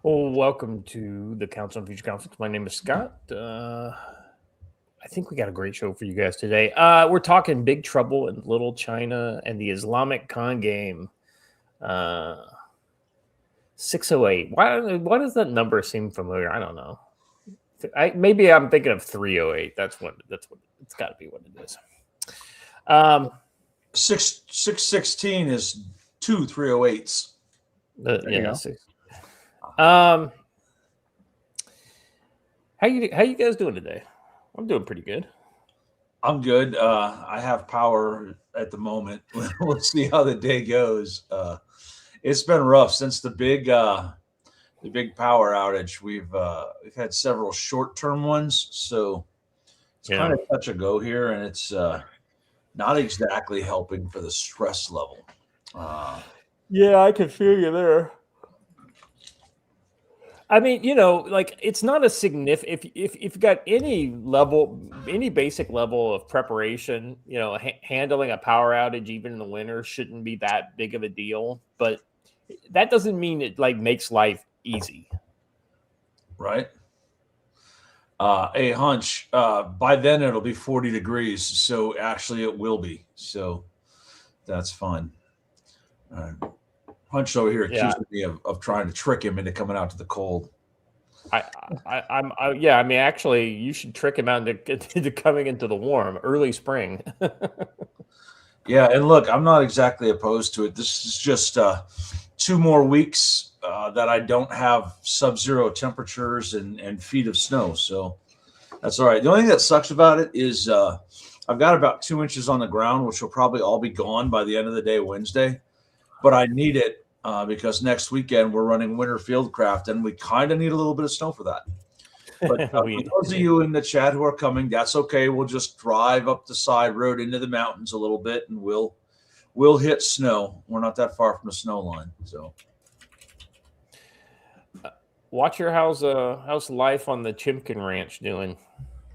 Well, welcome to the Council on Future Conflicts. My name is Scott. I think we got a great show for you guys today. We're talking Big Trouble in Little China and the Islamic con game. 608. Why does that number seem familiar? I don't know. Maybe I'm thinking of 308. That's what it's got to be what it is. 616 is 2 308s. Yeah. How you guys doing today? I'm doing pretty good. I'm good. I have power at the moment. We'll see how the day goes. It's been rough since the big power outage. We've had several short-term ones, so it's kind of touch and go here, and it's not exactly helping for the stress level. Yeah, I can feel you there. I mean, like it's not a significant. If you've got any basic level of preparation, handling a power outage even in the winter shouldn't be that big of a deal. But that doesn't mean it like makes life easy, right? A hunch. By then it'll be 40 degrees, so actually it will be. So that's fun. Hunch over here accusing me of trying to trick him into coming out to the cold. I mean, actually, you should trick him out into coming into the warm early spring. Yeah, and look, I'm not exactly opposed to it. This is just 2 more weeks that I don't have sub-zero temperatures and feet of snow, so that's all right. The only thing that sucks about it is I've got about 2 inches on the ground, which will probably all be gone by the end of the day Wednesday. But I need it because next weekend we're running winter fieldcraft, and we kind of need a little bit of snow for that. But for those of you in the chat who are coming, that's okay. We'll just drive up the side road into the mountains a little bit, and we'll hit snow. We're not that far from the snow line, so. Watcher, how's life on the Chimkin Ranch doing?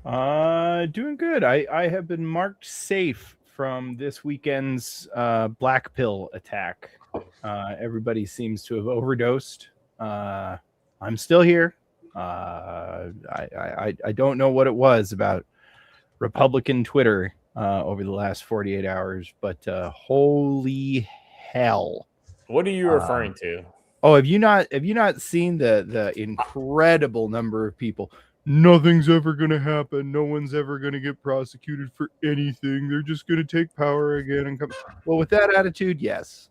Doing good. I have been marked safe from this weekend's black pill attack. Everybody seems to have overdosed. I'm still here. I don't know what it was about Republican Twitter over the last 48 hours, but holy hell. What are you referring to? Oh, have you not seen the incredible number of people? Nothing's ever going to happen. No one's ever going to get prosecuted for anything. They're just going to take power again and come. Well, with that attitude, yes.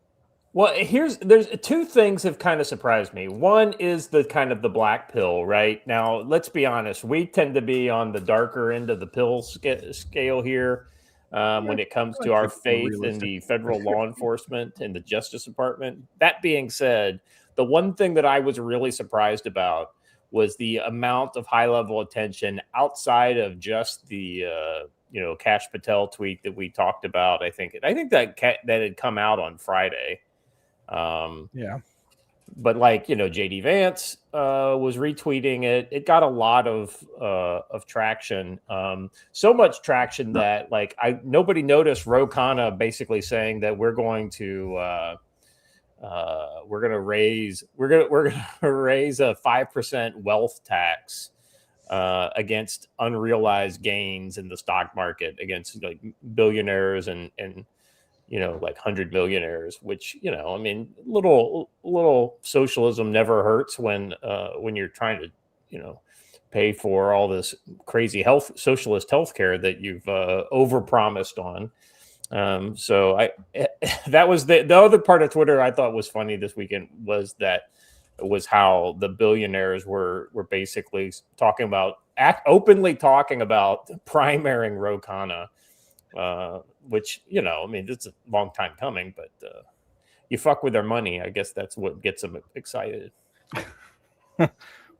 Well, there's 2 things have kind of surprised me. One is the kind of the black pill, right? Now, let's be honest. We tend to be on the darker end of the pill scale here when it comes to our faith in the federal law enforcement and the Justice Department. That being said, the one thing that I was really surprised about was the amount of high-level attention outside of just the Kash Patel tweet that we talked about. I think that had come out on Friday. Yeah, but like JD Vance was retweeting it. It got a lot of traction, so much traction that like nobody noticed Ro Khanna basically saying that we're going to raise a 5% wealth tax against unrealized gains in the stock market against like billionaires and like 100 millionaires, which, I mean, little socialism never hurts when you're trying to, pay for all this crazy socialist healthcare that you've overpromised on. So that was the other part of Twitter I thought was funny this weekend was how the billionaires were basically openly talking about primarying Ro Khanna. Which, I mean, it's a long time coming, but you fuck with their money. I guess that's what gets them excited.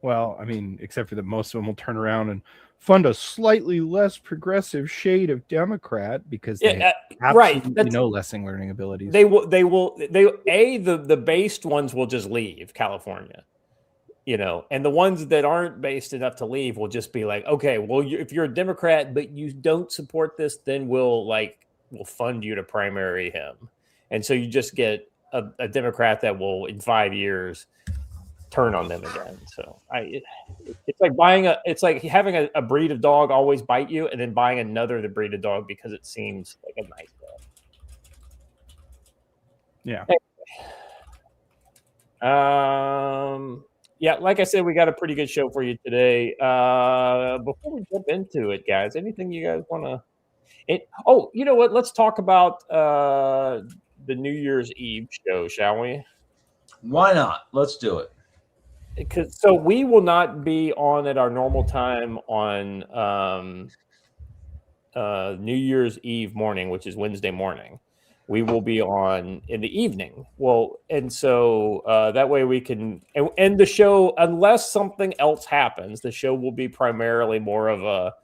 Well, I mean, except for that most of them will turn around and fund a slightly less progressive shade of Democrat because they have absolutely no lesson learning abilities. The based ones will just leave California. And the ones that aren't based enough to leave will just be like, okay, well, if you're a Democrat, but you don't support this, then we'll fund you to primary him. And so you just get a Democrat that will, in 5 years, turn on them again. So it's like having a breed of dog always bite you, and then buying another the breed of dog because it seems like a nice dog. Yeah. Yeah, like I said, we got a pretty good show for you today. Before we jump into it, guys, anything you guys want to? Oh, you know what? Let's talk about the New Year's Eve show, shall we? Why not? Let's do it. So we will not be on at our normal time on New Year's Eve morning, which is Wednesday morning. We will be on in the evening. Well, and so that way we can end the show, unless something else happens. The show will be primarily more of a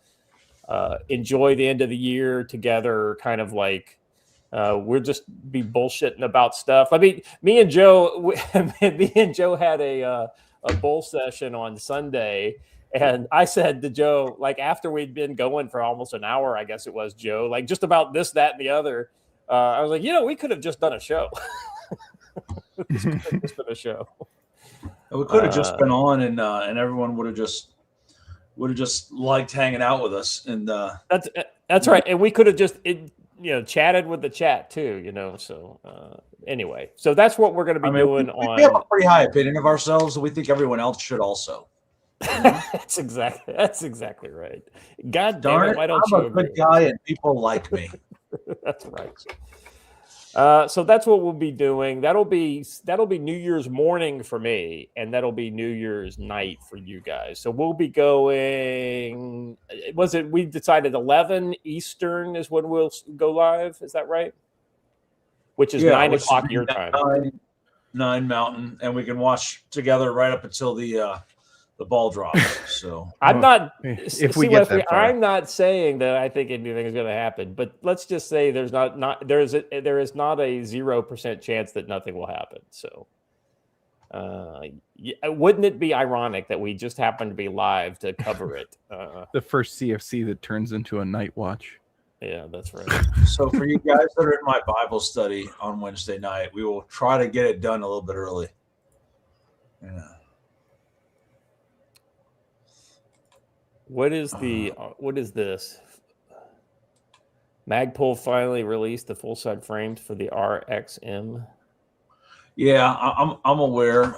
enjoy the end of the year together, kind of like we'll just be bullshitting about stuff. I mean, me and Joe had a bull session on Sunday. And I said to Joe, like after we'd been going for almost an hour, I guess it was, Joe, like just about this, that, and the other. I was like, we could have just done a show. This could have just been a show. We could have just been on, and everyone would have just liked hanging out with us. And that's right. And we could have just chatted with the chat too. So anyway, so that's what we're going to be doing. We have a pretty high opinion of ourselves, and we think everyone else should also. That's exactly right. God damn it! Why don't I'm a good guy, and people like me. That's right. So that's what we'll be doing. That'll be New Year's morning for me, and that'll be New Year's night for you guys. So we'll be going. We decided 11 Eastern is when we'll go live. Is that right? Which is 9 o'clock your time. 9 Mountain, and we can watch together right up until the ball drops. So I'm not saying that I think anything is going to happen, but let's just say there is not a 0% chance that nothing will happen. So wouldn't it be ironic that we just happen to be live to cover it? The first CFC that turns into a night watch. Yeah, that's right. So for you guys that are in my Bible study on Wednesday night, we will try to get it done a little bit early. Yeah. What is this? Magpul finally released the full side frames for the RXM. Yeah, I'm aware.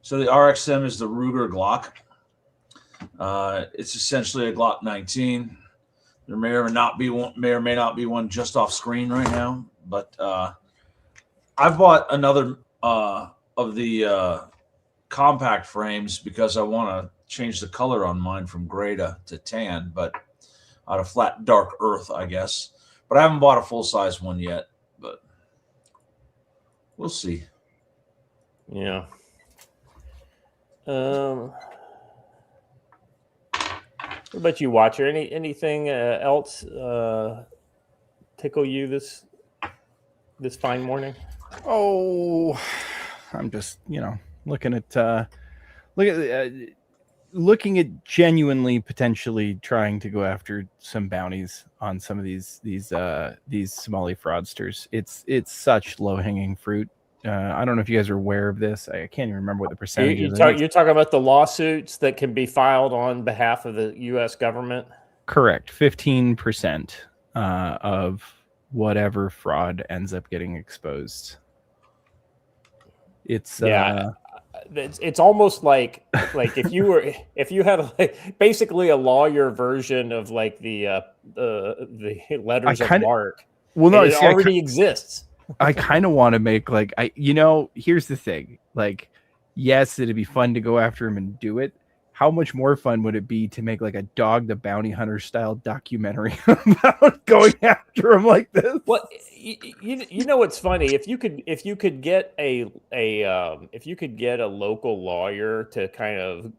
So the RXM is the Ruger Glock. It's essentially a Glock 19. There may or may not be one just off screen right now, but I've bought another of the compact frames because I want to change the color on mine from gray to tan, but out of flat dark earth, I guess. But I haven't bought a full size one yet, but we'll see. Yeah. What about you, Watcher? Anything else tickle you this fine morning? Oh, I'm just looking at genuinely potentially trying to go after some bounties on some of these Somali fraudsters. It's such low-hanging fruit. I don't know if you guys are aware of this. I can't even remember what the percentage is. You're talking about the lawsuits that can be filed on behalf of the U.S. government? Correct. 15% of whatever fraud ends up getting exposed. It's it's almost like if you had basically a lawyer version of like the letters of marque. Well, no, it already exists. I kind of want to make here's the thing. Like, yes, it'd be fun to go after him and do it. How much more fun would it be to make like a Dog the Bounty Hunter style documentary about going after him like this? Well, you know what's funny? If you could get a local lawyer to kind of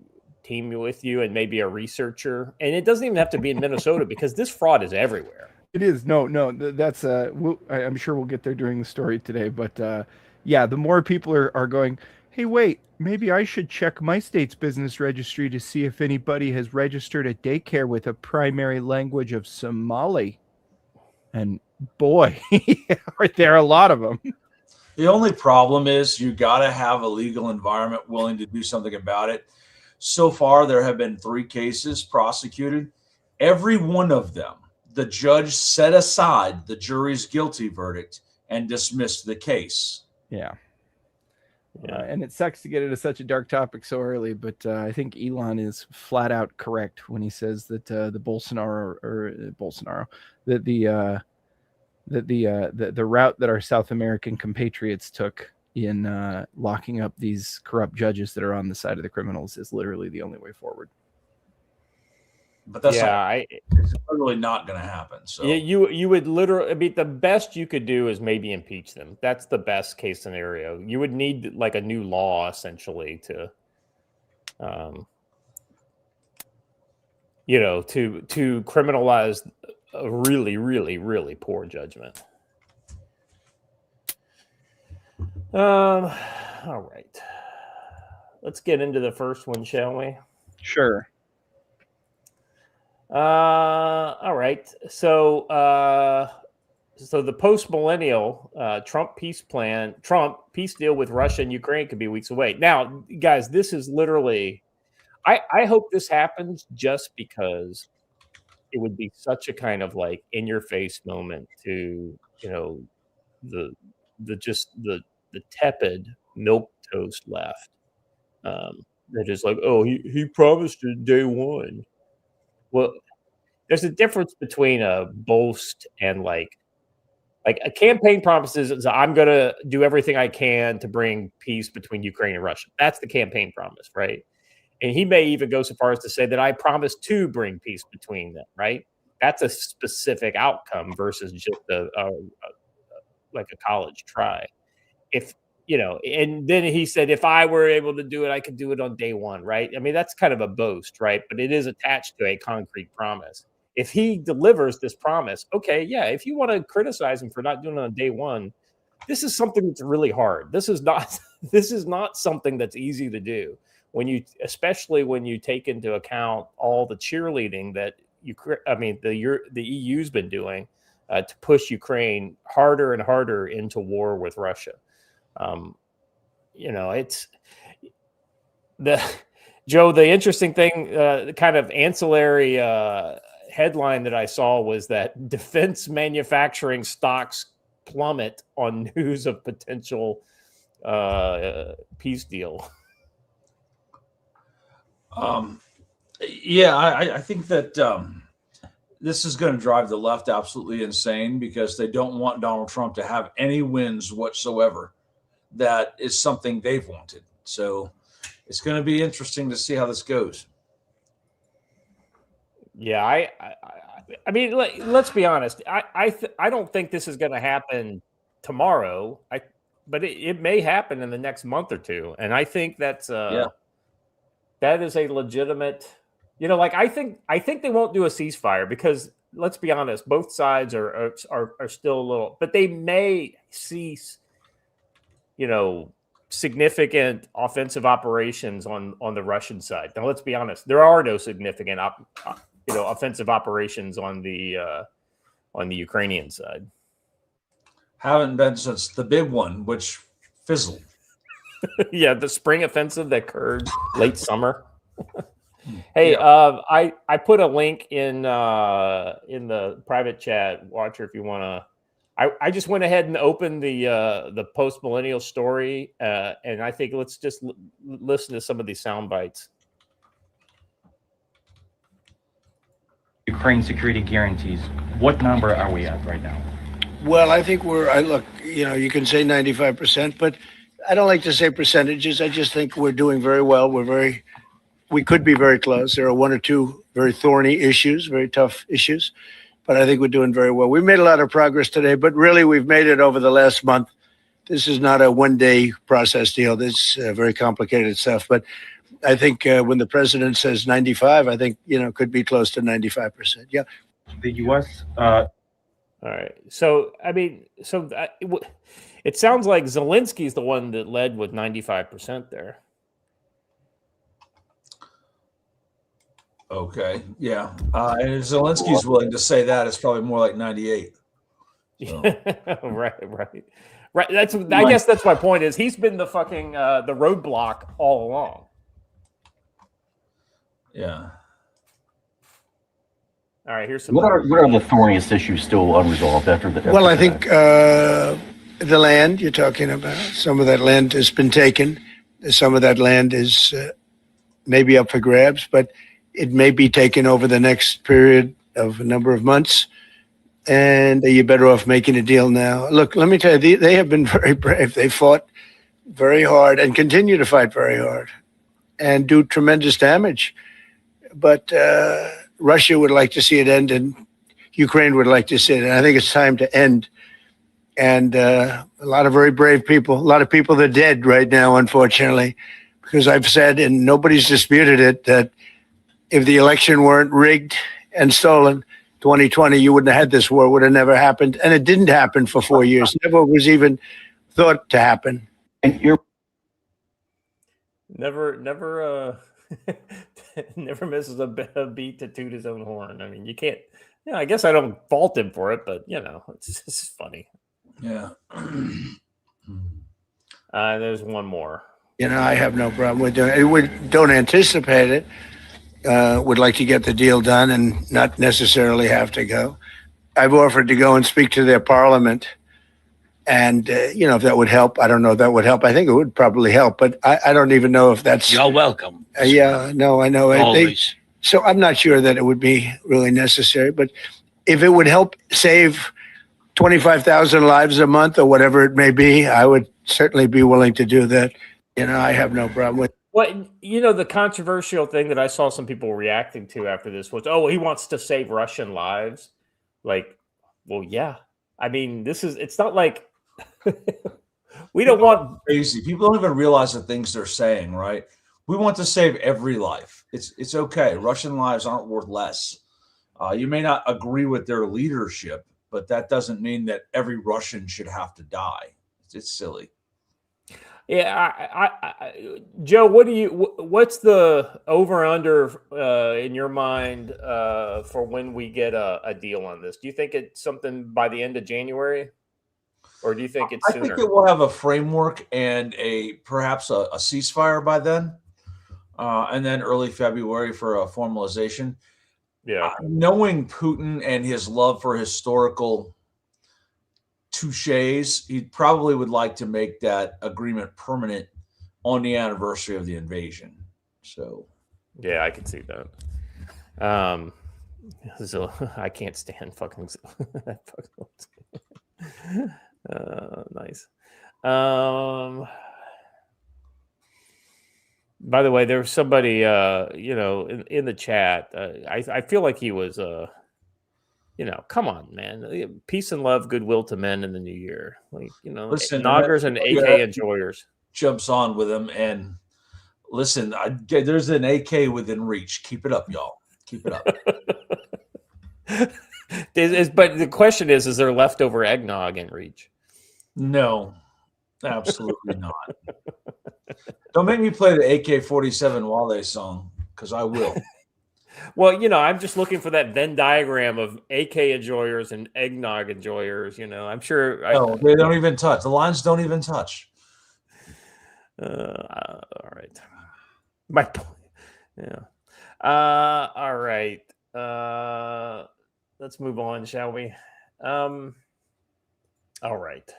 team with you and maybe a researcher, and it doesn't even have to be in Minnesota because this fraud is everywhere. It is. No, that's I'm sure we'll get there during the story today, but yeah, the more people are going, hey, wait, maybe I should check my state's business registry to see if anybody has registered a daycare with a primary language of Somali. And boy, are there a lot of them. The only problem is you got to have a legal environment willing to do something about it. So far, there have been 3 cases prosecuted. Every one of them, the judge set aside the jury's guilty verdict and dismissed the case. Yeah. And it sucks to get into such a dark topic so early, but I think Elon is flat out correct when he says that the route that our South American compatriots took in locking up these corrupt judges that are on the side of the criminals is literally the only way forward. But that's it's literally not going to happen. So you would literally, I mean, the best you could do is maybe impeach them. That's the best case scenario. You would need like a new law essentially to, to criminalize a really, really, really poor judgment. All right, let's get into the first one, shall we? Sure. All right. So the post-millennial Trump peace deal with Russia and Ukraine could be weeks away. Now, guys, this is literally, I hope this happens just because it would be such a kind of like in your face moment to, the tepid milquetoast left. They're just like, oh, he promised it day one. Well, there's a difference between a boast and like a campaign promises is I'm going to do everything I can to bring peace between Ukraine and Russia. That's the campaign promise, right? And he may even go so far as to say that I promise to bring peace between them, right? That's a specific outcome versus just like a college try. And then he said, if I were able to do it, I could do it on day one, right? I mean, that's kind of a boast, right? But it is attached to a concrete promise. If he delivers this promise, okay, yeah, if you want to criticize him for not doing it on day one, this is something that's really hard. This is not something that's easy to do especially when you take into account all the cheerleading that the EU's been doing to push Ukraine harder and harder into war with Russia. It's the interesting thing, the kind of ancillary headline that I saw was that defense manufacturing stocks plummet on news of potential peace deal. I think that this is going to drive the left absolutely insane because they don't want Donald Trump to have any wins whatsoever. That is something they've wanted. So it's going to be interesting to see how this goes. Yeah, I mean, let's be honest. I don't think this is going to happen tomorrow. But it may happen in the next month or two, and I think that is a legitimate. I think they won't do a ceasefire because let's be honest, both sides are still a little, but they may cease. Significant offensive operations on the Russian side. Now, let's be honest. There are no significant, offensive operations on the Ukrainian side. Haven't been since the big one, which fizzled. Yeah, the spring offensive that occurred late summer. Hey, I put a link in the private chat, Watcher, if you want to. I just went ahead and opened the post-millennial story, and I think let's just listen to some of these sound bites. Ukraine security guarantees. What number are we at right now? Well, I think you can say 95%, but I don't like to say percentages. I just think we're doing very well. We could be very close. There are one or two very thorny issues, very tough issues. But I think we're doing very well. We made a lot of progress today, but really we've made it over the last month. This is not a one-day process deal. This is very complicated stuff. But I think when the president says 95, I think, could be close to 95%. Yeah. The U.S. All right. So, it sounds like Zelensky's the one that led with 95% there. Okay. Yeah. And if Zelensky's willing to say that, it's probably more like 98. So. Right. Right. I guess that's my point. Is he's been the fucking the roadblock all along. Yeah. All right. Here's some. What are the thorniest issues still unresolved after the? Well, I think the land you're talking about. Some of that land has been taken. Some of that land is maybe up for grabs, but it may be taken over the next period of a number of months. And you're better off making a deal now. Look, let me tell you, they have been very brave. They fought very hard and continue to fight very hard and do tremendous damage. But Russia would like to see it end, and Ukraine would like to see it. And I think it's time to end. And a lot of very brave people, a lot of people that are dead right now, unfortunately, because I've said, and nobody's disputed it, that if the election weren't rigged and stolen, 2020, you wouldn't have had this war, would have never happened. And it didn't happen for 4 years. Never was even thought to happen. And you're Never misses a beat to toot his own horn. I mean, you can't. Yeah, I guess I don't fault him for it, but it's just funny. Yeah. There's one more. I have no problem with doing it. We don't anticipate it. Would like to get the deal done and not necessarily have to go. I've offered to go and speak to their parliament. And, if that would help, I don't know if that would help. I think it would probably help, but I don't even know if that's. You're welcome. No, I know. Always. So I'm not sure that it would be really necessary, but if it would help save 25,000 lives a month or whatever it may be, I would certainly be willing to do that. I have no problem with. Well, the controversial thing that I saw some people reacting to after this was, he wants to save Russian lives. Like, well, yeah. I mean, it's not like we don't want crazy. People don't even realize the things they're saying, right? We want to save every life. It's okay. Russian lives aren't worth less. You may not agree with their leadership, but that doesn't mean that every Russian should have to die. It's silly. Yeah, Joe, what's the over under in your mind for when we get a deal on this? Do you think it's something by the end of January, or do you think it's sooner? I think it will have a framework and perhaps a ceasefire by then, and then early February for a formalization. Yeah, knowing Putin and his love for historical touches, he probably would like to make that agreement permanent on the anniversary of the invasion. So, yeah, I can see that. So I can't stand fucking. Nice. By the way, there was somebody, in the chat. I feel like he was. Come on, man. Peace and love, goodwill to men in the new year. Listen, Noggers and AK enjoyers. Jumps on with him. And listen, there's an AK within reach. Keep it up, y'all. Keep it up. But the question is there leftover eggnog in reach? No, absolutely not. Don't make me play the AK-47 Wale song, because I will. Well, I'm just looking for that Venn diagram of AK enjoyers and eggnog enjoyers. I'm sure. No, they don't even touch. The lines don't even touch. All right. My point. Yeah. All right. Let's move on, shall we? All right.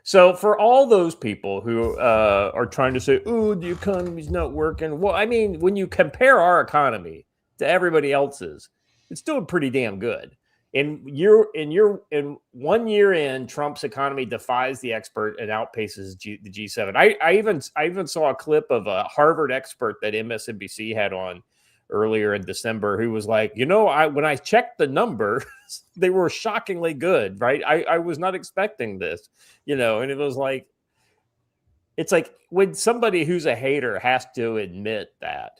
So for all those people who are trying to say, "Oh, the economy's not working," well, I mean, when you compare our economy to everybody else's, it's doing pretty damn good. In 1 year in, Trump's economy defies the expert and outpaces the G7. I even saw a clip of a Harvard expert that MSNBC had on earlier in December who was like, when I checked the numbers, they were shockingly good, right? I was not expecting this, and it was like, it's like when somebody who's a hater has to admit that,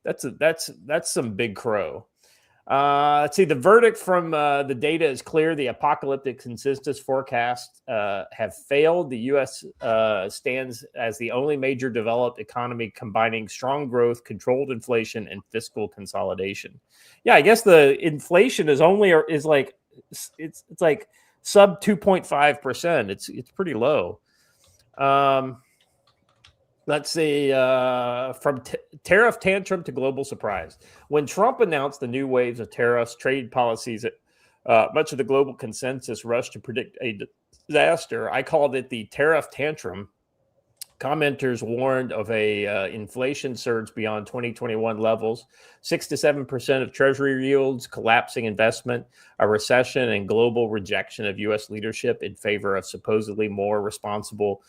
that's some big crow. Let's see. The verdict from the data is clear. The apocalyptic consensus forecasts have failed. The U.S. Stands as the only major developed economy combining strong growth, controlled inflation, and fiscal consolidation. Yeah, I guess the inflation is like sub 2.5%. It's pretty low. Let's see, from tariff tantrum to global surprise. When Trump announced the new waves of tariffs, trade policies, much of the global consensus rushed to predict a disaster. I called it the tariff tantrum. Commenters warned of a inflation surge beyond 2021 levels, 6 to 7% of Treasury yields, collapsing investment, a recession, and global rejection of U.S. leadership in favor of supposedly more responsible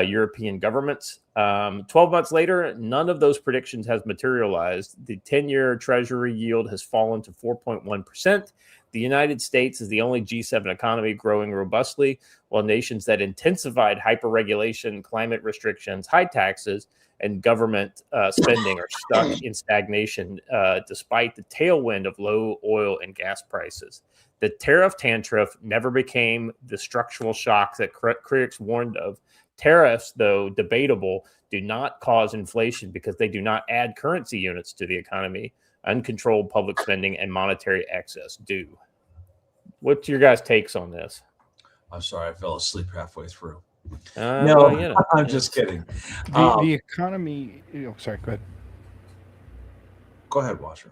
European governments. 12 months later, none of those predictions has materialized. The 10-year Treasury yield has fallen to 4.1%. The United States is the only G7 economy growing robustly, while nations that intensified hyperregulation, climate restrictions, high taxes, and government spending are stuck in stagnation despite the tailwind of low oil and gas prices. The tariff tantrum never became the structural shock that critics warned of. Tariffs, though debatable, do not cause inflation because they do not add currency units to the economy. Uncontrolled public spending and monetary excess do. What's your guys' takes on this? I'm sorry, I fell asleep halfway through. No, No, you know, I'm just kidding. The economy. Sorry, go ahead. Go ahead, Washer.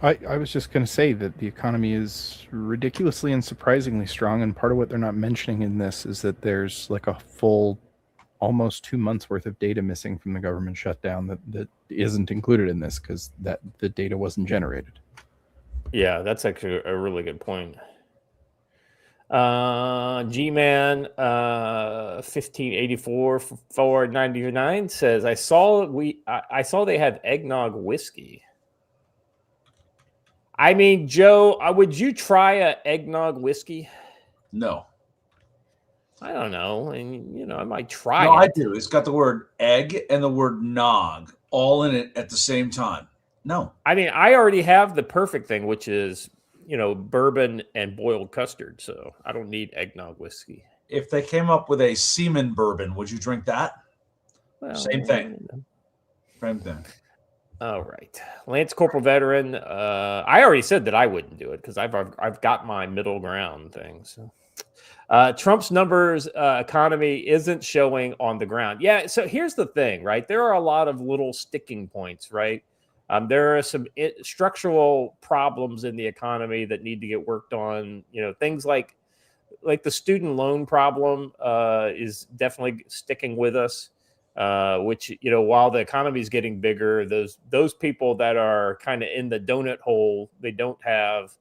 I was just going to say that the economy is ridiculously and surprisingly strong, and part of what they're not mentioning in this is that there's like a full almost 2 months worth of data missing from the government shutdown that isn't included in this because that the data wasn't generated. Yeah, that's actually a really good point. G-Man 1584 499 says, I saw they have eggnog whiskey. I mean, Joe, would you try a eggnog whiskey? No. I don't know. And, I might try it. No, I do. It's got the word egg and the word nog all in it at the same time. No. I mean, I already have the perfect thing, which is, bourbon and boiled custard. So I don't need eggnog whiskey. If they came up with a semen bourbon, would you drink that? Well, Same thing. Same thing. All right. Lance Corporal Veteran. I already said that I wouldn't do it because I've got my middle ground thing. So Trump's numbers economy isn't showing on the ground. Yeah. So here's the thing, right? There are a lot of little sticking points, right? There are some structural problems in the economy that need to get worked on. Things like the student loan problem is definitely sticking with us. Which, while the economy is getting bigger, those people that are kind of in the donut hole, they don't have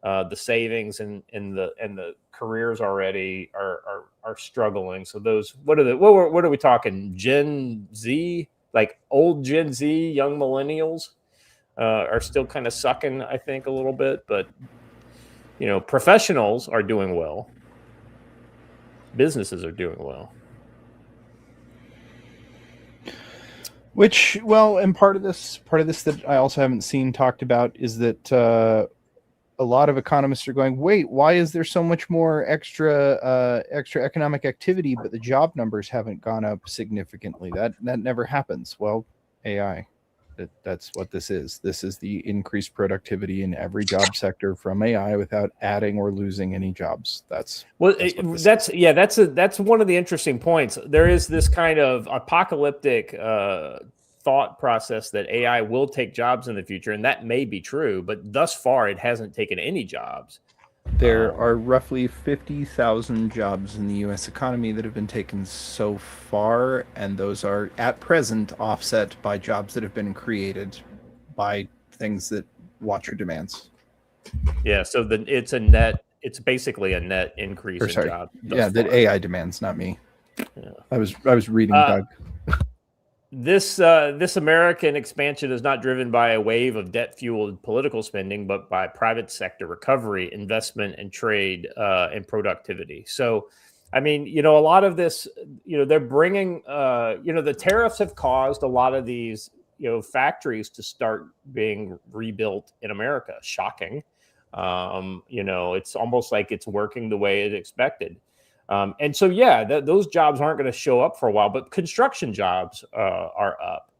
the savings and the careers already are struggling. So those, what are we talking? Gen Z, like old Gen Z, young millennials are still kind of sucking, I think, a little bit. But professionals are doing well. Businesses are doing well. Which, well, and part of this that I also haven't seen talked about is that a lot of economists are going, wait, why is there so much more extra economic activity, but the job numbers haven't gone up significantly? That never happens. Well, AI, that's what this is. This is the increased productivity in every job sector from AI without adding or losing any jobs. That's one of the interesting points. There is this kind of apocalyptic thought process that AI will take jobs in the future, and that may be true, but thus far it hasn't taken any jobs. There are roughly 50,000 jobs in the U.S. economy that have been taken so far, and those are at present offset by jobs that have been created by things that Watcher demands. Yeah, so it's basically a net increase in jobs. Yeah, that AI demands, not me. Yeah. I was reading Doug. This American expansion is not driven by a wave of debt-fueled political spending, but by private sector recovery, investment, and trade and productivity. So, I mean, a lot of this, they're bringing, the tariffs have caused a lot of these, factories to start being rebuilt in America. Shocking. It's almost like it's working the way it expected. And so, those jobs aren't going to show up for a while, but construction jobs are up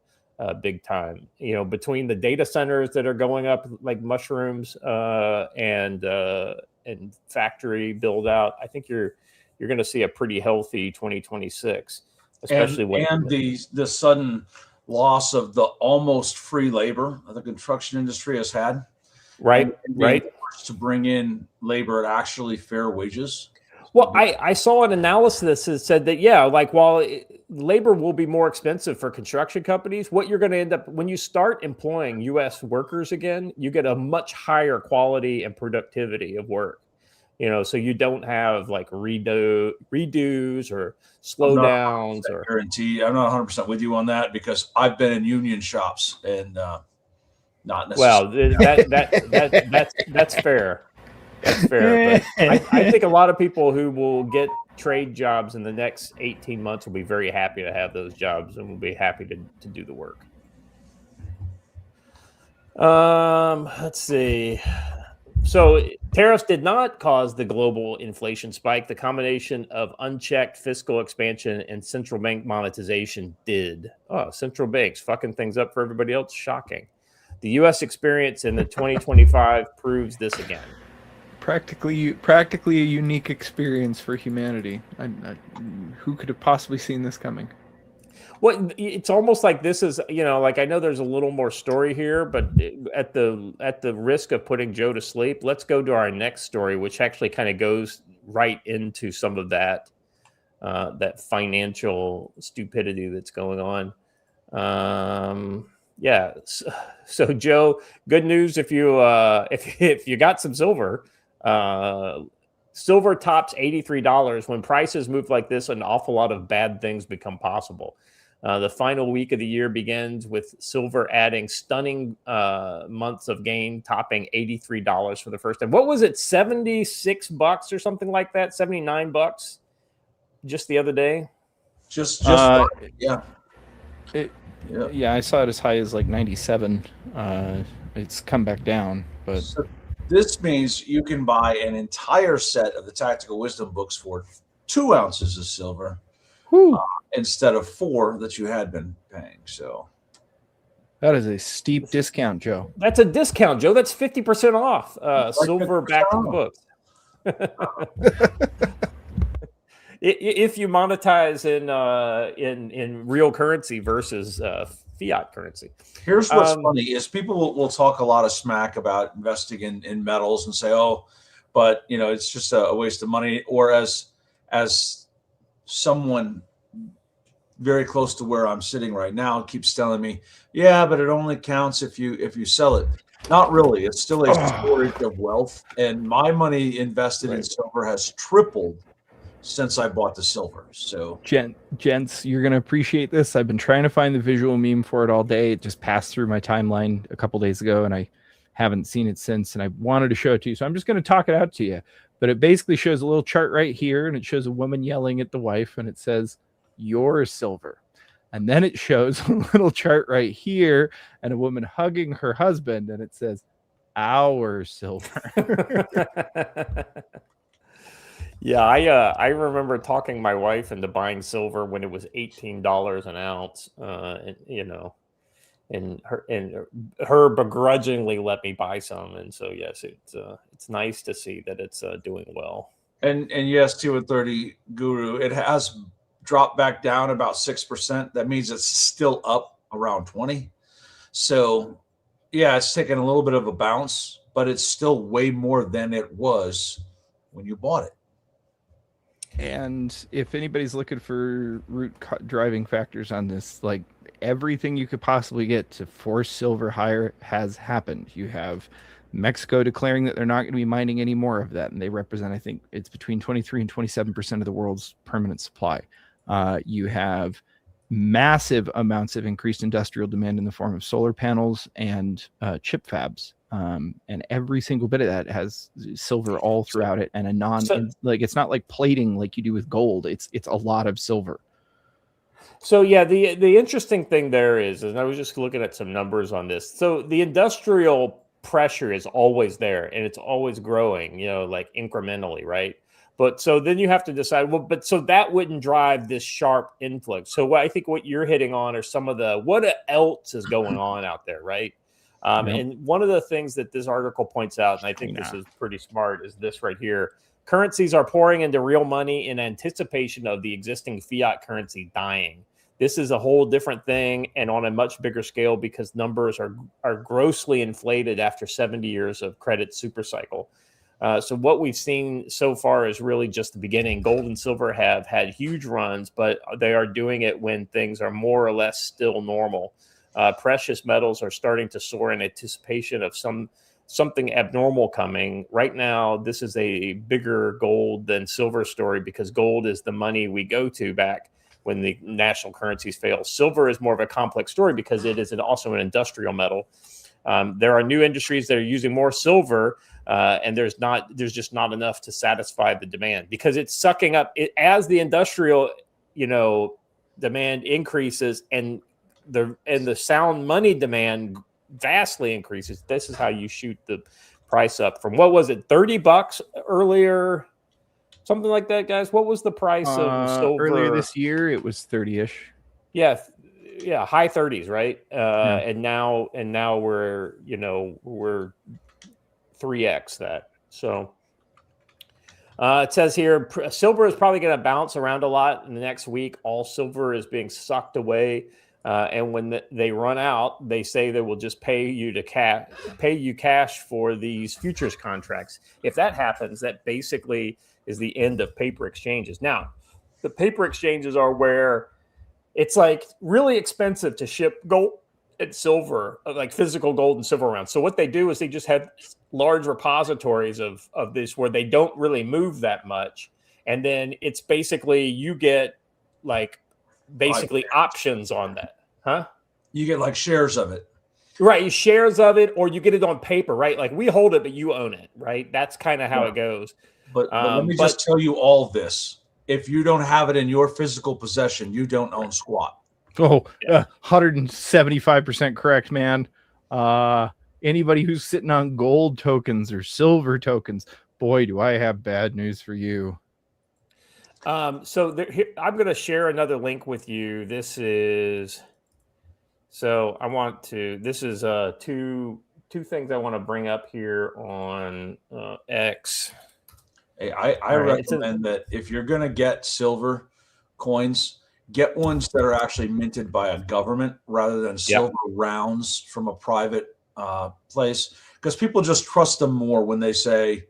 big time. Between the data centers that are going up like mushrooms and and factory build out, I think you're going to see a pretty healthy 2026, especially and the sudden loss of the almost free labor the construction industry has had. Right. To bring in labor at actually fair wages. Well, I saw an analysis that said that, while labor will be more expensive for construction companies, what you're going to end up when you start employing U.S. workers again, you get a much higher quality and productivity of work. So you don't have like redos or slowdowns or guarantee. I'm not 100% with you on that because I've been in union shops and not necessarily. Well, that's fair. That's fair. But I think a lot of people who will get trade jobs in the next 18 months will be very happy to have those jobs and will be happy to do the work. Let's see. So tariffs did not cause the global inflation spike. The combination of unchecked fiscal expansion and central bank monetization did. Oh, central banks fucking things up for everybody else. Shocking. The U.S. experience in the 2025 proves this again. Practically a unique experience for humanity. Who could have possibly seen this coming? Well, it's almost like this is, I know there's a little more story here, but at the risk of putting Joe to sleep, let's go to our next story, which actually kind of goes right into some of that financial stupidity that's going on. So Joe, good news if you got some silver. Silver tops $83. When prices move like this, an awful lot of bad things become possible. The final week of the year begins with silver adding stunning months of gain, topping $83 for the first time. What was it, $76 or something like that? $79 just the other day? Yeah, I saw it as high as like 97. It's come back down, but so this means you can buy an entire set of the Tactical Wisdom books for 2 ounces of silver. Instead of 4 that you had been paying. So that is a steep discount, Joe. That's a discount, Joe. That's 50% off silver backed books. If you monetize in real currency versus fiat currency. Here's what's funny is people will talk a lot of smack about investing in metals and say, but it's just a waste of money. Or as someone very close to where I'm sitting right now keeps telling me, but it only counts if you sell it. Not really. It's still a storage of wealth. And my money invested in silver has tripled since I bought the silver. So gents, you're going to appreciate this. I've been trying to find the visual meme for it all day. It just passed through my timeline a couple days ago and I haven't seen it since. And I wanted to show it to you. So I'm just going to talk it out to you. But it basically shows a little chart right here, and it shows a woman yelling at the wife, and it says, "Your silver." And then it shows a little chart right here, and a woman hugging her husband, and it says, "Our silver." I remember talking my wife into buying silver when it was $18 an ounce, and her begrudgingly let me buy some, and so yes, it's nice to see that it's doing well. And yes, 230 Guru, it has dropped back down about 6%. That means it's still up around 20. So it's taken a little bit of a bounce, but it's still way more than it was when you bought it. And if anybody's looking for root driving factors on this, like everything you could possibly get to force silver higher has happened. You have Mexico declaring that they're not going to be mining any more of that. And they represent, I think it's between 23 and 27% of the world's permanent supply. You have massive amounts of increased industrial demand in the form of solar panels and chip fabs. And every single bit of that has silver all throughout it, and it's not like plating like you do with gold. It's a lot of silver. So the interesting thing there is, and I was just looking at some numbers on this. So the industrial pressure is always there, and it's always growing, like incrementally, right? But so then you have to decide, so that wouldn't drive this sharp influx. So I think what you're hitting on are some of what else is going on out there, right? And one of the things that this article points out, and I think this is pretty smart, is this right here. Currencies are pouring into real money in anticipation of the existing fiat currency dying. This is a whole different thing and on a much bigger scale because numbers are grossly inflated after 70 years of credit supercycle. So what we've seen so far is really just the beginning. Gold and silver have had huge runs, but they are doing it when things are more or less still normal. Precious metals are starting to soar in anticipation of something abnormal coming. Right now, this is a bigger gold than silver story because gold is the money we go to back when the national currencies fail. Silver is more of a complex story because it is also an industrial metal. There are new industries that are using more silver, and there's just not enough to satisfy the demand because it's sucking up it as the industrial, demand increases and the sound money demand vastly increases. This is how you shoot the price up from what was it, $30 earlier, something like that, guys. What was the price of silver earlier this year? It was 30-ish. Yeah, high 30s, right? And now we're 3x that. So it says here, silver is probably going to bounce around a lot in the next week. All silver is being sucked away. And when they run out, they say they will just pay you cash for these futures contracts. If that happens, that basically is the end of paper exchanges. Now, the paper exchanges are where it's like really expensive to ship gold and silver, like physical gold and silver around. So what they do is they just have large repositories of this where they don't really move that much. And then it's basically you get like options on that. Huh? You get like shares of it. Right. Shares of it, or you get it on paper, right? Like we hold it, but you own it, right? That's kind of how it goes. But let me just tell you all this. If you don't have it in your physical possession, you don't own squat. Oh, 175% correct, man. Anybody who's sitting on gold tokens or silver tokens, boy, do I have bad news for you. So I'm going to share another link with you. This is two things I want to bring up here on X. Hey, I recommend that if you're going to get silver coins, get ones that are actually minted by a government rather than silver rounds from a private place, because people just trust them more when they say,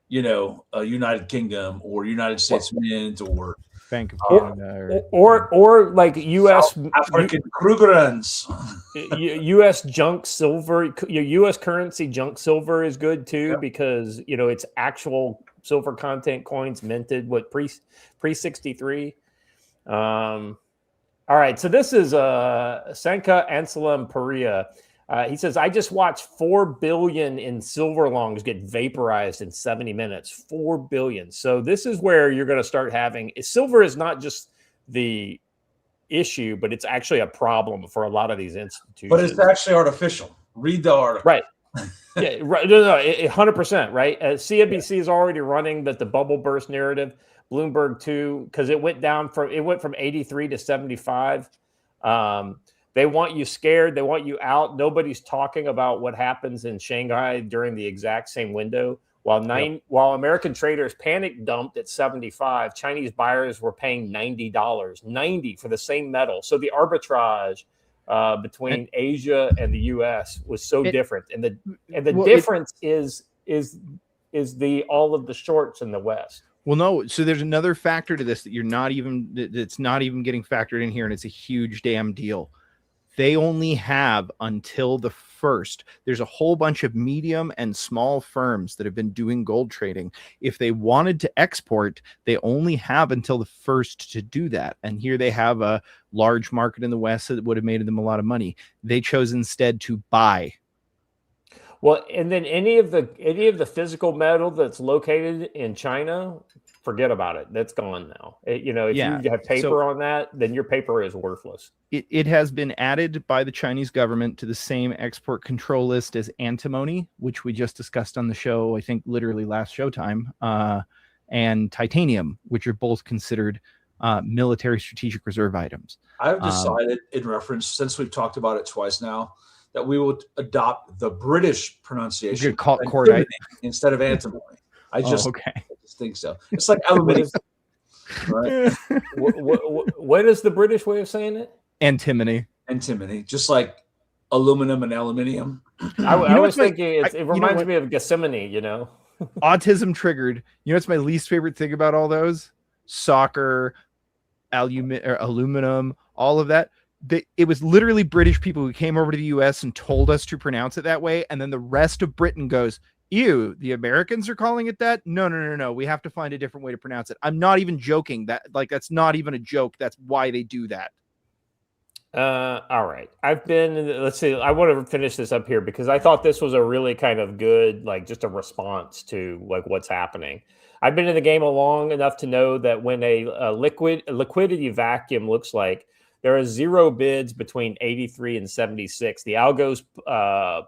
United Kingdom or United States Mint or Bank of Canada or like U.S. South African Krugerrands. U.S. junk silver, U.S. currency junk silver is good too because it's actual silver content coins minted pre 63. All right, so this is Senka Anselm Perea. He says, I just watched 4 billion in silver longs get vaporized in 70 minutes. 4 billion. So this is where you're going to start having silver is not just the issue, but it's actually a problem for a lot of these institutions. But it's actually artificial. Read the article. Right. Yeah, right. No, 100%. Right. CNBC is already running the bubble burst narrative. Bloomberg too, because it went from 83 to 75. They want you scared. They want you out. Nobody's talking about what happens in Shanghai during the exact same window. While American traders panic dumped at 75, Chinese buyers were paying $90 for the same metal. So the arbitrage between Asia and the U.S. was so different, and the difference is all of the shorts in the West. Well, no. So there's another factor to this that's not even getting factored in here, and it's a huge damn deal. They only have until the 1st. There's a whole bunch of medium and small firms that have been doing gold trading. If they wanted to export, they only have until the 1st to do that. And here they have a large market in the West that would have made them a lot of money. They chose instead to buy. Well, and then any of the physical metal that's located in China, forget about it. That's gone now. If you have paper on that, then your paper is worthless. It has been added by the Chinese government to the same export control list as antimony, which we just discussed on the show, I think literally last showtime, and titanium, which are both considered military strategic reserve items. I've decided in reference, since we've talked about it twice now, that we would adopt the British pronunciation. You're called cordite instead of antimony. I just think so. It's like aluminum. Right? What is the British way of saying it? Antimony. Antimony, just like aluminum and aluminium. I was thinking it reminds me of Gethsemane, you know. Autism triggered. You know what's my least favorite thing about all those? Soccer, aluminum, all of that. It was literally British people who came over to the US and told us to pronounce it that way, and then the rest of Britain goes, ew, the Americans are calling it that? No. We have to find a different way to pronounce it. I'm not even joking. That's not even a joke. That's why they do that. All right. Let's see. I want to finish this up here because I thought this was a really kind of good, like just a response to like what's happening. I've been in the game long enough to know that when a liquidity vacuum looks like, there are 0 bids between 83 and 76. The algos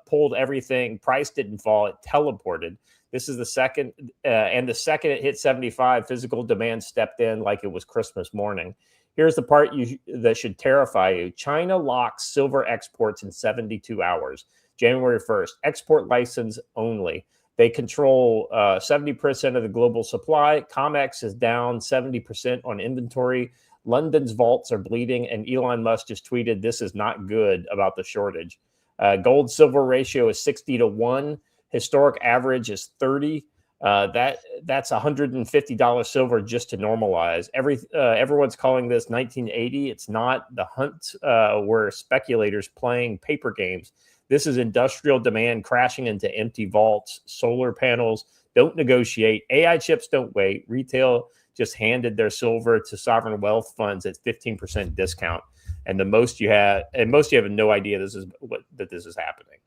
pulled everything. Price didn't fall. It teleported. This is the second. And the second it hit 75, physical demand stepped in like it was Christmas morning. Here's the part that should terrify you. China locks silver exports in 72 hours. January 1st. Export license only. They control 70% of the global supply. COMEX is down 70% on inventory. London's vaults are bleeding, and Elon Musk just tweeted, "This is not good," about the shortage. Gold silver ratio is 60-1. Historic average is 30. That's $150 silver just to normalize. Everyone's calling this 1980. It's not. The hunt were speculators playing paper games. This is industrial demand crashing into empty vaults. Solar panels don't negotiate. AI chips don't wait. Retail just handed their silver to sovereign wealth funds at 15% discount, and most you have no idea this is happening.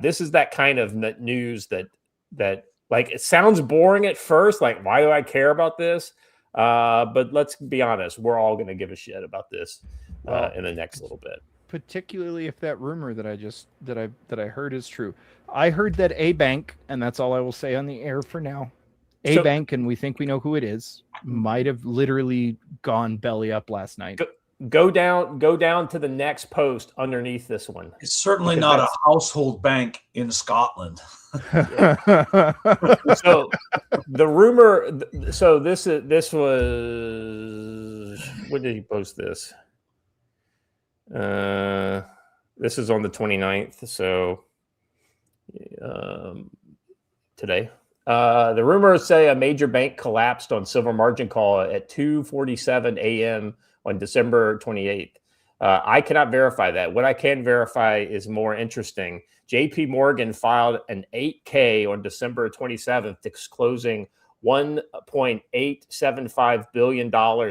This is that kind of news that like it sounds boring at first. Like, why do I care about this? But let's be honest, we're all going to give a shit about this in the next little bit. Particularly if that rumor that I heard is true. I heard that a bank, and that's all I will say on the air for now. Bank, and we think we know who it is, might have literally gone belly up last night. Go down to the next post underneath this one. It's certainly not a household bank in Scotland. So the rumor. So this was. When did he post this? This is on the 29th. So today. The rumors say a major bank collapsed on silver margin call at 2:47 a.m. on December 28th. I cannot verify that. What I can verify is more interesting. JP Morgan filed an 8K on December 27th, disclosing $1.875 billion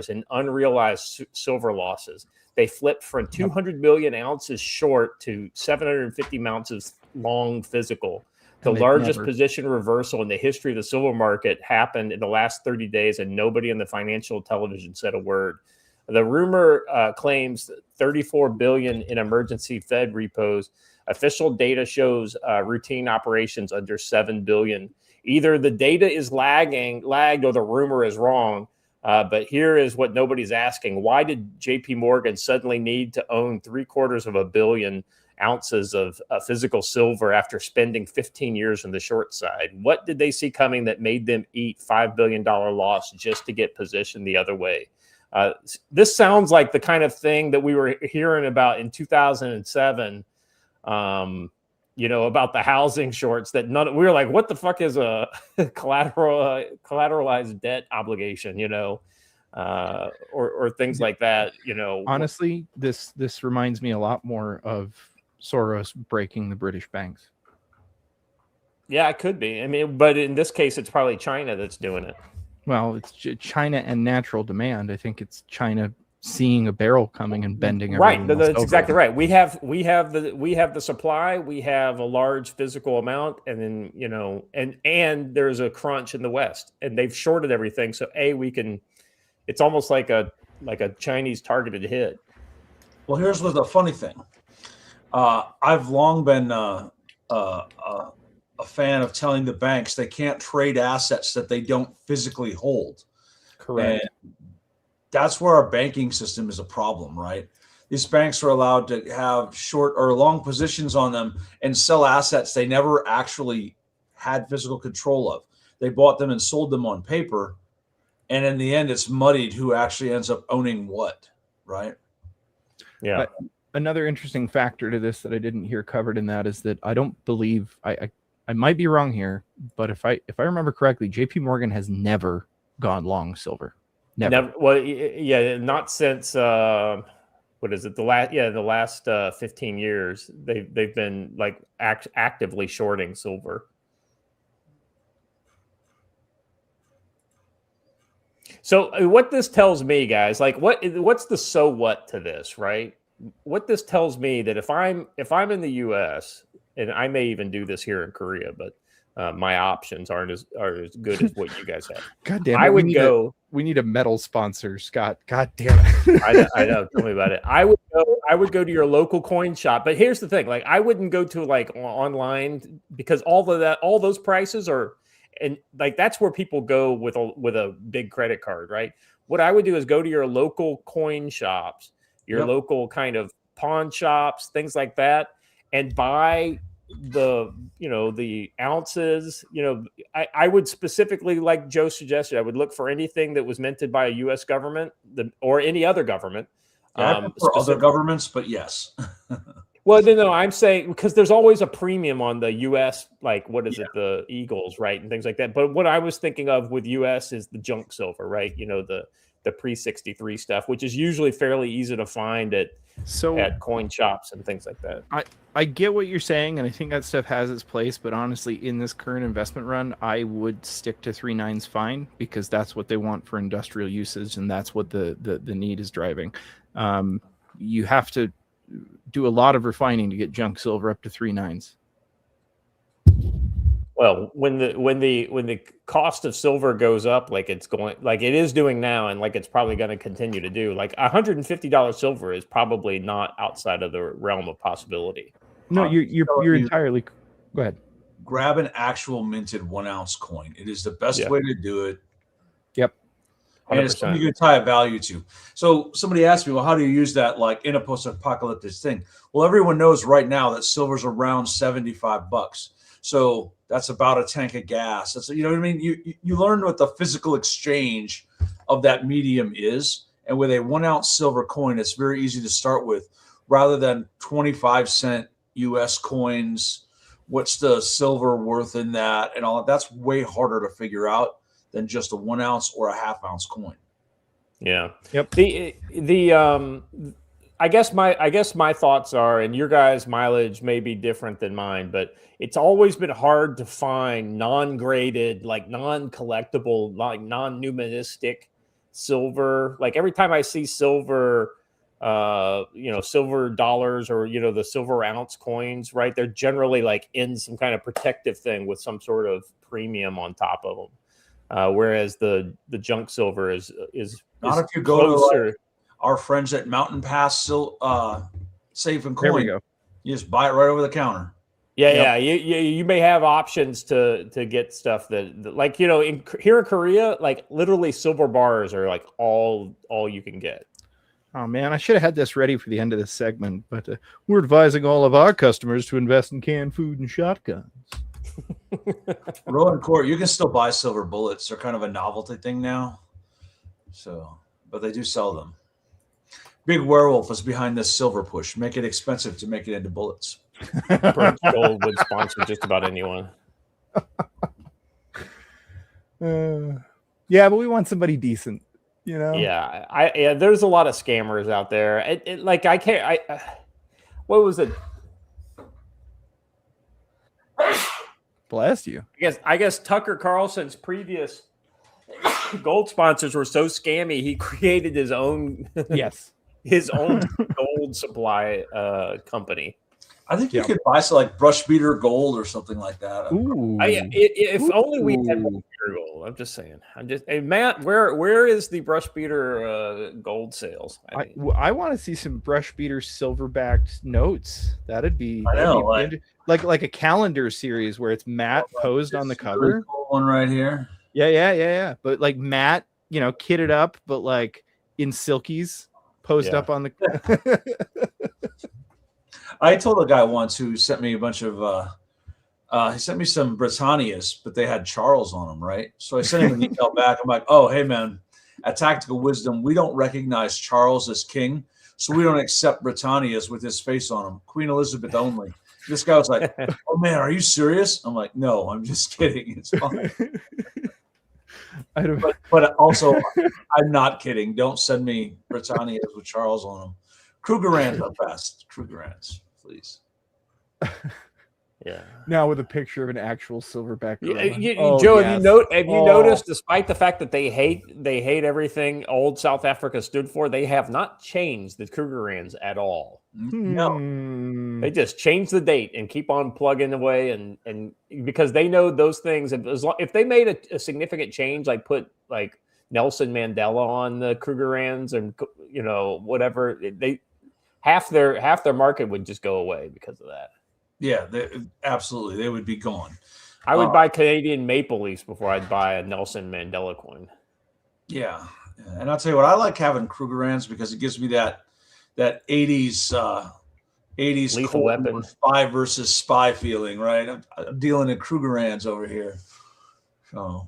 in unrealized silver losses. They flipped from 200 million ounces short to 750 ounces long physical. The largest position reversal in the history of the silver market happened in the last 30 days, and nobody on the financial television said a word. The rumor claims $34 billion in emergency Fed repos. Official data shows routine operations under $7 billion. Either the data is lagged or the rumor is wrong. But here is what nobody's asking. Why did JP Morgan suddenly need to own 750 million ounces of physical silver after spending 15 years on the short side? What did they see coming that made them eat $5 billion loss just to get positioned the other way? This sounds like the kind of thing that we were hearing about in 2007, about the housing shorts that we were like, what the fuck is a collateralized debt obligation, or things like that, Honestly, this reminds me a lot more of Soros breaking the British banks. Yeah, it could be. I mean, but in this case, it's probably China that's doing it. Well, it's China and natural demand. I think it's China seeing a barrel coming and bending. Right, that's exactly right. We have the supply. We have a large physical amount, and then and there's a crunch in the West, and they've shorted everything. So we can. It's almost like a Chinese targeted hit. Well, here's the funny thing. I've long been a fan of telling the banks they can't trade assets that they don't physically hold. Correct. And that's where our banking system is a problem, right? these banks are allowed to have short or long positions on them and sell assets they never actually had physical control of. They bought them and sold them on paper. And in the end, it's muddied who actually ends up owning what, right? Yeah. But another interesting factor to this that I didn't hear covered in that is that I don't believe I might be wrong here, but if I remember correctly, JP Morgan has never gone long silver. Never. Well, yeah, not since what is it? The last 15 years they've been like actively shorting silver. So what this tells me, guys, like what's the so what to this, right? What this tells me that if I'm in the U.S. and I may even do this here in Korea, but my options aren't as good as what you guys have. God damn it! I would go. We need a metal sponsor, Scott. God damn it! I know. Tell me about it. I would go to your local coin shop, but here's the thing: like I wouldn't go to like online because all those prices are. And like that's where people go with a big credit card, right? What I would do is go to your local coin shops, your local kind of pawn shops, things like that, and buy the ounces. I would specifically, like Joe suggested, I would look for anything that was minted by a U.S. government or any other government. For other governments, but yes. Well, no, I'm saying because there's always a premium on the U.S., like what is it, the Eagles, right, and things like that. But what I was thinking of with U.S. is the junk silver, right? The pre-63 stuff, which is usually fairly easy to find at coin shops and things like that. I get what you're saying, and I think that stuff has its place. But honestly, in this current investment run, I would stick to 3.9s fine because that's what they want for industrial usage, and that's what the need is driving. You have to do a lot of refining to get junk silver up to 3.9s. Well, when the cost of silver goes up, like it is doing now, and like it's probably going to continue to do, like $150 silver is probably not outside of the realm of possibility. No, you're entirely. Go ahead. Grab an actual minted 1 ounce coin. It is the best way to do it. Yep. 100%. And it's something you can tie a value to. So somebody asked me, well, how do you use that like in a post-apocalyptic thing? Well, everyone knows right now that silver's around $75. So that's about a tank of gas. That's, you know what I mean? You learn what the physical exchange of that medium is. And with a 1 ounce silver coin, it's very easy to start with rather than 25-cent US coins. What's the silver worth in that? And all that. That's way harder to figure out than just a 1 ounce or a ½ ounce coin. Yeah. Yep. I guess my thoughts are, and your guys' mileage may be different than mine, but it's always been hard to find non-graded, like non-collectible, like non-numismatic silver. Like every time I see silver, silver dollars or, the silver ounce coins, right? They're generally like in some kind of protective thing with some sort of premium on top of them. Whereas the junk silver is not if you go closer. To like our friends at Mountain Pass Safe and Coin. There we go. You just buy it right over the counter. Yeah. You may have options to get stuff that like here in Korea, like literally silver bars are like all you can get. Oh man, I should have had this ready for the end of this segment, but we're advising all of our customers to invest in canned food and shotguns. Rowan Court, you can still buy silver bullets. They're kind of a novelty thing now. So, but they do sell them. Big Werewolf is behind this silver push. Make it expensive to make it into bullets. Burnt Gold would sponsor just about anyone. Yeah, but we want somebody decent, Yeah, there's a lot of scammers out there. What was it? Bless you. I guess Tucker Carlson's previous gold sponsors were so scammy he created his own his own gold supply company. I think you could buy some like brush beater gold or something like that. Ooh. If only we had brush beater gold. I'm just saying. Hey, Matt, where is the brush beater gold sales? I want to see some brush beater silver-backed notes. That'd be like a calendar series where it's Matt posed on the cover. Really cool one right here. Yeah. But like Matt, kitted up, but like in silkies, post Yeah. up on the. I told a guy once who sent me a bunch of he sent me some Britannias, but they had Charles on them, right? So I sent him an email back. I'm like, oh, hey, man, at Tactical Wisdom, we don't recognize Charles as king, so we don't accept Britannias with his face on them. Queen Elizabeth only. This guy was like, oh, man, are you serious? I'm like, no, I'm just kidding. It's fine. But also, I'm not kidding. Don't send me Britannias with Charles on them. Krugerrands are best. Krugerrands, please. Yeah. Now with a picture of an actual silverback gorilla. Joe, yes. have you noticed, despite the fact that they hate everything old South Africa stood for, they have not changed the Krugerrands at all. No. They just change the date and keep on plugging away, and because they know those things. If they made a significant change, like put like Nelson Mandela on the Krugerrands, and whatever, half their market would just go away because of that. Yeah, absolutely. They would be gone. I would buy Canadian Maple Leafs before I'd buy a Nelson Mandela coin. Yeah. And I'll tell you what, I like having Krugerrands because it gives me that 80s Lethal Weapon spy versus spy feeling, right? I'm dealing in Krugerrands over here. So,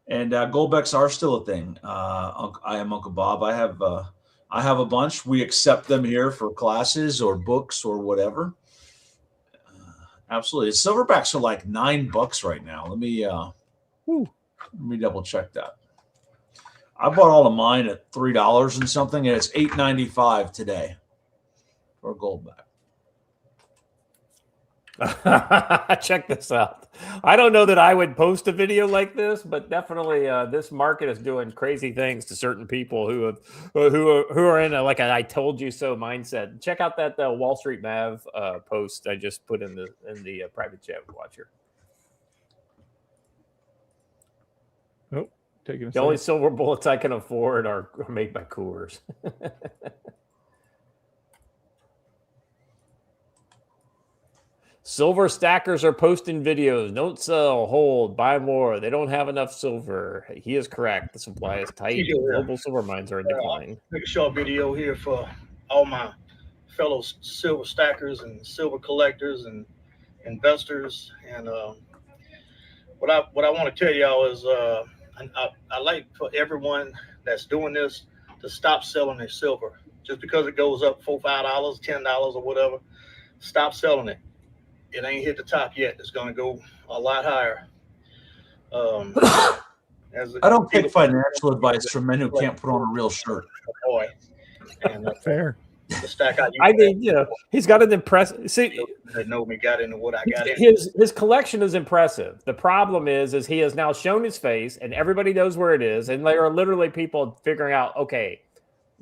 and Goldbecks are still a thing. I am Uncle Bob. I have a bunch. We accept them here for classes or books or whatever. Absolutely. Silverbacks are like $9 right now. Let me double check that. I bought all of mine at $3 and something, and it's $8.95 today for a Goldback. Check this out. I don't know that I would post a video like this, but definitely this market is doing crazy things to certain people who are in a like an "I told you so" mindset. Check out that Wall Street Mav post I just put in the private chat watch here. Oh, taking the only silver bullets I can afford are made by Coors. Silver stackers are posting videos. Don't sell, hold, buy more. They don't have enough silver. He is correct. The supply is tight. Global silver mines are in decline. Make a short video here for all my fellow silver stackers and silver collectors and investors. And what I want to tell y'all is I like for everyone that's doing this to stop selling their silver. Just because it goes up $4, $5, $10 or whatever, stop selling it. It ain't hit the top yet. It's going to go a lot higher. I don't take financial advice from men who can't put on a real shirt. Boy, and fair. The stack I mean, he's got an impressive. See, they know me got into what I got into. His collection is impressive. The problem is he has now shown his face, and everybody knows where it is, and there are literally people figuring out, okay,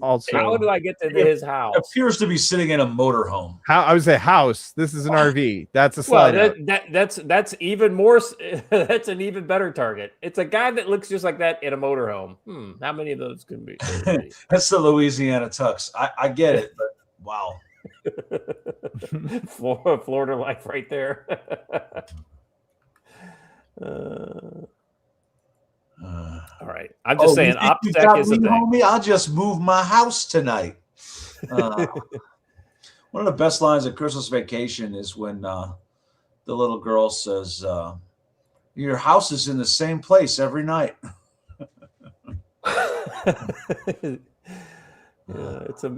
also, how do I get to his house? It appears to be sitting in a motorhome. I would say house. This is an RV. That's a slide. Well, that's even more. That's an even better target. It's a guy that looks just like that in a motorhome. How many of those can be? That's the Louisiana Tux. I get it, but wow. Florida life right there. All right. I'm just saying, OPSEC is a thing. Homie, I'll just move my house tonight. One of the best lines of Christmas Vacation is when the little girl says, "Your house is in the same place every night." It's a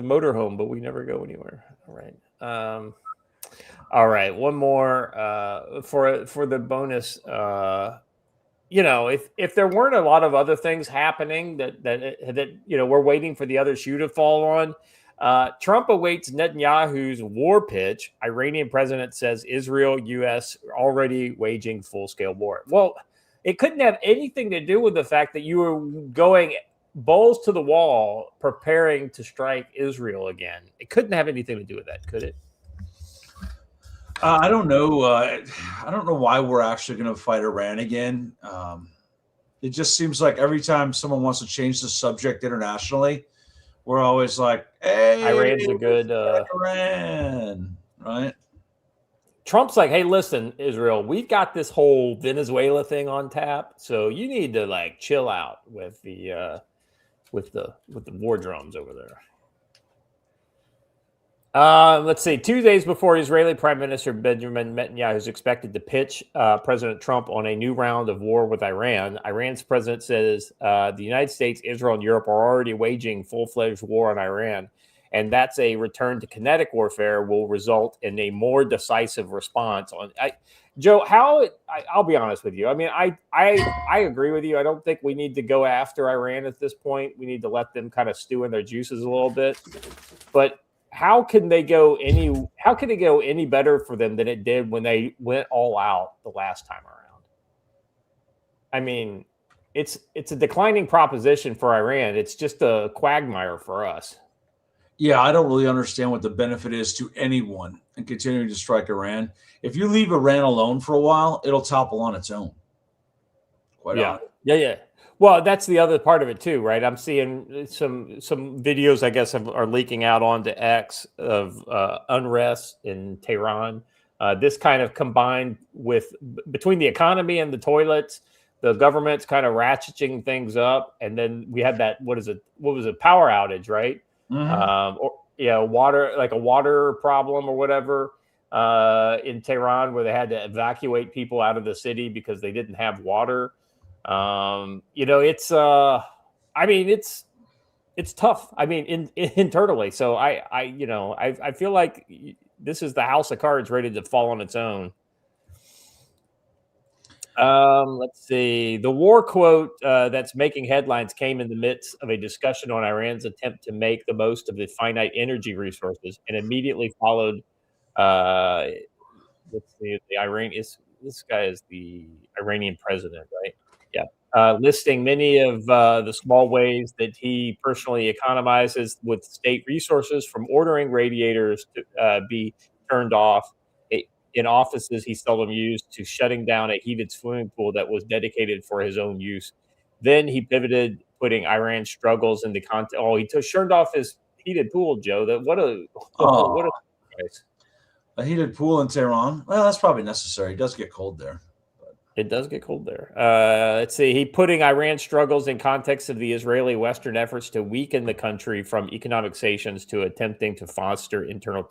motorhome, but we never go anywhere. All right. All right. One more for the bonus. If there weren't a lot of other things happening that we're waiting for the other shoe to fall on, Trump awaits Netanyahu's war pitch. Iranian president says Israel, U.S. already waging full-scale war. Well, it couldn't have anything to do with the fact that you were going balls to the wall preparing to strike Israel again. It couldn't have anything to do with that, could it? I don't know. I don't know why we're actually going to fight Iran again. It just seems like every time someone wants to change the subject internationally, we're always like, "Hey, Iran's a good Iran," right? Trump's like, "Hey, listen, Israel, we've got this whole Venezuela thing on tap, so you need to chill out with the with the war drums over there. Let's see. 2 days before Israeli Prime Minister Benjamin Netanyahu is expected to pitch President Trump on a new round of war with Iran, Iran's president says the United States, Israel, and Europe are already waging full-fledged war on Iran, and that's a return to kinetic warfare will result in a more decisive response. Joe, I'll be honest with you. I mean, I agree with you. I don't think we need to go after Iran at this point. We need to let them kind of stew in their juices a little bit, but how can they go any better for them than it did when they went all out the last time around? I mean, it's a declining proposition for Iran. It's just a quagmire for us. Yeah, I don't really understand what the benefit is to anyone in continuing to strike Iran. If you leave Iran alone for a while, it'll topple on its own. Quite honestly. Yeah. Well, that's the other part of it too, right? I'm seeing some videos, I guess, are leaking out onto X of unrest in Tehran. This kind of combined with between the economy and the toilets, the government's kind of ratcheting things up, and then we had that what was it power outage, right? Mm-hmm. Water, like a water problem or whatever in Tehran, where they had to evacuate people out of the city because they didn't have water. It's tough. I mean, internally. So I feel like this is the house of cards ready to fall on its own. Let's see. The war quote that's making headlines came in the midst of a discussion on Iran's attempt to make the most of the finite energy resources, and immediately followed. Let's see. This guy is the Iranian president, right? Yeah. Listing many of the small ways that he personally economizes with state resources, from ordering radiators to be turned off in offices he seldom used, to shutting down a heated swimming pool that was dedicated for his own use. Then he pivoted, putting Iran's struggles in the context. Oh, he turned off his heated pool, Joe. What a surprise. A heated pool in Tehran. Well, that's probably necessary. It does get cold there. It does get cold there. Let's see. He putting Iran's struggles in context of the Israeli Western efforts to weaken the country from economic sanctions to attempting to foster internal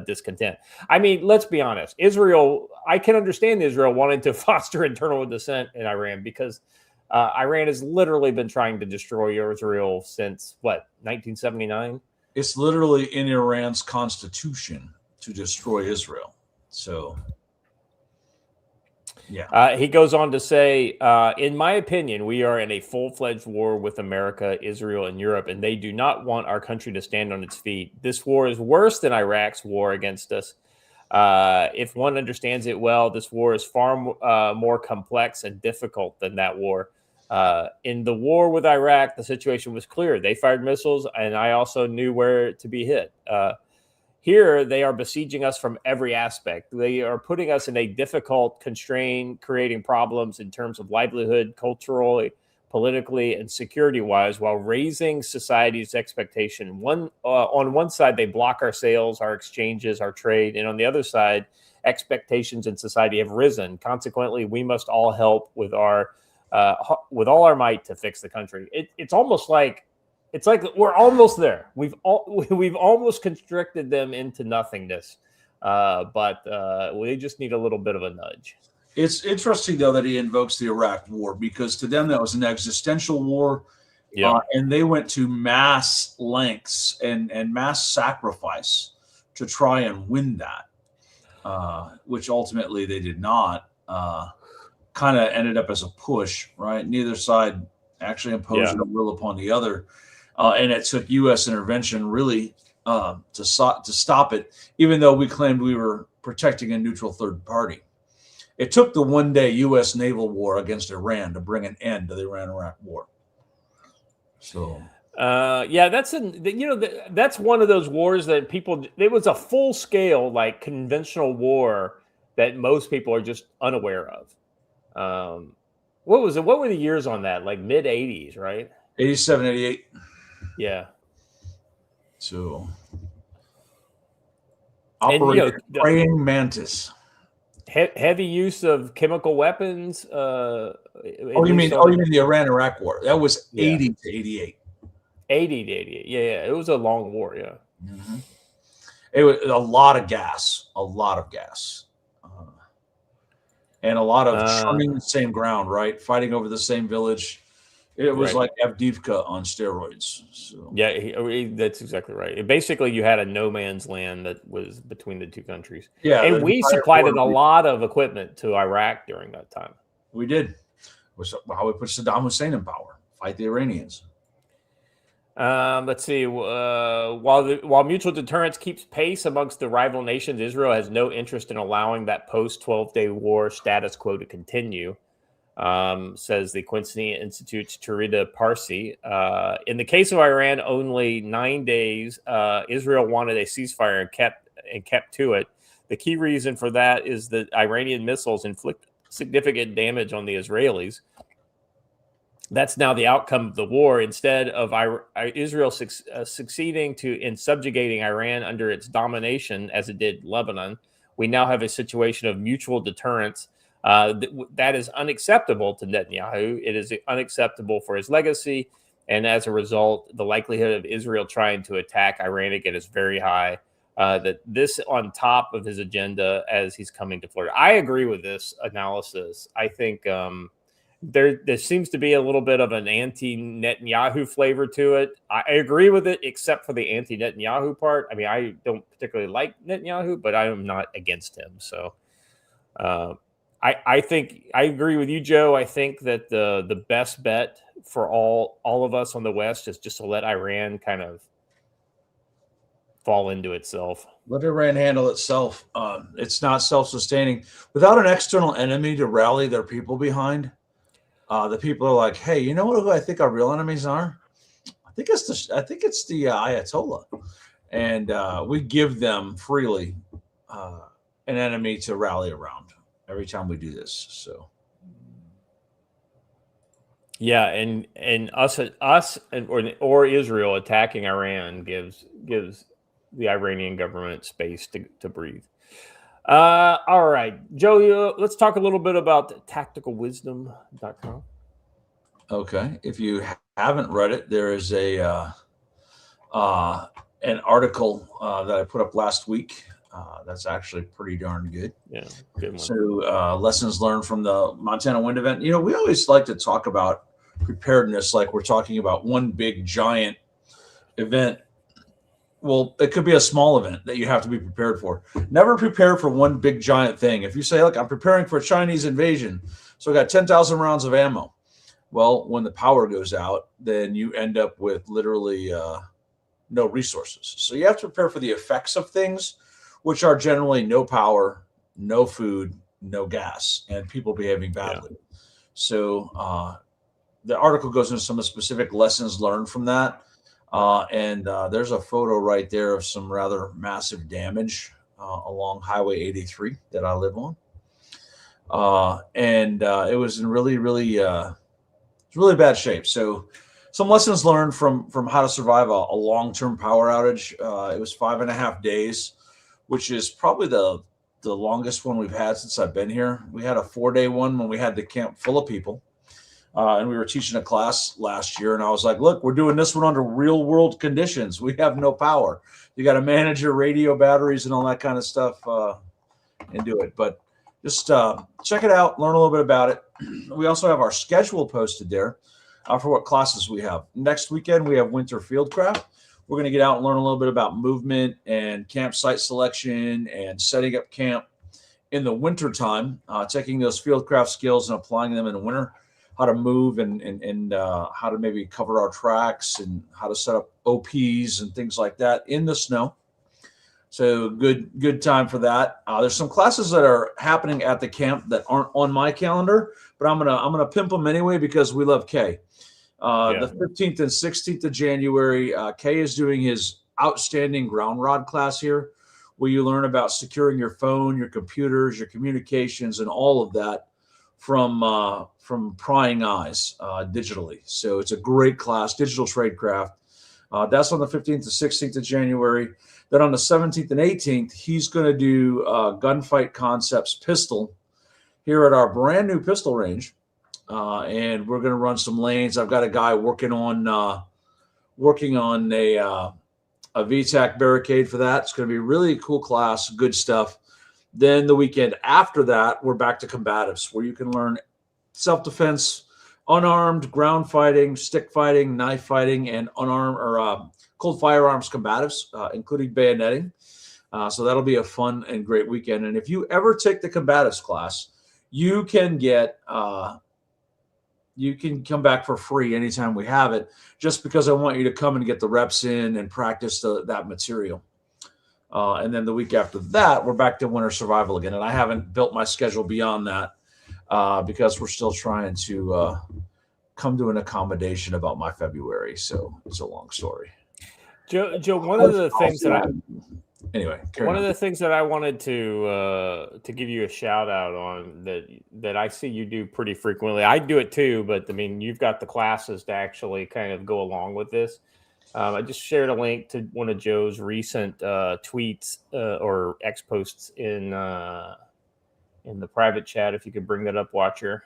discontent. I mean, let's be honest. Israel, I can understand Israel wanting to foster internal dissent in Iran because Iran has literally been trying to destroy Israel since, 1979? It's literally in Iran's constitution to destroy Israel. So... yeah. He goes on to say, in my opinion, we are in a full-fledged war with America, Israel, and Europe, and they do not want our country to stand on its feet. This war is worse than Iraq's war against us. If one understands it well, this war is far more complex and difficult than that war. In the war with Iraq, the situation was clear. They fired missiles, and I also knew where to be hit. Here, they are besieging us from every aspect. They are putting us in a difficult constraint, creating problems in terms of livelihood, culturally, politically, and security-wise, while raising society's expectation. On one side, they block our sales, our exchanges, our trade, and on the other side, expectations in society have risen. Consequently, we must all help with all our might to fix the country. It's almost like. It's like we're almost there. We've almost constricted them into nothingness, but we just need a little bit of a nudge. It's interesting, though, that he invokes the Iraq War, because to them that was an existential war, and they went to mass lengths and mass sacrifice to try and win that, which ultimately they did not. Kind of ended up as a push, right? Neither side actually imposed a will upon the other. And it took U.S. intervention really to stop it, even though we claimed we were protecting a neutral third party. It took the one-day U.S. naval war against Iran to bring an end to the Iran-Iraq war. So, that's one of those wars that it was a full-scale, like, conventional war that most people are just unaware of. What was it? What were the years on that? Like mid-'80s, right? 87, 88. Yeah. So, Operation Praying Mantis. Heavy use of chemical weapons. You mean the Iran-Iraq war? That was 80 to 88. 80 to 88. Yeah, it was a long war. Yeah. Mm-hmm. It was a lot of gas, and a lot of churning the same ground, right? Fighting over the same village. It was Right. like Avdiivka on steroids. So. Yeah, that's exactly right. Basically, you had a no man's land that was between the two countries. Yeah, and we supplied a lot of equipment to Iraq during that time. We did. Which how we put Saddam Hussein in power. Fight the Iranians. Let's see. While mutual deterrence keeps pace amongst the rival nations, Israel has no interest in allowing that post 12-day war status quo to continue, says the Quincey Institute's Charida Parsi. In the case of Iran, only 9 days. Israel wanted a ceasefire and kept to it. The key reason for that is that Iranian missiles inflict significant damage on the Israelis. That's now the outcome of the war. Instead of Israel succeeding in subjugating Iran under its domination, as it did Lebanon, we now have a situation of mutual deterrence that is unacceptable to Netanyahu. It is unacceptable for his legacy. And as a result, the likelihood of Israel trying to attack Iran again is very high. That this on top of his agenda as he's coming to Florida. I agree with this analysis. I think there seems to be a little bit of an anti-Netanyahu flavor to it. I agree with it, except for the anti-Netanyahu part. I mean, I don't particularly like Netanyahu, but I am not against him. So I think I agree with you, Joe. I think that the best bet for all of us on the West is just to let Iran kind of fall into itself. Let Iran handle itself. It's not self-sustaining. Without an external enemy to rally their people behind, the people are like, hey, you know who I think our real enemies are? I think it's the Ayatollah. And we give them freely an enemy to rally around every time we do this. So yeah, and us or Israel attacking Iran gives the Iranian government space to breathe. All right, Joe, let's talk a little bit about tacticalwisdom.com. Okay. If you haven't read it, there is an article that I put up last week. That's actually pretty darn good. Yeah, good one. So lessons learned from the Montana wind event. You know, we always like to talk about preparedness like we're talking about one big giant event. Well, it could be a small event that you have to be prepared for. Never prepare for one big giant thing. If you say, look, I'm preparing for a Chinese invasion, so I got 10,000 rounds of ammo. Well, when the power goes out, then you end up with literally no resources. So you have to prepare for the effects of things, which are generally no power, no food, no gas, and people behaving badly. Yeah. So the article goes into some of the specific lessons learned from that. And there's a photo right there of some rather massive damage along Highway 83 that I live on. And it was in really, really, really bad shape. So some lessons learned from how to survive a long-term power outage. It was 5.5 days, which is probably the longest one we've had since I've been here. We had a 4-day one when we had the camp full of people. And we were teaching a class last year, and I was like, look, we're doing this one under real world conditions. We have no power. You got to manage your radio batteries and all that kind of stuff and do it. But just check it out, learn a little bit about it. We also have our schedule posted there for what classes we have. Next weekend, we have winter fieldcraft. We're going to get out and learn a little bit about movement and campsite selection and setting up camp in the wintertime, taking those fieldcraft skills and applying them in the winter. How to move and how to maybe cover our tracks and how to set up OPs and things like that in the snow. So good time for that. There's some classes that are happening at the camp that aren't on my calendar, but I'm gonna pimp them anyway because we love Kay. The 15th and 16th of January, Kay is doing his outstanding ground rod class here, where you learn about securing your phone, your computers, your communications, and all of that from prying eyes digitally. So it's a great class, digital tradecraft. That's on the 15th to 16th of January. Then on the 17th and 18th, he's going to do Gunfight Concepts pistol here at our brand new pistol range. And we're going to run some lanes. I've got a guy working on working on a VTAC barricade for that. It's going to be a really cool class, good stuff. Then the weekend after that, we're back to combatives, where you can learn self-defense, unarmed, ground fighting, stick fighting, knife fighting, and unarmed or cold firearms combatives, including bayoneting. So that'll be a fun and great weekend. And if you ever take the combatives class, you can get you can come back for free anytime we have it, just because I want you to come and get the reps in and practice that material. And then the week after that, we're back to winter survival again. And I haven't built my schedule beyond that because we're still trying to come to an accommodation about my February. So it's a long story. Joe, one of the things that one of the things that I wanted to give you a shout out on that I see you do pretty frequently. I do it too, but I mean, you've got the classes to actually kind of go along with this. I just shared a link to one of Joe's recent tweets or X posts in the private chat. If you could bring that up, Watcher.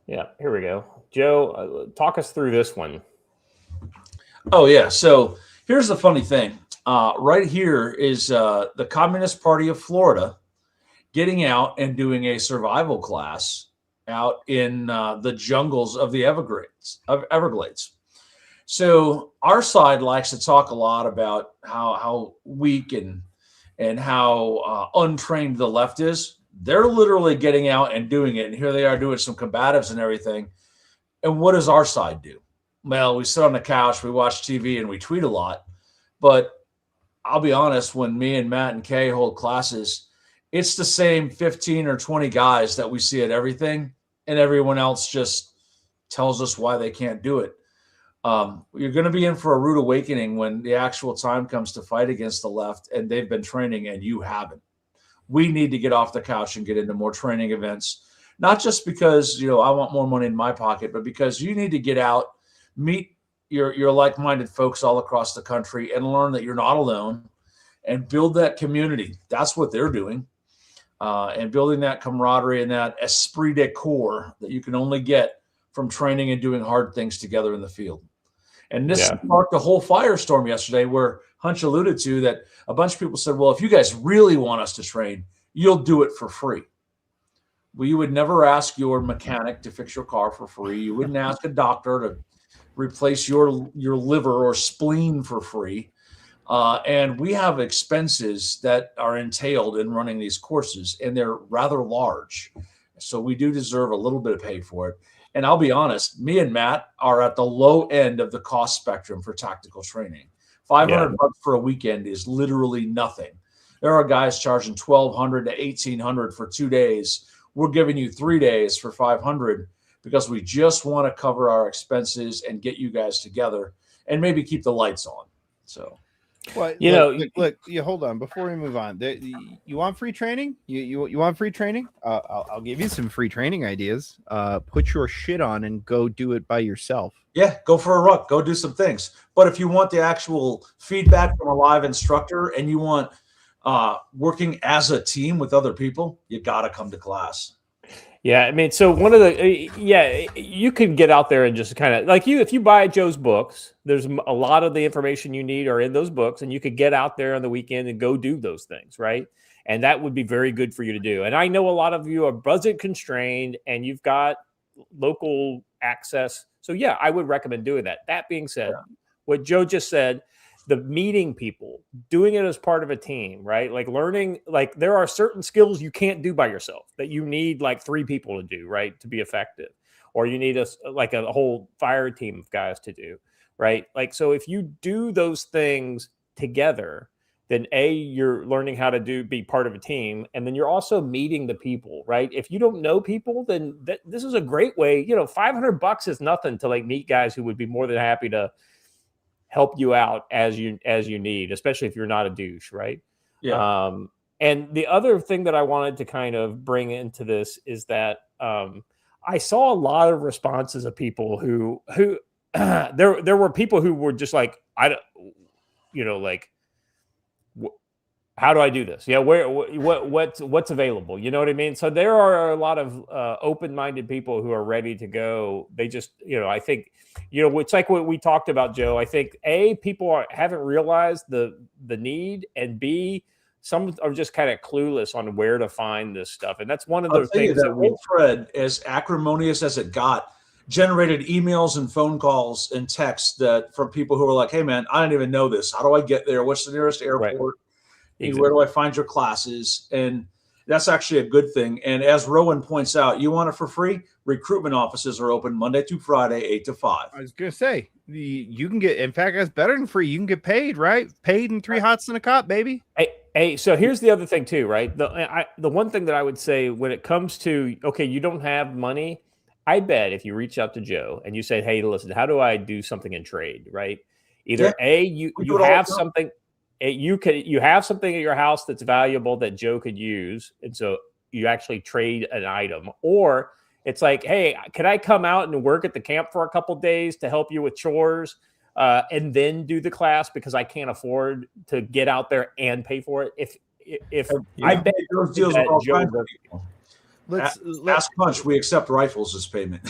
Yeah, here we go. Joe, talk us through this one. Oh, yeah. So here's the funny thing. Right here is the Communist Party of Florida getting out and doing a survival class out in the jungles of the Everglades. So our side likes to talk a lot about how weak and how untrained the left is. They're literally getting out and doing it. And here they are doing some combatives and everything. And what does our side do? Well, we sit on the couch, we watch TV, and we tweet a lot. But I'll be honest, when me and Matt and Kay hold classes, it's the same 15 or 20 guys that we see at everything, and everyone else just tells us why they can't do it. You're going to be in for a rude awakening when the actual time comes to fight against the left, and they've been training and you haven't. We need to get off the couch and get into more training events, not just because, I want more money in my pocket, but because you need to get out, meet your like-minded folks all across the country and learn that you're not alone and build that community. That's what they're doing. And building that camaraderie and that esprit de corps that you can only get from training and doing hard things together in the field. And this sparked a whole firestorm yesterday where Hunch alluded to that a bunch of people said, well, if you guys really want us to train, you'll do it for free. Well, you would never ask your mechanic to fix your car for free. You wouldn't ask a doctor to replace your liver or spleen for free. And we have expenses that are entailed in running these courses, and they're rather large. So we do deserve a little bit of pay for it. And I'll be honest, me and Matt are at the low end of the cost spectrum for tactical training. $500 for a weekend is literally nothing. There are guys charging $1,200 to $1,800 for 2 days. We're giving you 3 days for $500 because we just want to cover our expenses and get you guys together and maybe keep the lights on. So, well, look, hold on before we move on. You want free training? You want free training? I'll give you some free training ideas. Put your shit on and go do it by yourself. Yeah, go for a ruck. Go do some things. But if you want the actual feedback from a live instructor and you want working as a team with other people, you got to come to class. Yeah, I mean, so one of the you can get out there and just kind of if you buy Joe's books, there's a lot of the information you need are in those books, and you could get out there on the weekend and go do those things, right? And that would be very good for you to do. And I know a lot of you are budget constrained and you've got local access. So yeah, I would recommend doing that. That being said, what Joe just said, the meeting people, doing it as part of a team, right? Like learning, there are certain skills you can't do by yourself that you need 3 people to do, right? To be effective, or you need a whole fire team of guys to do, right? So if you do those things together, then you're learning how to be part of a team. And then you're also meeting the people, right? If you don't know people, then this is a great way, $500 is nothing to meet guys who would be more than happy to help you out as you need, especially if you're not a douche, right? Yeah. And the other thing that I wanted to kind of bring into this is that I saw a lot of responses of people who there were people who were just how do I do this? Yeah, what's available? You know what I mean? So there are a lot of open-minded people who are ready to go. They just, I think, it's like what we talked about, Joe. I think people haven't realized the need, and B, some are just kind of clueless on where to find this stuff, and that's one of the things that whole thread, as acrimonious as it got, generated emails and phone calls and texts from people who were like, "Hey, man, I didn't even know this. How do I get there? What's the nearest airport? Right. Exactly. Where do I find your classes?" And that's actually a good thing. And as Rowan points out, you want it for free? Recruitment offices are open Monday through Friday, 8 to 5. I was going to say, you can get, in fact, that's better than free. You can get paid, right? Paid and 3 hots and a cop, baby. Hey, so here's the other thing too, right? The one thing that I would say when it comes to, okay, you don't have money, I bet if you reach out to Joe and you say, "Hey, listen, how do I do something in trade?" Right? Either you have something. You have something at your house that's valuable that Joe could use, and so you actually trade an item, or it's like, "Hey, can I come out and work at the camp for a couple days to help you with chores, and then do the class because I can't afford to get out there and pay for it?" If I bet those deals with all kinds of people. Let's ask Punch. We accept rifles as payment.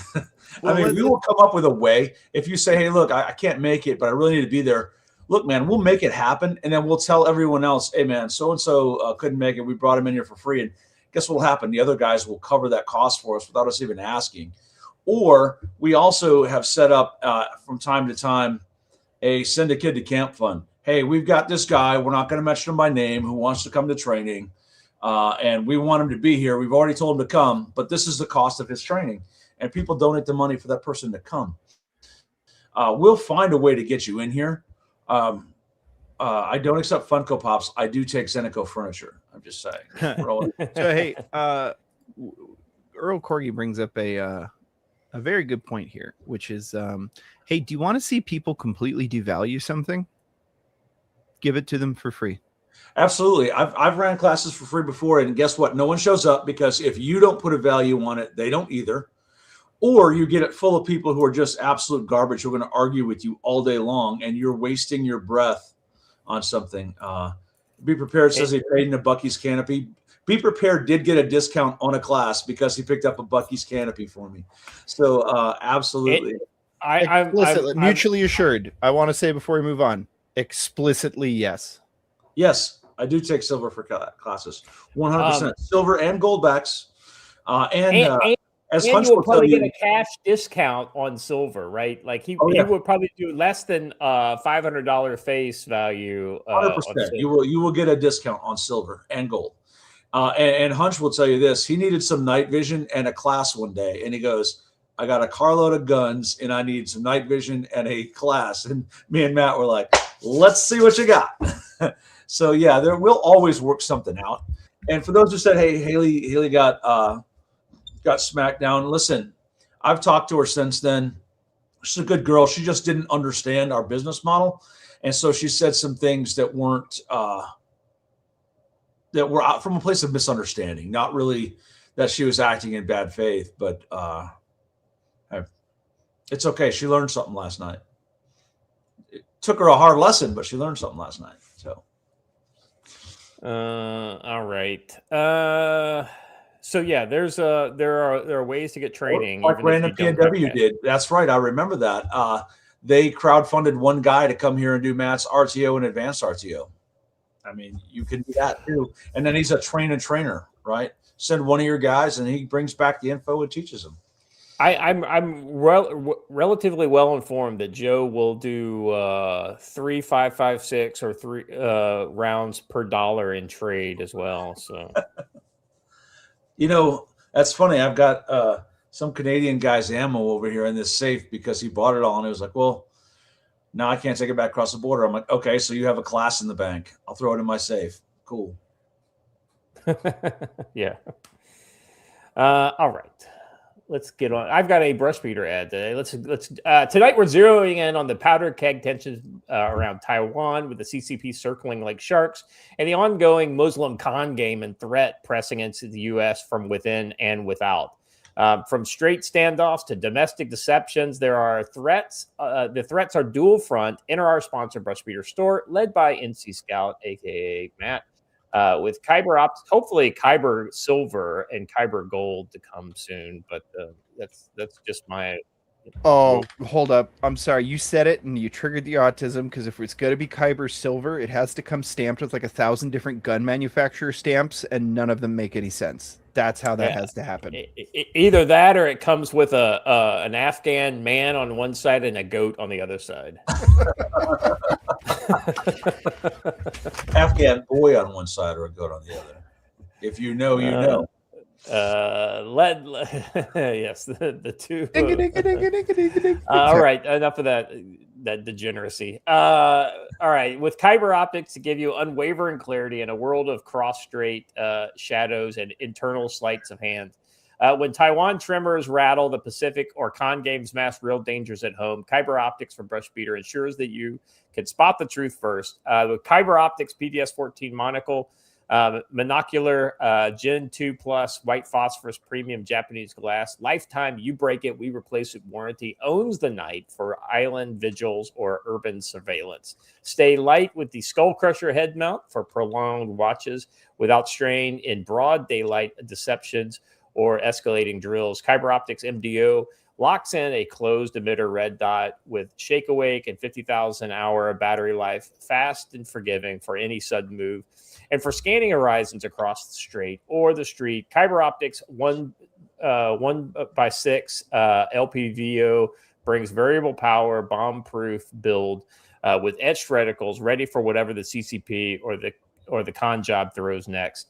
We will come up with a way. If you say, "Hey, look, I can't make it, but I really need to be there." Look, man, we'll make it happen, and then we'll tell everyone else, "Hey, man, so-and-so couldn't make it. We brought him in here for free." And guess what will happen? The other guys will cover that cost for us without us even asking. Or we also have set up from time to time a send a kid to camp fund. Hey, we've got this guy. We're not going to mention him by name who wants to come to training, and we want him to be here. We've already told him to come, but this is the cost of his training. And people donate the money for that person to come. We'll find a way to get you in here. I don't accept Funko Pops. I do take Zeneco furniture. I'm just saying. So hey, Earl Corgi brings up a very good point here, which is, hey, do you want to see people completely devalue something? Give it to them for free. Absolutely. I've ran classes for free before, and guess what? No one shows up because if you don't put a value on it, they don't either. Or you get it full of people who are just absolute garbage who are going to argue with you all day long, and you're wasting your breath on something. Be Prepared says he paid in a Bucky's canopy. Be Prepared did get a discount on a class because he picked up a Bucky's canopy for me. So absolutely. I'm mutually assured. I want to say before we move on, explicitly yes. Yes, I do take silver for classes. 100%. Silver and gold backs. As and you will probably get a cash discount on silver, right? Like he would probably do less than $500 face value. 100%. You will get a discount on silver and gold. And Hunch will tell you this: he needed some night vision and a class one day, and he goes, "I got a carload of guns, and I need some night vision and a class." And me and Matt were like, "Let's see what you got." So yeah, there will always work something out. And for those who said, "Hey, Haley got smacked down," listen, I've talked to her since then. She's a good girl. She just didn't understand our business model, and so she said some things that were out from a place of misunderstanding. Not really that she was acting in bad faith, but it's okay. She learned something last night. It took her a hard lesson, but she learned something last night. So, all right. So yeah, there are ways to get training. Like Random PNW did. That's right. I remember that. They crowdfunded one guy to come here and do Matt's RTO and advanced RTO. I mean, you can do that too. And then he's a trainer, right? Send one of your guys, and he brings back the info and teaches them. I'm relatively well informed that Joe will do 3 5.56 or 3 rounds per dollar in trade as well. So. You know, that's funny. I've got some Canadian guy's ammo over here in this safe because he bought it all. And it was like, well, now I can't take it back across the border. I'm like, okay, so you have a class in the bank. I'll throw it in my safe. Cool. Yeah. All right. Let's get on. I've got a brush beater ad today. Let's tonight we're zeroing in on the powder keg tensions around Taiwan, with the CCP circling like sharks, and the ongoing Muslim con game and threat pressing into the U.S. from within and without. From straight standoffs to domestic deceptions, there are threats. The threats are dual front. Enter our sponsor, Brush Beater Store, led by NC Scout, aka Matt. with Kyber Optics, hopefully Kyber Silver and Kyber Gold to come soon. But that's just my. Oh, hold up. I'm sorry. You said it and you triggered the autism because if it's going to be Kyber Silver, it has to come stamped with like 1,000 different gun manufacturer stamps, and none of them make any sense. That's how that has to happen. Either that or it comes with an Afghan man on one side and a goat on the other side. Afghan boy on one side or a goat on the other. If you know, you know. Yes, the two. All right, enough of that degeneracy. All right, with Kyber Optics to give you unwavering clarity in a world of cross-straight shadows and internal sleights of hand. When Taiwan tremors rattle the Pacific or con games mask real dangers at home, Kyber Optics from Brush Beater ensures that you can spot the truth first. With Kyber Optics PDS-14 monocle, monocular Gen 2 Plus white phosphorus premium Japanese glass. Lifetime, you break it, we replace it. Warranty owns the night for island vigils or urban surveillance. Stay light with the Skull Crusher head mount for prolonged watches without strain in broad daylight deceptions or escalating drills. Kyber Optics MDO locks in a closed emitter red dot with shake awake and 50,000 hour battery life, fast and forgiving for any sudden move. And for scanning horizons across the strait or the street, Kyber Optics 1x6 LPVO brings variable power, bomb-proof build with etched reticles ready for whatever the CCP or the con job throws next.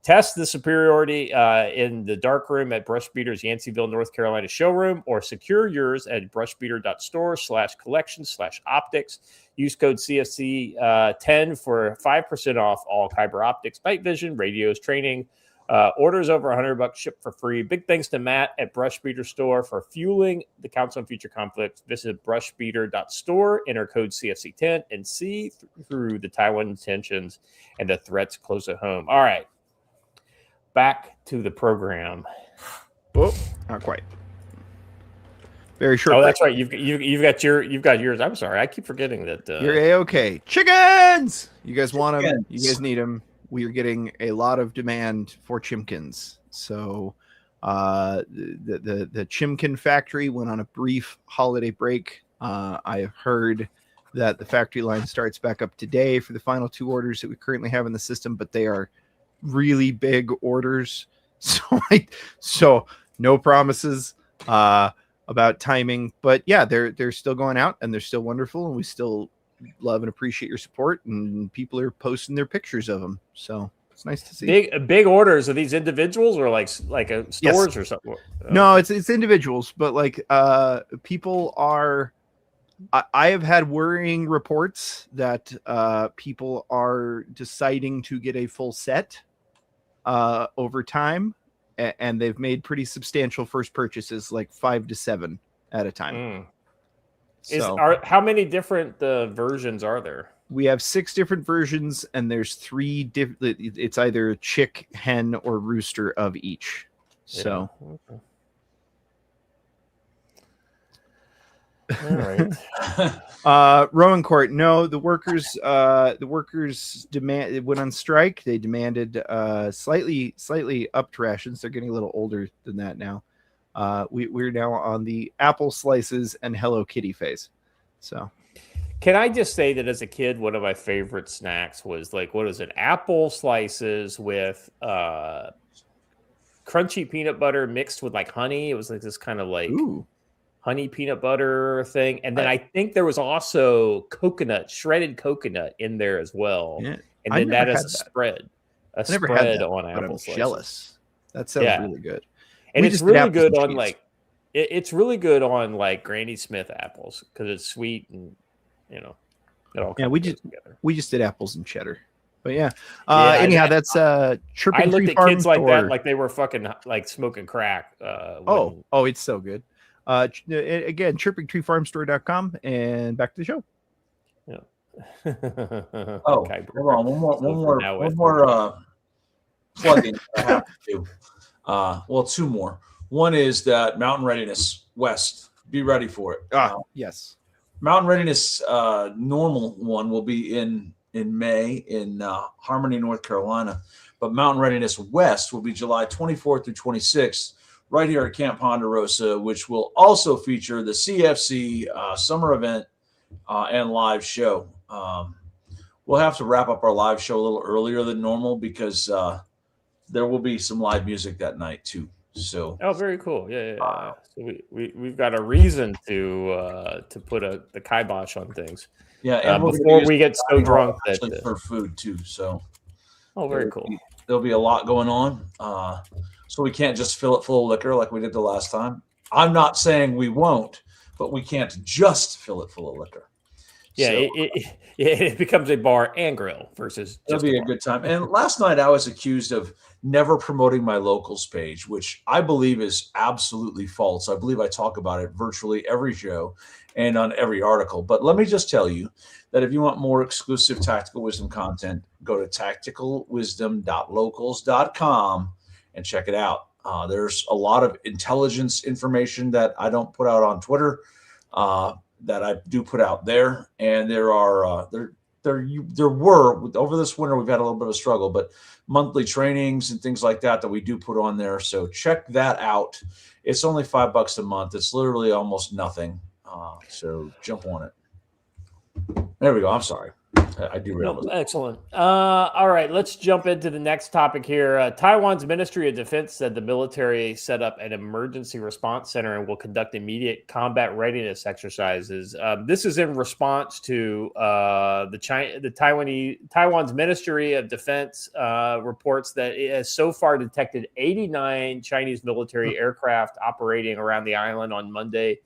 Test the superiority in the darkroom at Brushbeater's Yanceyville, North Carolina showroom, or secure yours at brushbeater.store/collection/optics. Use code CFC10 for 5% off all Kyber Optics, night vision, radios, training. Orders over $100 shipped for free. Big thanks to Matt at Brushbeater Store for fueling the Council on Future Conflicts. Visit brushbeater.store, enter code CFC10, and see through the Taiwan tensions and the threats close at home. All right. Back to the program. Oh, not quite. Very short. Oh, that's right. You've got yours. I'm sorry, I keep forgetting that. You're a-okay. Chickens. You guys want them? You guys need them. We are getting a lot of demand for chimkins. So, the Chimkin factory went on a brief holiday break. I have heard that the factory line starts back up today for the final 2 orders that we currently have in the system, but they are really big orders, so no promises about timing, but yeah, they're still going out and they're still wonderful, and we still love and appreciate your support, and people are posting their pictures of them, so it's nice to see. Big orders. Are these individuals or like stores? Yes. Or something? No, it's individuals, but like people are. I have had worrying reports that people are deciding to get a full set over time, and they've made pretty substantial first purchases, like 5 to 7 at a time. How many different versions are there? We have 6 different versions, and there's 3 different. It's either chick, hen, or rooster of each. So. Yeah. Okay. All right. Rowan Court. No, the workers went on strike. They demanded slightly upped rations. They're getting a little older than that now. We're now on the apple slices and Hello Kitty phase. So, can I just say that as a kid, one of my favorite snacks was like, what is it? Apple slices with crunchy peanut butter mixed with like honey. It was like this kind of like. Ooh. Honey peanut butter thing, and then I think there was also shredded coconut in there as well. Yeah, and then that is a spread on apple slices. Jealous. That sounds really good. And it's really good on it's really good on like Granny Smith apples because it's sweet and it all. Yeah, we just did apples and cheddar. But anyhow, that's Chirping I looked Tree at Farm kids Store. like that, like they were fucking like smoking crack. It's so good. Again, chirpingtreefarmstore.com, and back to the show. Yeah. Okay, hold on. One more plug-in I have to do. 2 more. One is that Mountain Readiness West. Be ready for it. Yes. Mountain Readiness normal one will be in in May in Harmony, North Carolina. But Mountain Readiness West will be July 24th through 26th, right here at Camp Ponderosa, which will also feature the CFC summer event and live show. We'll have to wrap up our live show a little earlier than normal because there will be some live music that night too. So, oh, very cool. Yeah. So we've got a reason to put the kibosh on things. Yeah, and before we get so drunk that for food too. So, oh, very cool. There'll be a lot going on. So we can't just fill it full of liquor like we did the last time. I'm not saying we won't, but we can't just fill it full of liquor. Yeah, so, it becomes a bar and grill versus. It'll be a good time. And last night I was accused of never promoting my locals page, which I believe is absolutely false. I believe I talk about it virtually every show and on every article. But let me just tell you that if you want more exclusive Tactical Wisdom content, go to tacticalwisdom.locals.com and check it out. There's a lot of intelligence information that I don't put out on Twitter that I do put out there. And there were over this winter, we've had a little bit of a struggle, but monthly trainings and things like that we do put on there. So check that out. It's only $5 a month. It's literally almost nothing. So jump on it. There we go. I'm sorry. I do realize. Excellent. All right, let's jump into the next topic here. Taiwan's Ministry of Defense said the military set up an emergency response center and will conduct immediate combat readiness exercises. This is in response to Taiwan's Ministry of Defense reports that it has so far detected 89 Chinese military aircraft operating around the island on Monday.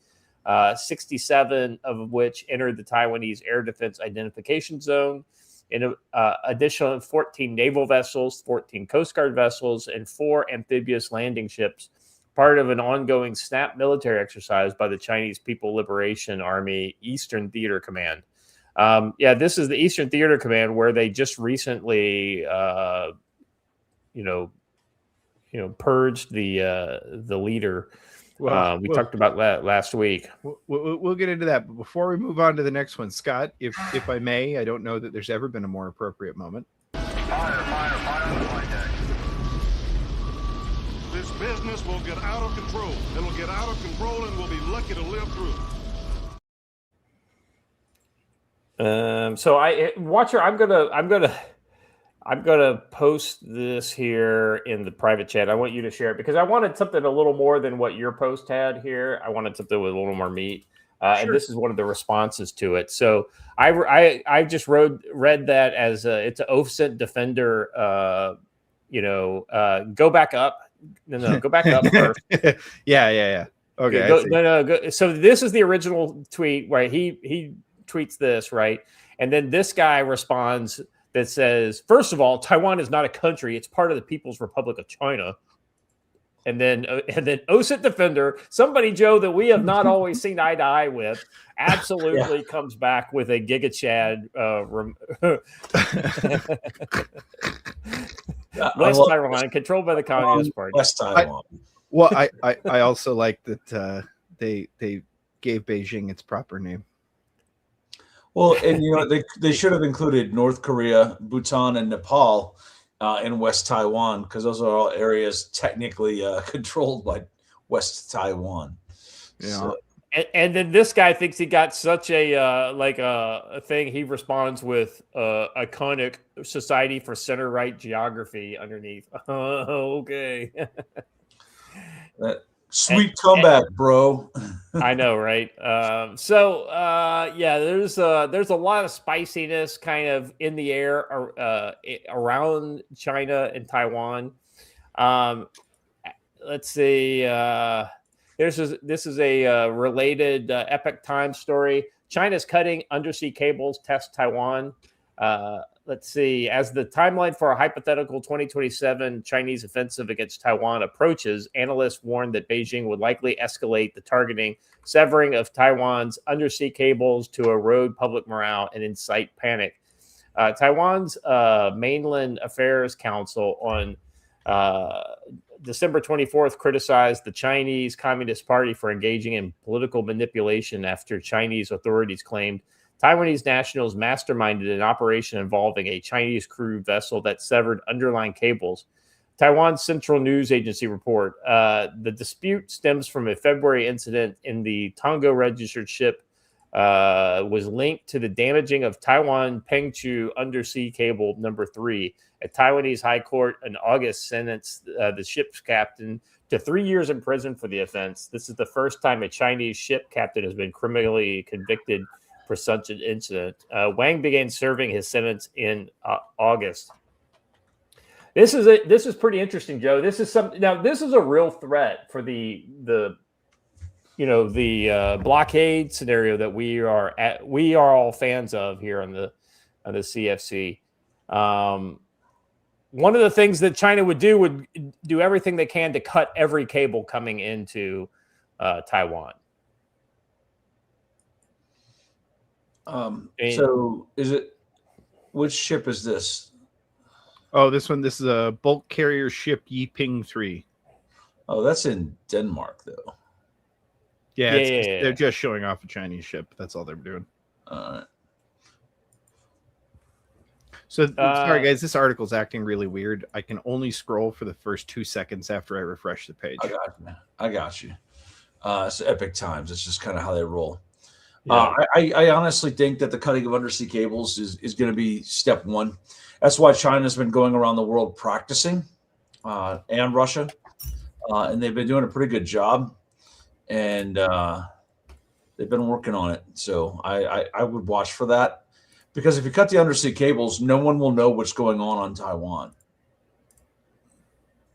67 of which entered the Taiwanese air defense identification zone. In additional 14 naval vessels, 14 Coast Guard vessels, and 4 amphibious landing ships, part of an ongoing SNAP military exercise by the Chinese People Liberation Army Eastern Theater Command. This is the Eastern Theater Command where they just recently, purged the leader. Well, we talked about that last week. We'll get into that. But before we move on to the next one, Scott, if I may, I don't know that there's ever been a more appropriate moment. Fire. This business will get out of control. It'll get out of control and we'll be lucky to live through it. Watcher, I'm gonna post this here in the private chat. I want you to share it because I wanted something a little more than what your post had here. I wanted something with a little more meat, sure. And this is one of the responses to it. So I just read that as it's an OFCENT defender. Go back up. No, go back up first. Yeah. Okay. Go. So this is the original tweet where he tweets this, right, and then this guy responds that says, first of all, Taiwan is not a country. It's part of the People's Republic of China. And then OSINT Defender, somebody, Joe, that we have not always seen eye to eye with, absolutely comes back with a Giga Chad. West Taiwan, controlled by the Communist Party. West Taiwan. I also like that they gave Beijing its proper name. Well, and they should have included North Korea, Bhutan, and Nepal in West Taiwan because those are all areas technically controlled by West Taiwan. Yeah. So, and then this guy thinks he got such a thing. He responds with iconic Society for Center Right Geography underneath. Okay. Sweet comeback, bro. I know, right? There's a lot of spiciness kind of in the air around China and Taiwan. Let's see. This is a related Epoch Times story. China's cutting undersea cables test Taiwan. Let's see. As the timeline for a hypothetical 2027 Chinese offensive against Taiwan approaches, analysts warn that Beijing would likely escalate the targeting, severing of Taiwan's undersea cables to erode public morale and incite panic. Taiwan's Mainland Affairs Council on December 24th criticized the Chinese Communist Party for engaging in political manipulation after Chinese authorities claimed Taiwanese nationals masterminded an operation involving a Chinese crew vessel that severed underlying cables. Taiwan's Central News Agency report. The dispute stems from a February incident in the Tonga-registered ship was linked to the damaging of Taiwan Pengchu undersea cable number 3. A Taiwanese high court in August sentenced the ship's captain to 3 years in prison for the offense. This is the first time a Chinese ship captain has been criminally convicted for such an incident. Wang began serving his sentence in August. This is pretty interesting, Joe. This is a real threat for the blockade scenario that we are all fans of here on the CFC. One of the things that China would do everything they can to cut every cable coming into Taiwan. So which ship is this? Oh, this is a bulk carrier ship Yiping 3. Oh, that's in Denmark, though. Yeah, they're just showing off a Chinese ship. That's all they're doing. So, sorry, guys, this article's acting really weird. I can only scroll for the first 2 seconds after I refresh the page. I got you. It's epic times. It's just kind of how they roll. Yeah. I honestly think that the cutting of undersea cables is going to be step one. That's why China's been going around the world practicing, and Russia, and they've been doing a pretty good job, and they've been working on it. So I would watch for that, because if you cut the undersea cables, no one will know what's going on Taiwan.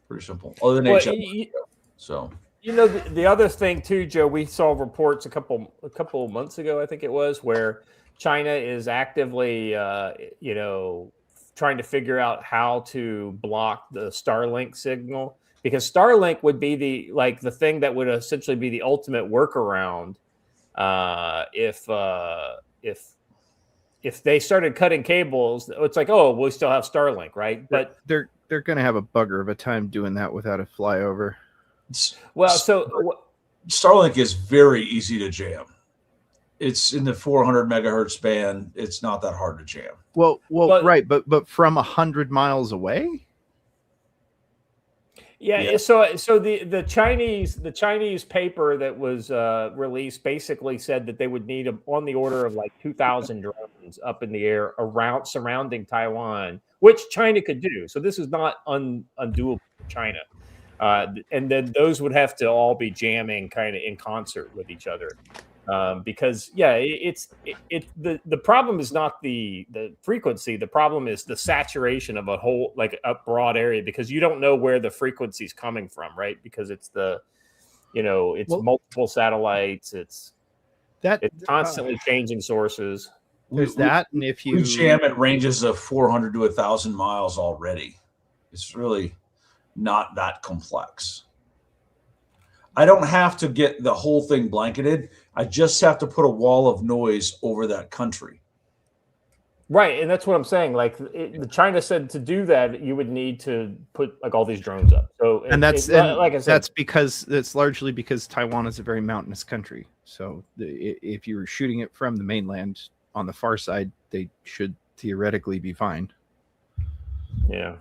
Pretty simple. Other than HM. So. The other thing too, Joe, we saw reports a couple months ago, I think it was, where China is actively, trying to figure out how to block the Starlink signal, because Starlink would be the thing that would essentially be the ultimate workaround if they started cutting cables. It's like, oh, we still have Starlink, right? But they're going to have a bugger of a time doing that without a flyover. Well, so Starlink is very easy to jam. It's in the 400 megahertz band. It's not that hard to jam. Well, right, but from 100 miles away. Yeah. So the Chinese paper that was released basically said that they would need on the order of like 2,000 drones up in the air around surrounding Taiwan, which China could do. So this is not undoable for China. And then those would have to all be jamming kind of in concert with each other, because the problem is not the frequency. The problem is the saturation of a whole, like a broad area, because you don't know where the frequency is coming from, right? Because it's multiple satellites. It's constantly changing sources. There's that, and if you jam at ranges of 400 to 1,000 miles already, it's really not that complex. I don't have to get the whole thing blanketed. I just have to put a wall of noise over that country. Right, and that's what I'm saying. Like China said, to do that, you would need to put like all these drones up. So, and like I said, that's largely because Taiwan is a very mountainous country. So if you were shooting it from the mainland on the far side, they should theoretically be fine. Yeah.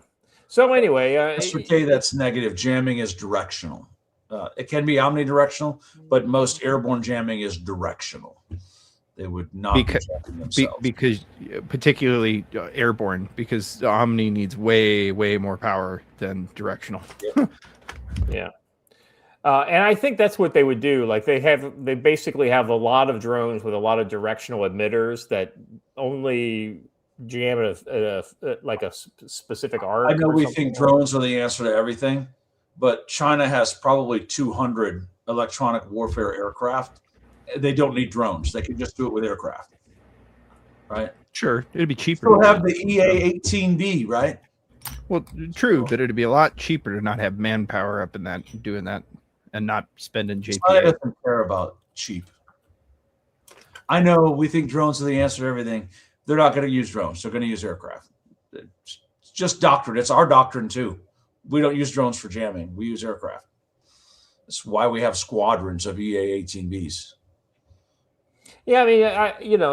So anyway, Mr. K, that's negative. Jamming is directional. It can be omnidirectional, but most airborne jamming is directional. They would not be jamming themselves. Because particularly airborne, because omni needs way more power than directional. Yeah. And I think that's what they would do. Like they basically have a lot of drones with a lot of directional emitters that only jam at a specific arc. I know we think drones are the answer to everything, but China has probably 200 electronic warfare aircraft. They don't need drones. They can just do it with aircraft, right? Sure, it'd be cheaper. Still have the EA-18B, right? Well, true, but it'd be a lot cheaper to not have manpower up in that doing that and not spending JPA. China doesn't care about cheap. I know we think drones are the answer to everything. They're not going to use drones. They're going to use aircraft. It's just doctrine. It's our doctrine too. We don't use drones for jamming. We use aircraft. That's why we have squadrons of EA-18Bs. Yeah, I mean,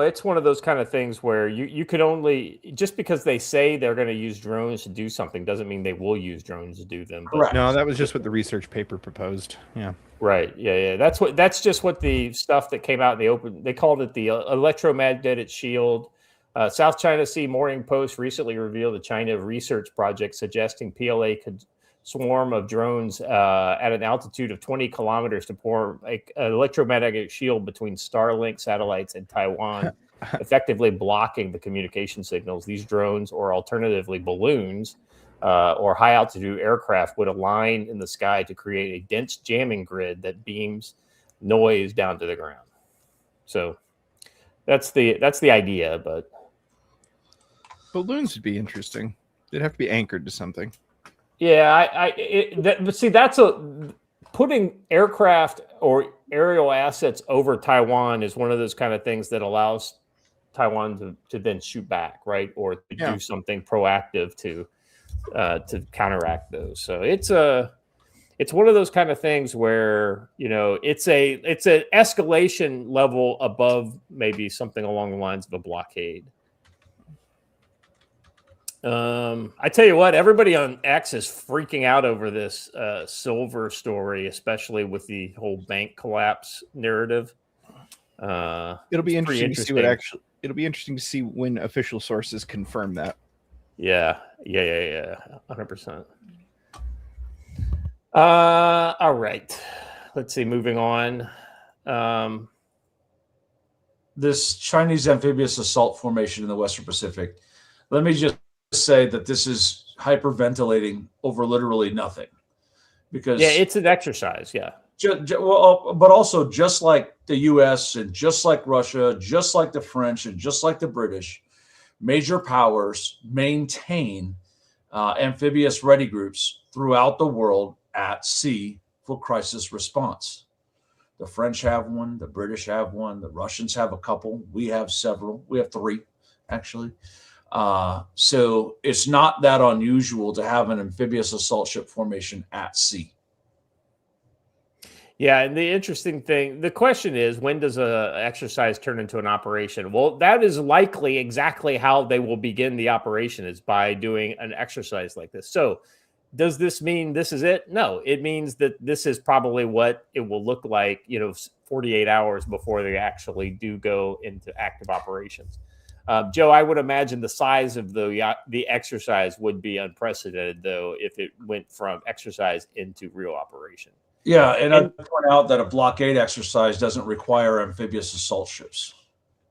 it's one of those kind of things where you could only, just because they say they're going to use drones to do something doesn't mean they will use drones to do them. But Correct. No, that was just what the research paper proposed. Yeah. right, yeah. That's just what the stuff that came out in the open. They called it the electromagnetic shield. South China Sea Morning Post recently revealed a China research project suggesting PLA could swarm of drones at an altitude of 20 kilometers to form an electromagnetic shield between Starlink satellites and Taiwan, effectively blocking the communication signals. These drones, or alternatively balloons, or high altitude aircraft, would align in the sky to create a dense jamming grid that beams noise down to the ground. So that's the idea, but balloons would be interesting. They'd have to be anchored to something. yeah, but see, that's putting aircraft or aerial assets over Taiwan is one of those kind of things that allows Taiwan to then shoot back, right, or to do something proactive to counteract those. So it's one of those kind of things where it's an escalation level above maybe something along the lines of a blockade. I tell you what, everybody on X is freaking out over this silver story, especially with the whole bank collapse narrative. It'll be interesting to see what actually. It'll be interesting to see when official sources confirm that. Yeah, 100%. All right, let's see. Moving on. This Chinese amphibious assault formation in the Western Pacific. Let me just say that this is hyperventilating over literally nothing, because it's an exercise. Yeah. But also, just like the U.S. and just like Russia, just like the French and just like the British, major powers maintain amphibious ready groups throughout the world at sea for crisis response. The French have one, the British have one, the Russians have a couple. We have several. We have 3, actually. So it's not that unusual to have an amphibious assault ship formation at sea. Yeah, and the interesting thing, the question is, when does an exercise turn into an operation? Well, that is likely exactly how they will begin the operation, is by doing an exercise like this. So does this mean this is it? No, it means that this is probably what it will look like, 48 hours before they actually do go into active operations. Joe, I would imagine the size of the exercise would be unprecedented, though, if it went from exercise into real operation. Yeah, and I'd point out that a blockade exercise doesn't require amphibious assault ships,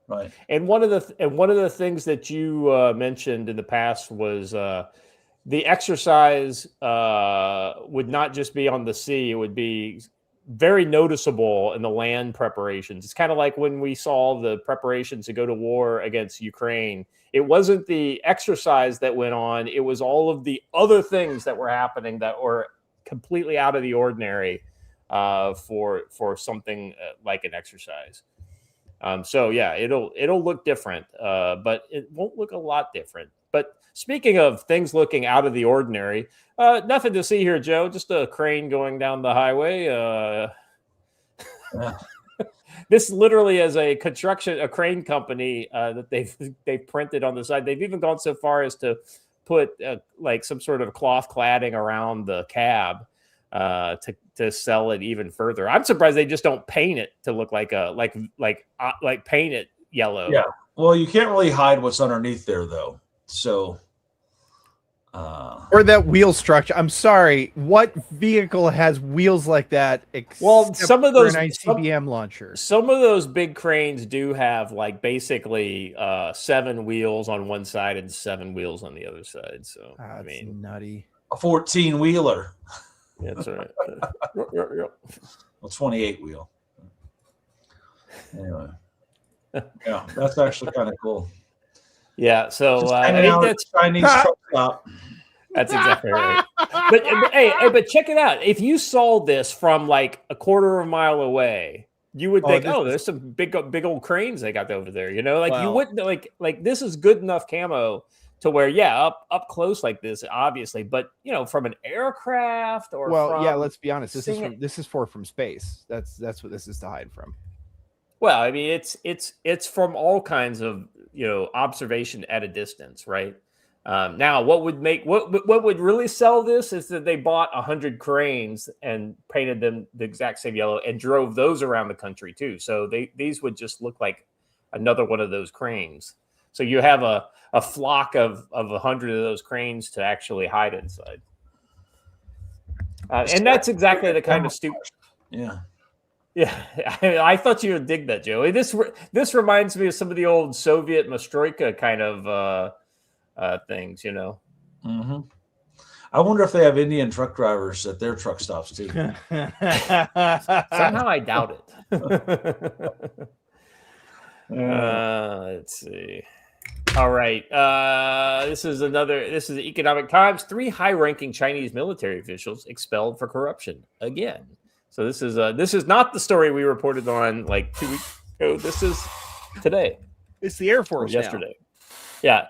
right? And one of the things that you mentioned in the past was the exercise would not just be on the sea; it would be very noticeable in the land preparations. It's kind of like when we saw the preparations to go to war against Ukraine. It wasn't the exercise that went on; it was all of the other things that were happening that were completely out of the ordinary for something like an exercise. So yeah, it'll look different, but it won't look a lot different. But speaking of things looking out of the ordinary, nothing to see here, Joe. Just a crane going down the highway. This literally is a crane company that they've printed on the side. They've even gone so far as to put like some sort of cloth cladding around the cab to sell it even further. I'm surprised they just don't paint it to look like paint it yellow. Yeah. Well, you can't really hide what's underneath there, though. So, or that wheel structure. I'm sorry. What vehicle has wheels like that? Well, some of those an ICBM launcher. Some of those big cranes do have like basically 7 wheels on one side and 7 wheels on the other side. So I mean, nutty. A 14-wheeler. That's right. Well, 28-wheel. Anyway, yeah, that's actually kind of cool. Yeah, so I think that's Chinese truck stop. That's exactly right. But check it out. If you saw this from like a quarter of a mile away, you would think, there's some big old cranes they got over there. You wouldn't like this is good enough camo to where, up close like this, obviously, but from an aircraft or let's be honest. This is from space. That's what this is to hide from. Well, I mean, it's from all kinds of observation at a distance, right? Now, what would really sell this is that they bought 100 cranes and painted them the exact same yellow and drove those around the country too. So these would just look like another one of those cranes. So you have a flock of 100 of those cranes to actually hide inside, and that's exactly the kind of stupid. Yeah. Yeah, I thought you would dig that, Joey. This reminds me of some of the old Soviet Mastroika kind of things, Mm-hmm. I wonder if they have Indian truck drivers at their truck stops too. Somehow I doubt it. Let's see. All right. This is the Economic Times. 3 high-ranking Chinese military officials expelled for corruption again. So this is not the story we reported on like 2 weeks ago. This is today. It's the Air Force yesterday. Now. Yeah.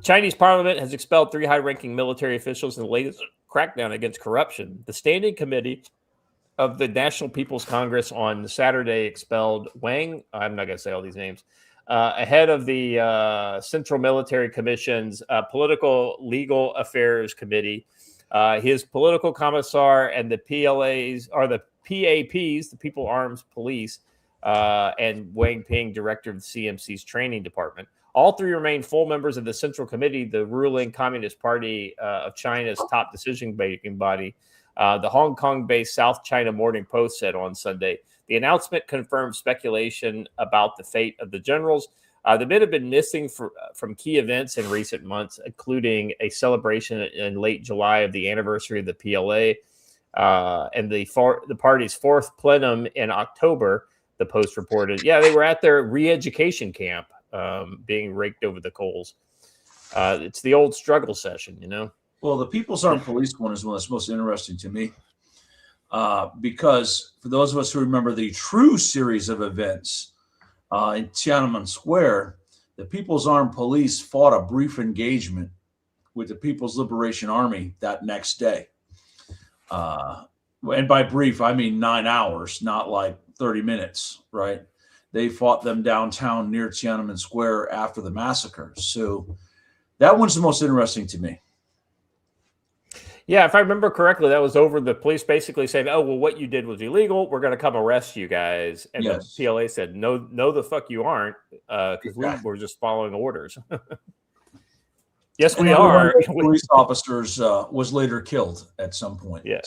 Chinese parliament has expelled 3 high-ranking military officials in the latest crackdown against corruption. The Standing Committee of the National People's Congress on Saturday expelled Wang. I'm not going to say all these names. Ahead of the Central Military Commission's Political Legal Affairs Committee. His political commissar and the PLAs are the PAPs, the People Arms Police, and Wang Ping, director of the CMC's training department. All 3 remain full members of the Central Committee, the ruling Communist Party of China's top decision-making body. The Hong Kong-based South China Morning Post said on Sunday, the announcement confirmed speculation about the fate of the generals. The men have been missing from key events in recent months, including a celebration in late July of the anniversary of the PLA and the party's 4th plenum in October, the Post reported. Yeah, they were at their re-education camp being raked over the coals. It's the old struggle session, Well, the People's Armed Police one is one that's most interesting to me because for those of us who remember the true series of events in Tiananmen Square, the People's Armed Police fought a brief engagement with the People's Liberation Army that next day. And by brief, I mean 9 hours, not like 30 minutes, right? They fought them downtown near Tiananmen Square after the massacre. So that one's the most interesting to me. Yeah, if I remember correctly, that was over the police basically saying, "Oh, well, what you did was illegal. We're going to come arrest you guys." And Yes. the PLA said, "No, the fuck you aren't, because we were just following orders." Yes, we are. Police officers was later killed at some point. Yeah.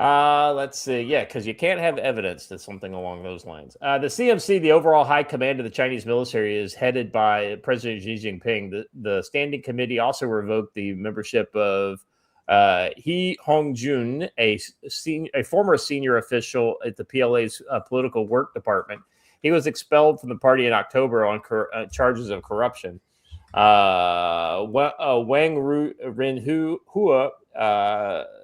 Let's see. Yeah, because you can't have evidence to something along those lines. The CMC, the overall high command of the Chinese military, is headed by President Xi Jinping. The Standing Committee also revoked the membership of He Hongjun, a former senior official at the PLA's political work department. He was expelled from the party in October on charges of corruption. Wang Renhua,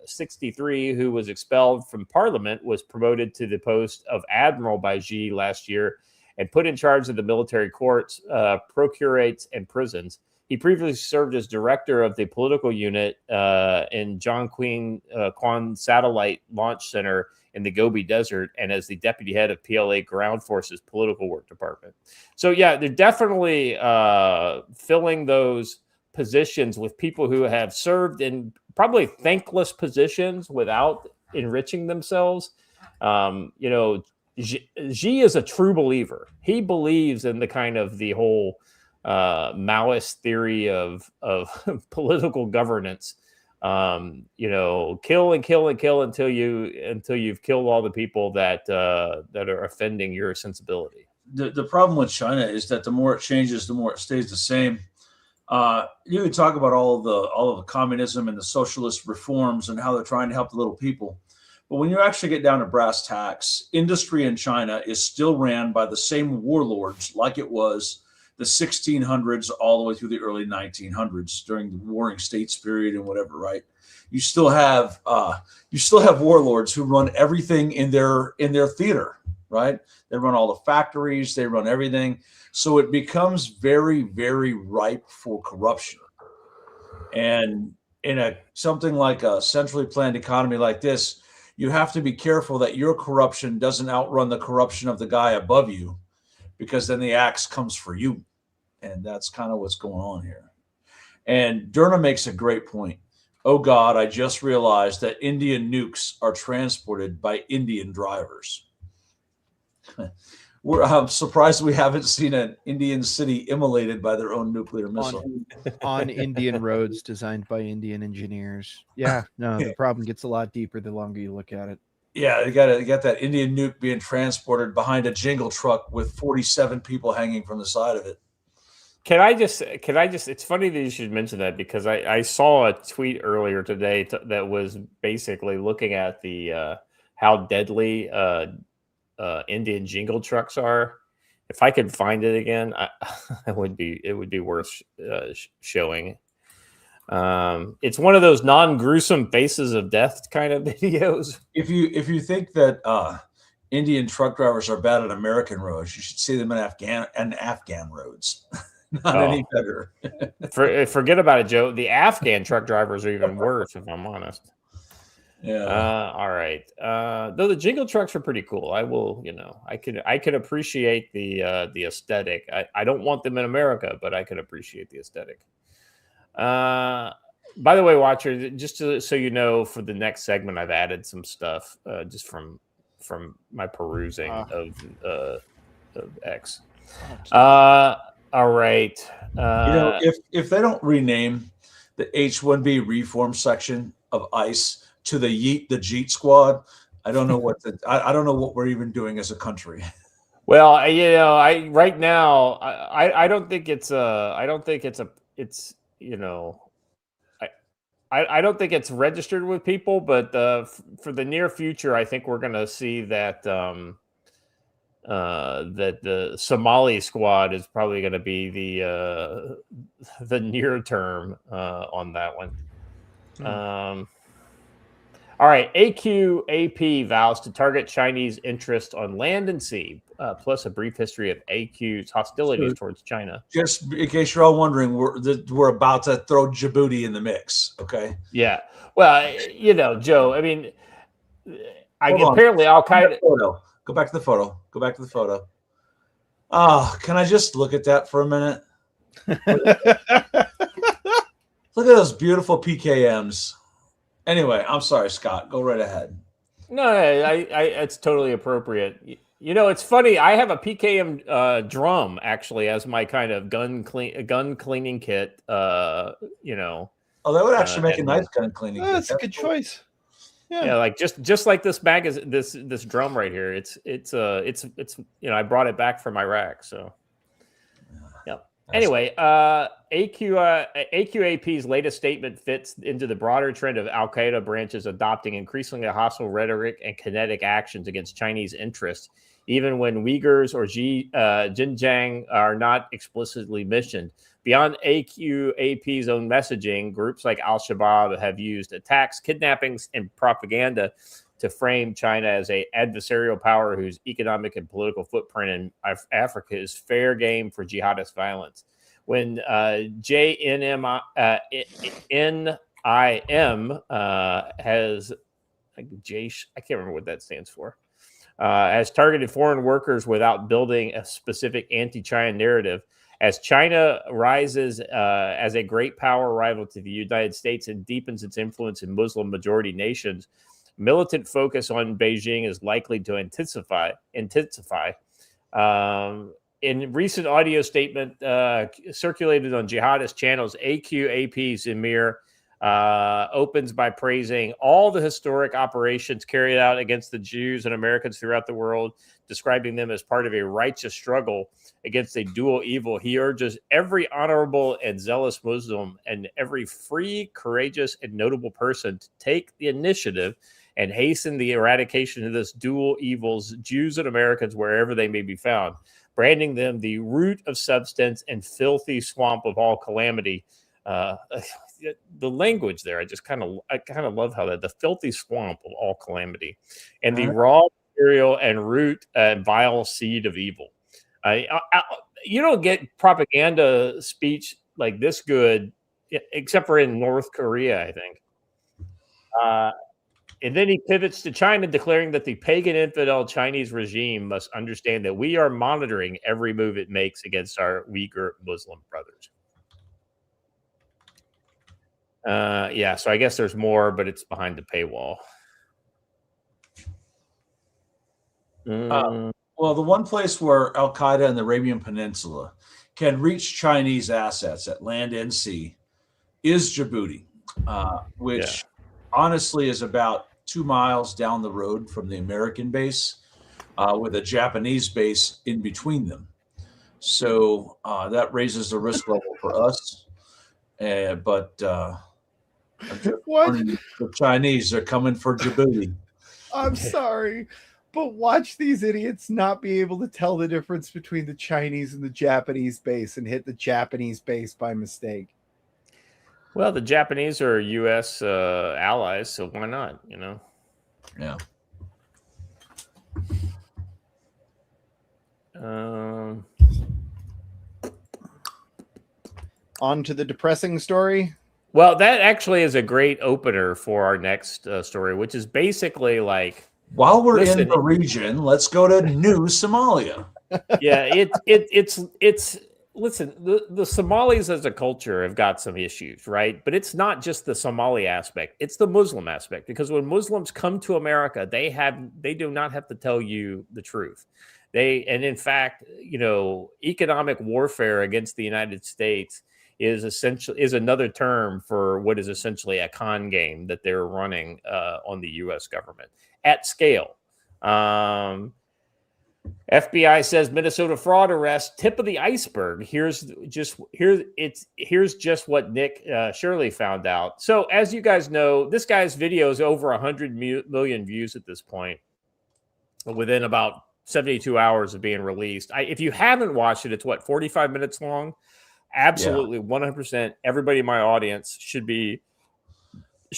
63, who was expelled from parliament, was promoted to the post of admiral by Xi last year and put in charge of the military courts, procurates, and prisons. He previously served as director of the political unit in Zhongquan Quan Satellite Launch Center in the Gobi Desert and as the deputy head of PLA Ground Forces Political Work Department. So, yeah, they're definitely filling those positions with people who have served in probably thankless positions without enriching themselves. Xi is a true believer. He believes in the kind of the whole Maoist theory of political governance. Kill and kill and kill until you've killed all the people that are offending your sensibility. The problem with China is that the more it changes, the more it stays the same. You can talk about all of the communism and the socialist reforms and how they're trying to help the little people. But when you actually get down to brass tacks, industry in China is still ran by the same warlords like it was the 1600s all the way through the early 1900s during the Warring States period and whatever, right? You still have warlords who run everything in their theater, right? They run all the factories, they run everything. So it becomes very, very ripe for corruption. And in something like a centrally planned economy like this, you have to be careful that your corruption doesn't outrun the corruption of the guy above you, because then the axe comes for you. And that's kind of what's going on here. And Durna makes a great point. Oh God, I just realized that Indian nukes are transported by Indian drivers. I'm surprised we haven't seen an Indian city immolated by their own nuclear missile. On Indian roads designed by Indian engineers. Yeah, no, the problem gets a lot deeper the longer you look at it. Yeah, you got that Indian nuke being transported behind a jingle truck with 47 people hanging from the side of it. Can I just, it's funny that you should mention that, because I saw a tweet earlier today that was basically looking at the, how deadly Indian jingle trucks are. If I could find it again, it would be worth showing. It's one of those non-gruesome faces of death kind of videos. If you think that Indian truck drivers are bad at American roads, you should see them in Afghan roads. Not any better. Forget about it, Joe. The Afghan truck drivers are even worse, if I'm honest. Yeah. All right. Though the jingle trucks are pretty cool. I will, I could appreciate the aesthetic. I don't want them in America, but I could appreciate the aesthetic. By the way, watcher, just so you know, for the next segment, I've added some stuff just from my perusing of X. All right. If they don't rename the H-1B reform section of ICE to the Yeet the Jeet Squad, I don't know what I don't know what we're even doing as a country. Well, right now I don't think it's I don't think it's registered with people, but for the near future, I think we're going to see that that the Somali squad is probably going to be the near term on that one. All right, AQAP vows to target Chinese interest on land and sea, plus a brief history of AQ's hostilities towards China. Just in case you're all wondering, we're about to throw Djibouti in the mix, okay? Yeah. Well, Joe, I mean, apparently Al-Qaeda... Go back to the photo. Go back to the photo. Oh, can I just look at that for a minute? Look at those beautiful PKMs. Anyway, I'm sorry, Scott. Go right ahead. No, it's totally appropriate. It's funny. I have a PKM drum actually as my kind of gun cleaning kit. Oh, that would actually make a nice gun cleaning kit. That's a good choice. Yeah, like just like this bag is this drum right here. It's I brought it back from Iraq. So, yeah. Anyway, AQAP's latest statement fits into the broader trend of Al Qaeda branches adopting increasingly hostile rhetoric and kinetic actions against Chinese interests, even when Uyghurs or Xinjiang are not explicitly mentioned. Beyond AQAP's own messaging, groups like Al-Shabaab have used attacks, kidnappings, and propaganda to frame China as an adversarial power whose economic and political footprint in Africa is fair game for jihadist violence. When JNIM has, I can't remember what that stands for, has targeted foreign workers without building a specific anti-China narrative. As China rises as a great power rival to the United States and deepens its influence in Muslim-majority nations, militant focus on Beijing is likely to intensify. In recent audio statement circulated on jihadist channels, AQAP's Emir opens by praising all the historic operations carried out against the Jews and Americans throughout the world, describing them as part of a righteous struggle against a dual evil. He urges every honorable and zealous Muslim and every free, courageous, and notable person to take the initiative and hasten the eradication of this dual evils, Jews and Americans, wherever they may be found, branding them the root of substance and filthy swamp of all calamity. The language there, I kind of love how the filthy swamp of all calamity, and the raw material and root and vile seed of evil. You don't get propaganda speech like this good, except for in North Korea, I think. And then he pivots to China, declaring that the pagan infidel Chinese regime must understand that we are monitoring every move it makes against our Uyghur Muslim brothers. Yeah, so I guess there's more, but it's behind the paywall. Well, the one place where Al Qaeda and the Arabian Peninsula can reach Chinese assets at land and sea is Djibouti, which honestly is about 2 miles down the road from the American base, with a Japanese base in between them. So that raises the risk level for us. But What? the Chinese are coming for Djibouti. I'm sorry, but watch these idiots not be able to tell the difference between the Chinese and the Japanese base and hit the Japanese base by mistake. Well, the Japanese are U.S. Allies, so why not? You know. Yeah. On to the depressing story. Well, that actually is a great opener for our next story, which is basically like, while we're in the region, let's go to New Somalia. Yeah, it's listen, the Somalis as a culture have got some issues, right? But it's not just the Somali aspect, it's the Muslim aspect, because when Muslims come to America, they do not have to tell you the truth. And in fact, you know, economic warfare against the United States is another term for what is essentially a con game that they're running on the U.S. government at scale. FBI says Minnesota fraud arrest, tip of the iceberg. Here's just what Nick Shirley found out. So as you guys know, this guy's video is over 100 million views at this point, within about 72 hours of being released. If you haven't watched it, it's 45 minutes long. Absolutely, 100%. Everybody in my audience should be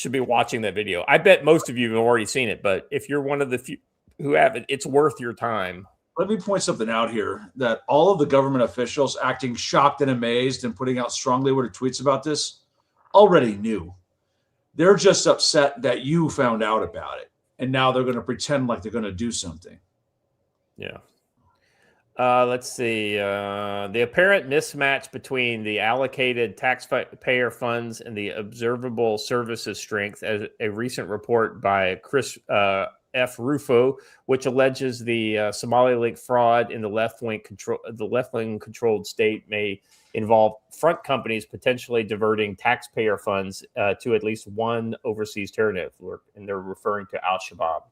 watching that video. I bet most of you have already seen it, but if you're one of the few who haven't, it's worth your time. Let me point something out here, that all of the government officials acting shocked and amazed and putting out strongly worded tweets about this already knew. They're just upset that you found out about it, and now they're going to pretend like they're going to do something. Yeah. Let's see. The apparent mismatch between the allocated taxpayer funds and the observable services strength, as a recent report by Chris F. Rufo, which alleges the Somali-linked fraud in the left-wing controlled state may involve front companies potentially diverting taxpayer funds to at least one overseas terror network, and they're referring to Al-Shabaab.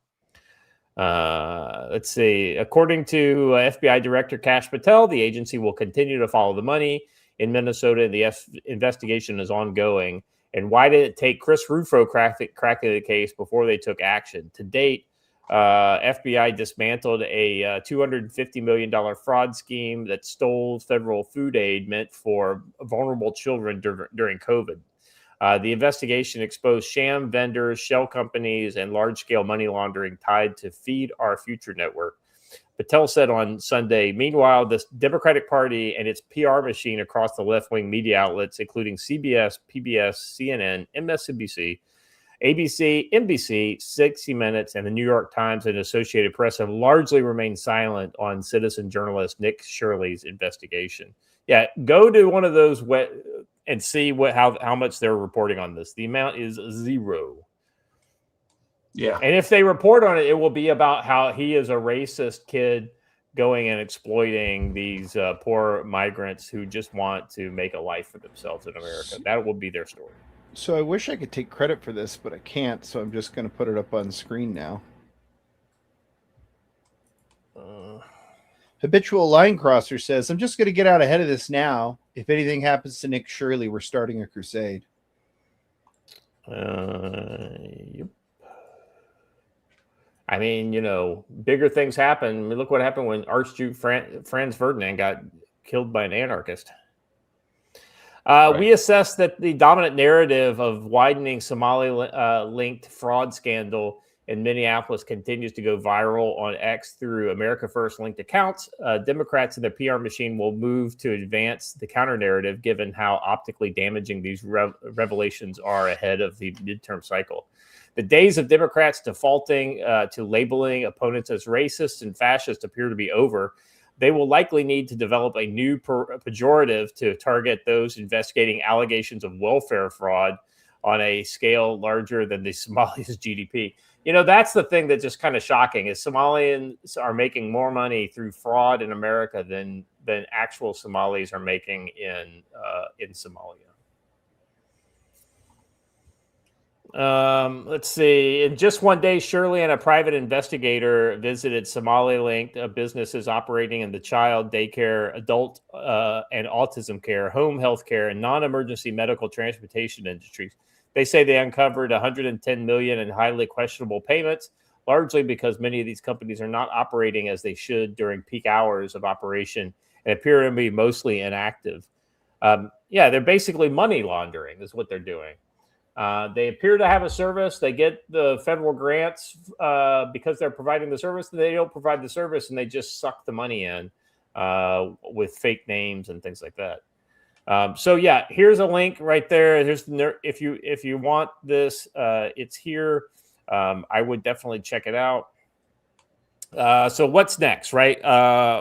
Let's see. According to FBI Director Kash Patel, the agency will continue to follow the money in Minnesota, and the investigation is ongoing. And why did it take Chris Rufo cracking the case before they took action? To date, FBI dismantled a $250 million fraud scheme that stole federal food aid meant for vulnerable children during COVID. The investigation exposed sham vendors, shell companies, and large-scale money laundering tied to Feed Our Future network. Patel said on Sunday, meanwhile, the Democratic Party and its PR machine across the left-wing media outlets, including CBS, PBS, CNN, MSNBC, ABC, NBC, 60 Minutes, and the New York Times and Associated Press, have largely remained silent on citizen journalist Nick Shirley's investigation. Yeah, go to one of those and see how much they're reporting on this. The amount is 0. Yeah. And if they report on it, it will be about how he is a racist kid going and exploiting these poor migrants who just want to make a life for themselves in America. That will be their story. So I wish I could take credit for this, but I can't. So I'm just going to put it up on screen now. Habitual Line Crosser says, I'm just going to get out ahead of this now. If anything happens to Nick Shirley, we're starting a crusade. Yep. I mean, you know, bigger things happen. I mean, look what happened when Archduke Franz Ferdinand got killed by an anarchist. Right. We assess that the dominant narrative of widening Somali-linked fraud scandal in Minneapolis continues to go viral on X through America First linked accounts. Democrats and their PR machine will move to advance the counter narrative, given how optically damaging these revelations are ahead of the midterm cycle. The days of Democrats defaulting to labeling opponents as racist and fascist appear to be over. They will likely need to develop a new pejorative to target those investigating allegations of welfare fraud on a scale larger than the Somalia's GDP. That's the thing that's just kind of shocking is Somalians are making more money through fraud in America than actual Somalis are making in Somalia. Let's see. In just one day, Shirley and a private investigator visited Somali-linked businesses operating in the child daycare, adult and autism care, home health care, and non-emergency medical transportation industries. They say they uncovered $110 million in highly questionable payments, largely because many of these companies are not operating as they should during peak hours of operation and appear to be mostly inactive. They're basically money laundering is what they're doing. They appear to have a service. They get the federal grants because they're providing the service. And they don't provide the service, and they just suck the money in with fake names and things like that. Here's a link right there. If you want this, it's here. I would definitely check it out. So what's next, right?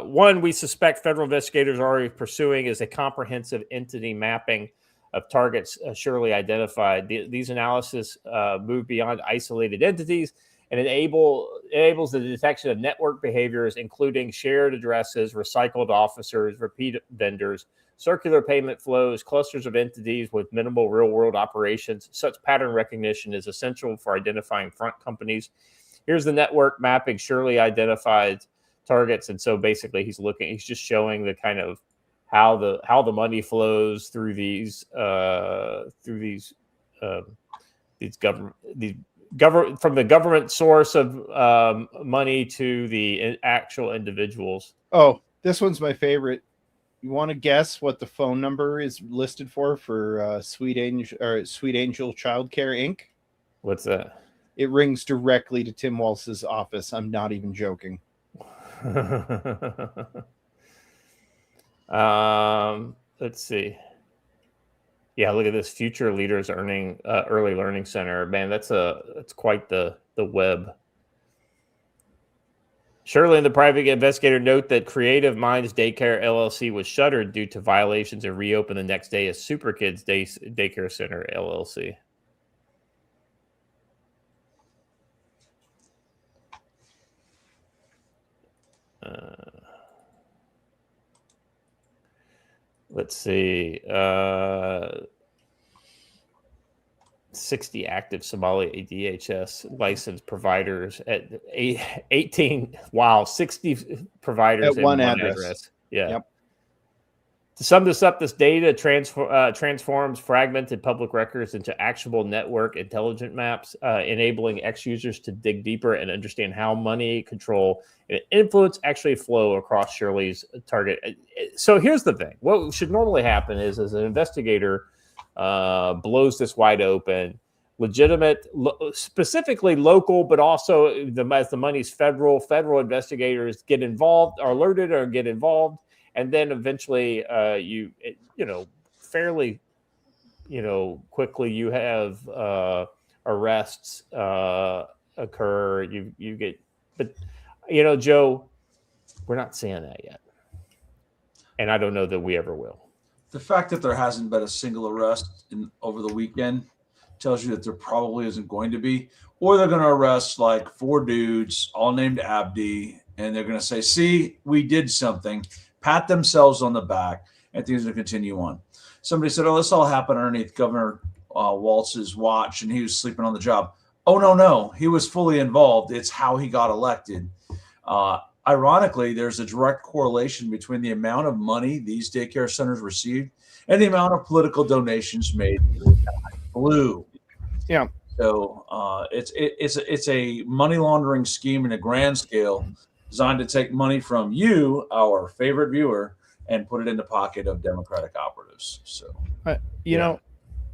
One we suspect federal investigators are already pursuing is a comprehensive entity mapping of targets surely identified. These analysis move beyond isolated entities and enables the detection of network behaviors, including shared addresses, recycled officers, repeat vendors, circular payment flows, clusters of entities with minimal real-world operations. Such pattern recognition is essential for identifying front companies. Here's the network mapping surely identified targets. And so basically he's just showing the kind of how the money flows through these from the government source of money to the actual individuals. Oh, this one's my favorite. You want to guess what the phone number is listed for Sweet Angel Childcare Inc.? What's that? It rings directly to Tim Walz's office. I'm not even joking. Let's see. Yeah, look at this. Future Leaders Early Learning Center. Man, that's quite the web. Shirley and the private investigator note that Creative Minds Daycare LLC was shuttered due to violations and reopened the next day as Super Kids Daycare Center LLC. Let's see. 60 active Somali ADHS licensed providers at 18. Wow, 60 providers at one address. Yeah. Yep. To sum this up, this data transforms fragmented public records into actionable network intelligent maps, enabling ex-users to dig deeper and understand how money, control, and influence actually flow across Shirley's target. So here's the thing. What should normally happen is as an investigator blows this wide open, legitimate, specifically local, but also as the money's federal investigators get involved, are alerted or get involved. And then eventually, fairly, quickly you have arrests occur. You get, but Joe, we're not seeing that yet, and I don't know that we ever will. The fact that there hasn't been a single arrest over the weekend tells you that there probably isn't going to be, or they're going to arrest like 4 dudes, all named Abdi, and they're going to say, "See, we did something." Pat themselves on the back, and things will continue on. Somebody said, "Oh, this all happened underneath Governor Walz's watch, and he was sleeping on the job." Oh, no. He was fully involved. It's how he got elected. Ironically, there's a direct correlation between the amount of money these daycare centers received and the amount of political donations made blue. Yeah. So it's a money laundering scheme in a grand scale, designed to take money from you, our favorite viewer, and put it in the pocket of Democratic operatives. So,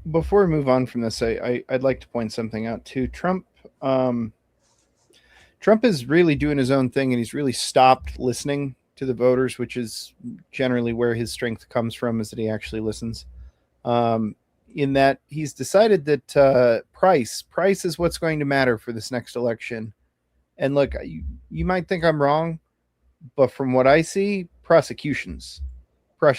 before we move on from this, I'd like to point something out too. Trump is really doing his own thing, and he's really stopped listening to the voters, which is generally where his strength comes from, is that he actually listens. in that he's decided that price is what's going to matter for this next election. And look, you might think I'm wrong, but from what I see, prosecutions are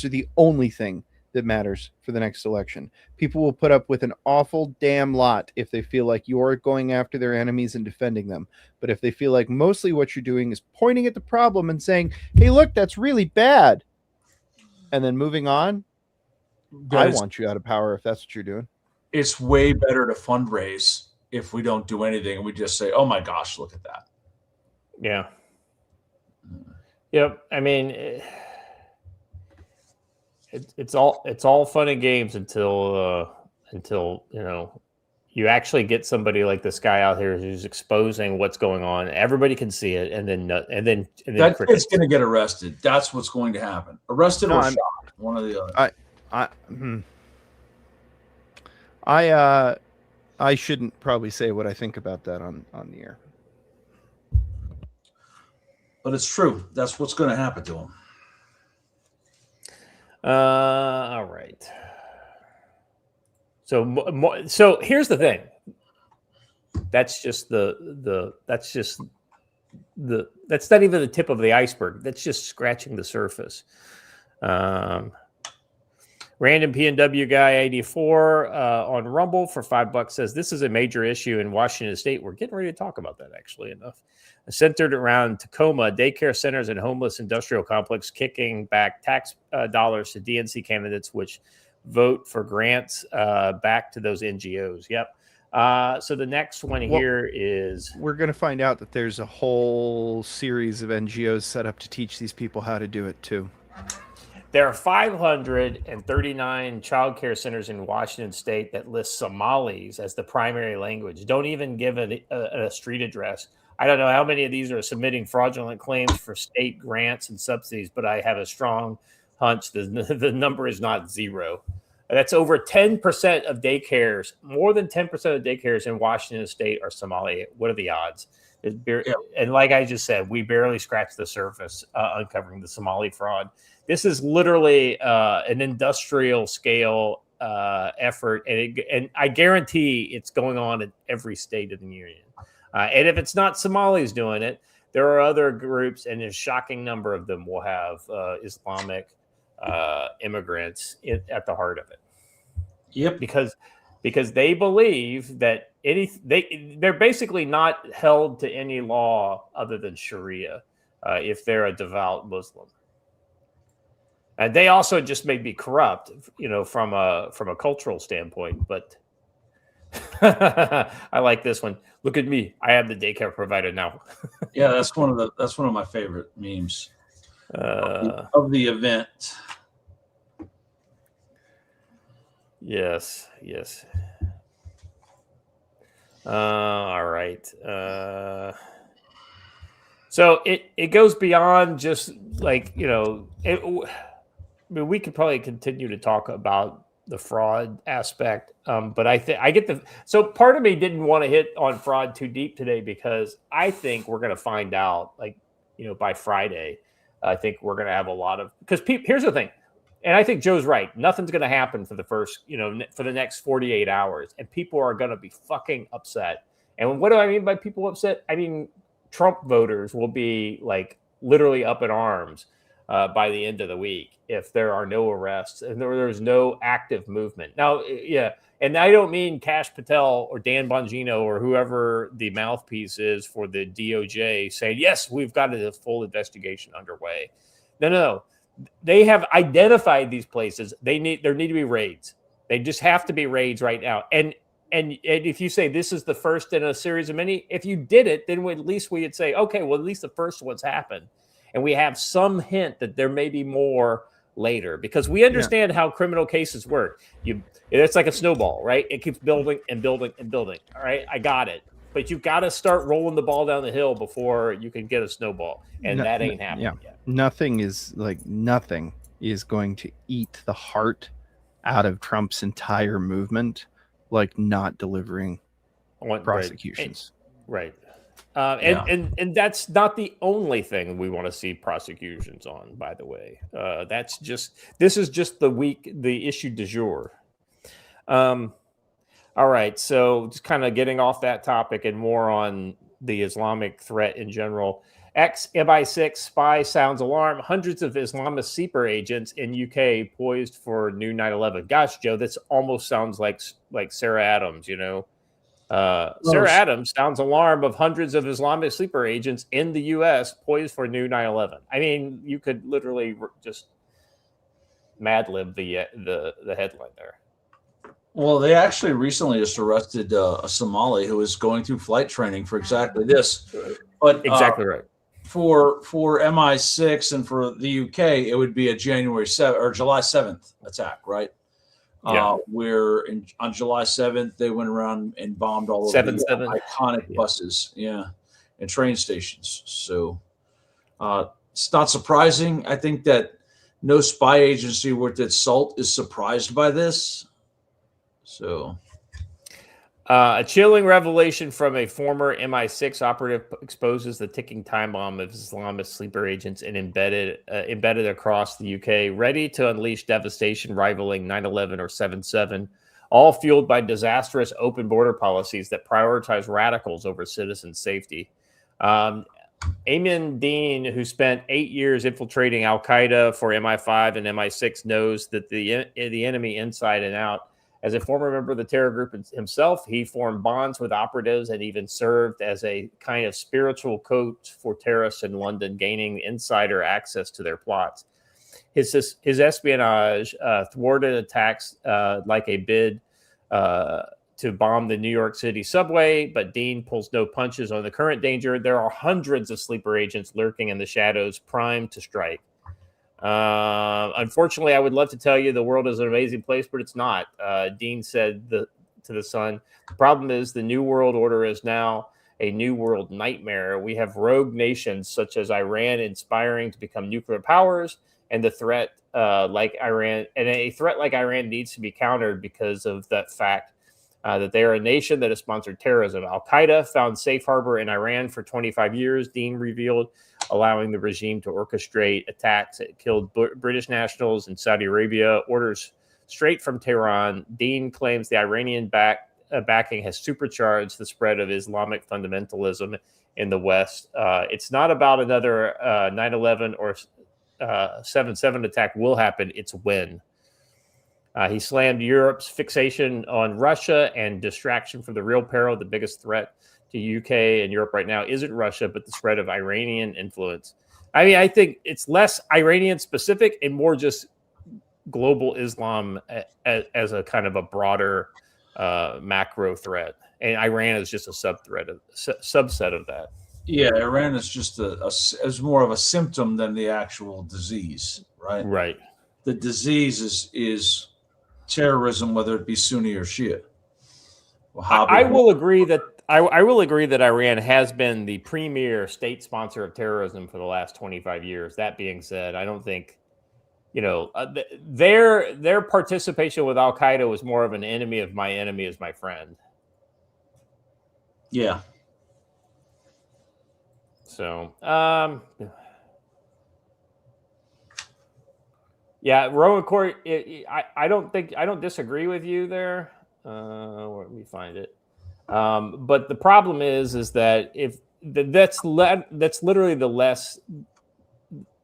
the only thing that matters for the next election. People will put up with an awful damn lot if they feel like you're going after their enemies and defending them. But if they feel like mostly what you're doing is pointing at the problem and saying, hey, look, that's really bad, and then moving on, I want you out of power if that's what you're doing. It's way better to fundraise if we don't do anything and we just say, oh my gosh, look at that. Yeah. Yep. I mean, it's all fun and games until you actually get somebody like this guy out here who's exposing what's going on. Everybody can see it, and then that kid's going to get arrested. That's what's going to happen. Arrested or shot, one or the other. I shouldn't probably say what I think about that on the air. But it's true. That's what's going to happen to him. All right. So here's the thing. That's not even the tip of the iceberg. That's just scratching the surface. Random PNW guy 84 on Rumble for $5 says this is a major issue in Washington State. We're getting ready to talk about that actually enough. Centered around Tacoma, daycare centers and homeless industrial complex kicking back tax dollars to DNC candidates, which vote for grants back to those NGOs. Yep. So the next one here is... We're going to find out that there's a whole series of NGOs set up to teach these people how to do it too. There are 539 child care centers in Washington State that list Somalis as the primary language. Don't even give a street address. I don't know how many of these are submitting fraudulent claims for state grants and subsidies, but I have a strong hunch the number is not zero. That's over 10% of daycares. More than 10% of daycares in Washington State are Somali. What are the odds? And like I just said, we barely scratched the surface uncovering the Somali fraud. This is literally an industrial scale effort, and I guarantee it's going on in every state of the union. And if it's not Somalis doing it, there are other groups, and a shocking number of them will have Islamic immigrants at the heart of it. Yep, because they believe that they're basically not held to any law other than Sharia if they're a devout Muslim. And they also just may be corrupt, from a cultural standpoint. But I like this one. Look at me. I am the daycare provider now. Yeah, that's one of my favorite memes of the event. Yes. All right. So it goes beyond just like, we could probably continue to talk about the fraud aspect, but I get so part of me didn't want to hit on fraud too deep today because I think we're going to find out, by Friday. I think we're going to have a lot of, because here's the thing, and I think Joe's right. Nothing's going to happen for the first, for the next 48 hours, and people are going to be fucking upset. And what do I mean by people upset? I mean Trump voters will be literally up in arms by the end of the week if there are no arrests and there's no active movement. Now, yeah, and I don't mean Kash Patel or Dan Bongino or whoever the mouthpiece is for the DOJ saying, yes, we've got a full investigation underway. No. They have identified these places. There need to be raids. They just have to be raids right now. And if you say this is the first in a series of many, if you did it, then at least we would say, okay, well, at least the first one's happened. And we have some hint that there may be more later because we understand how criminal cases work. It's like a snowball, right? It keeps building and building and building. All right, I got it. But you've got to start rolling the ball down the hill before you can get a snowball. And that ain't happening yet. Nothing is going to eat the heart out of Trump's entire movement, like not delivering prosecutions. Right. And that's not the only thing we want to see prosecutions on, by the way. This is just the issue du jour. All right, so just kind of getting off that topic and more on the Islamic threat in general. Ex-MI6 spy sounds alarm. Hundreds of Islamist sleeper agents in UK poised for new 9/11. Gosh, Joe, this almost sounds like Sarah Adams, you know. Sarah Adams sounds alarm of hundreds of Islamic sleeper agents in the U.S. poised for new 9/11. I mean, you could literally just mad lib the headline there. Well, they actually recently just arrested a Somali who was going through flight training for exactly this. But exactly right. For MI6 and for the UK, it would be a January 7th or July 7th attack, right? Yeah. Where on July 7th they went around and bombed all of the iconic buses, and train stations. So it's not surprising. I think that no spy agency worth its salt is surprised by this. So, a chilling revelation from a former MI6 operative exposes the ticking time bomb of Islamist sleeper agents and embedded across the UK, ready to unleash devastation rivaling 9/11 or 7/7, all fueled by disastrous open border policies that prioritize radicals over citizen safety. Ayman Dean, who spent 8 years infiltrating Al-Qaeda for MI5 and MI6, knows that the enemy inside and out. As a former member of the terror group himself, he formed bonds with operatives and even served as a kind of spiritual coach for terrorists in London, gaining insider access to their plots. His espionage thwarted attacks like a bid to bomb the New York City subway, but Dean pulls no punches on the current danger. There are hundreds of sleeper agents lurking in the shadows, primed to strike. Unfortunately, I would love to tell you the world is an amazing place, but it's not. Dean said to the Sun, the problem is the New World Order is now a New World nightmare. We have rogue nations such as Iran inspiring to become nuclear powers, and the threat like Iran, and a threat like Iran needs to be countered because of that fact that they are a nation that has sponsored terrorism. Al-Qaeda found safe harbor in Iran for 25 years, Dean revealed, allowing the regime to orchestrate attacks that killed British nationals in Saudi Arabia, orders straight from Tehran. Dean claims the Iranian backing has supercharged the spread of Islamic fundamentalism in the West. It's not about another 9/11 or 7/7 attack will happen. It's when. He slammed Europe's fixation on Russia and distraction from the real peril. The biggest threat to UK and Europe right now isn't Russia, but the spread of Iranian influence. I mean, I think it's less Iranian specific and more just global Islam as a kind of a broader macro threat. And Iran is just a subset of that. Yeah, Iran is just is more of a symptom than the actual disease, right? Right. The disease is terrorism, whether it be Sunni or Shia. I will agree that Iran has been the premier state sponsor of terrorism for the last 25 years. That being said, I don't think, their participation with Al-Qaeda was more of an enemy of my enemy is my friend. Yeah. So, yeah, Rowan Court. I don't disagree with you there. Let me find it. But the problem is that if that's literally the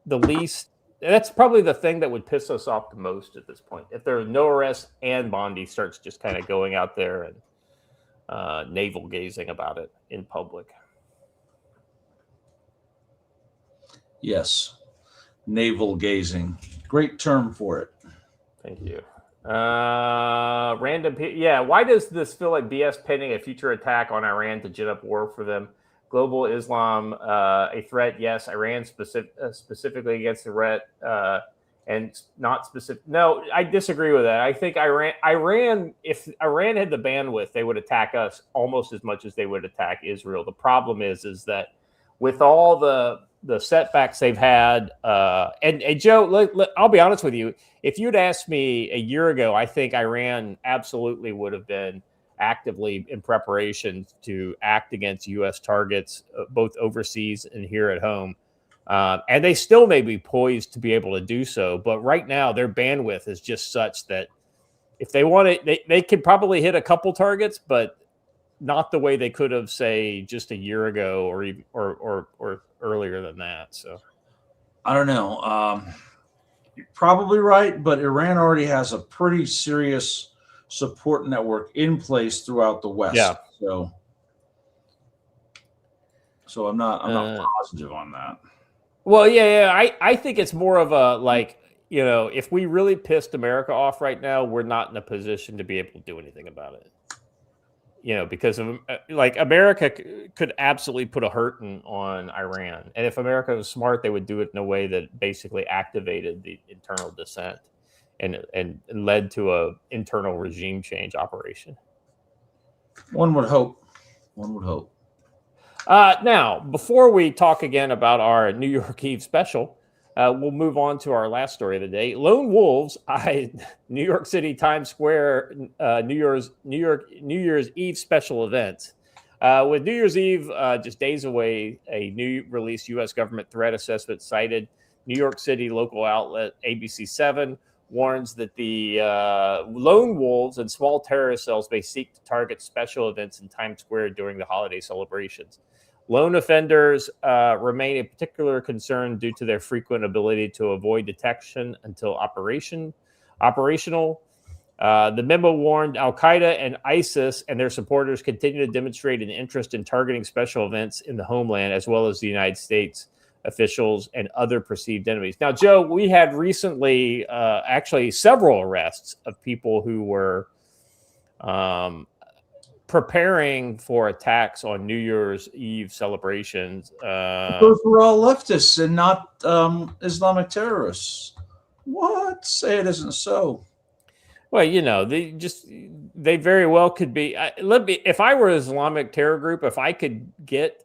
least. That's probably the thing that would piss us off the most at this point. If there's no arrest and Bondi starts just kind of going out there and navel gazing about it in public. Yes, navel gazing. Great term for it. Thank you. Why does this feel like BS pending a future attack on Iran to gin up war for them? Global Islam, a threat, yes. Iran specifically against the threat, and not specific. No, I disagree with that. I think Iran, if Iran had the bandwidth, they would attack us almost as much as they would attack Israel. The problem is that with all the setbacks they've had, and Joe, I'll be honest with you. If you'd asked me a year ago, I think Iran absolutely would have been actively in preparation to act against U.S. targets, both overseas and here at home. And they still may be poised to be able to do so. But right now, their bandwidth is just such that if they want it, they could probably hit a couple targets, but not the way they could have, say, just a year ago or even or earlier than that. So I don't know. You're probably right, but Iran already has a pretty serious support network in place throughout the West. Yeah. So I'm not positive on that. Well, yeah. I think it's more of a like, if we really pissed America off right now, we're not in a position to be able to do anything about it. Because of like America could absolutely put a hurting on Iran, and if America was smart, they would do it in a way that basically activated the internal dissent and led to a internal regime change operation. One would hope. Now, before we talk again about our New York Eve special, we'll move on to our last story of the day. Lone wolves eyed New York City Times Square New Year's Eve special event. With New Year's Eve just days away, a new released U.S. government threat assessment cited New York City local outlet ABC7 warns that the lone wolves and small terrorist cells may seek to target special events in Times Square during the holiday celebrations. Lone offenders remain a particular concern due to their frequent ability to avoid detection until operational. The memo warned Al-Qaeda and ISIS and their supporters continue to demonstrate an interest in targeting special events in the homeland, as well as the United States officials and other perceived enemies. Now, Joe, we had recently actually several arrests of people who were preparing for attacks on New Year's Eve celebrations. Those were all leftists and not Islamic terrorists. What? Say it isn't so. Well, they very well could be. If I were an Islamic terror group, if I could get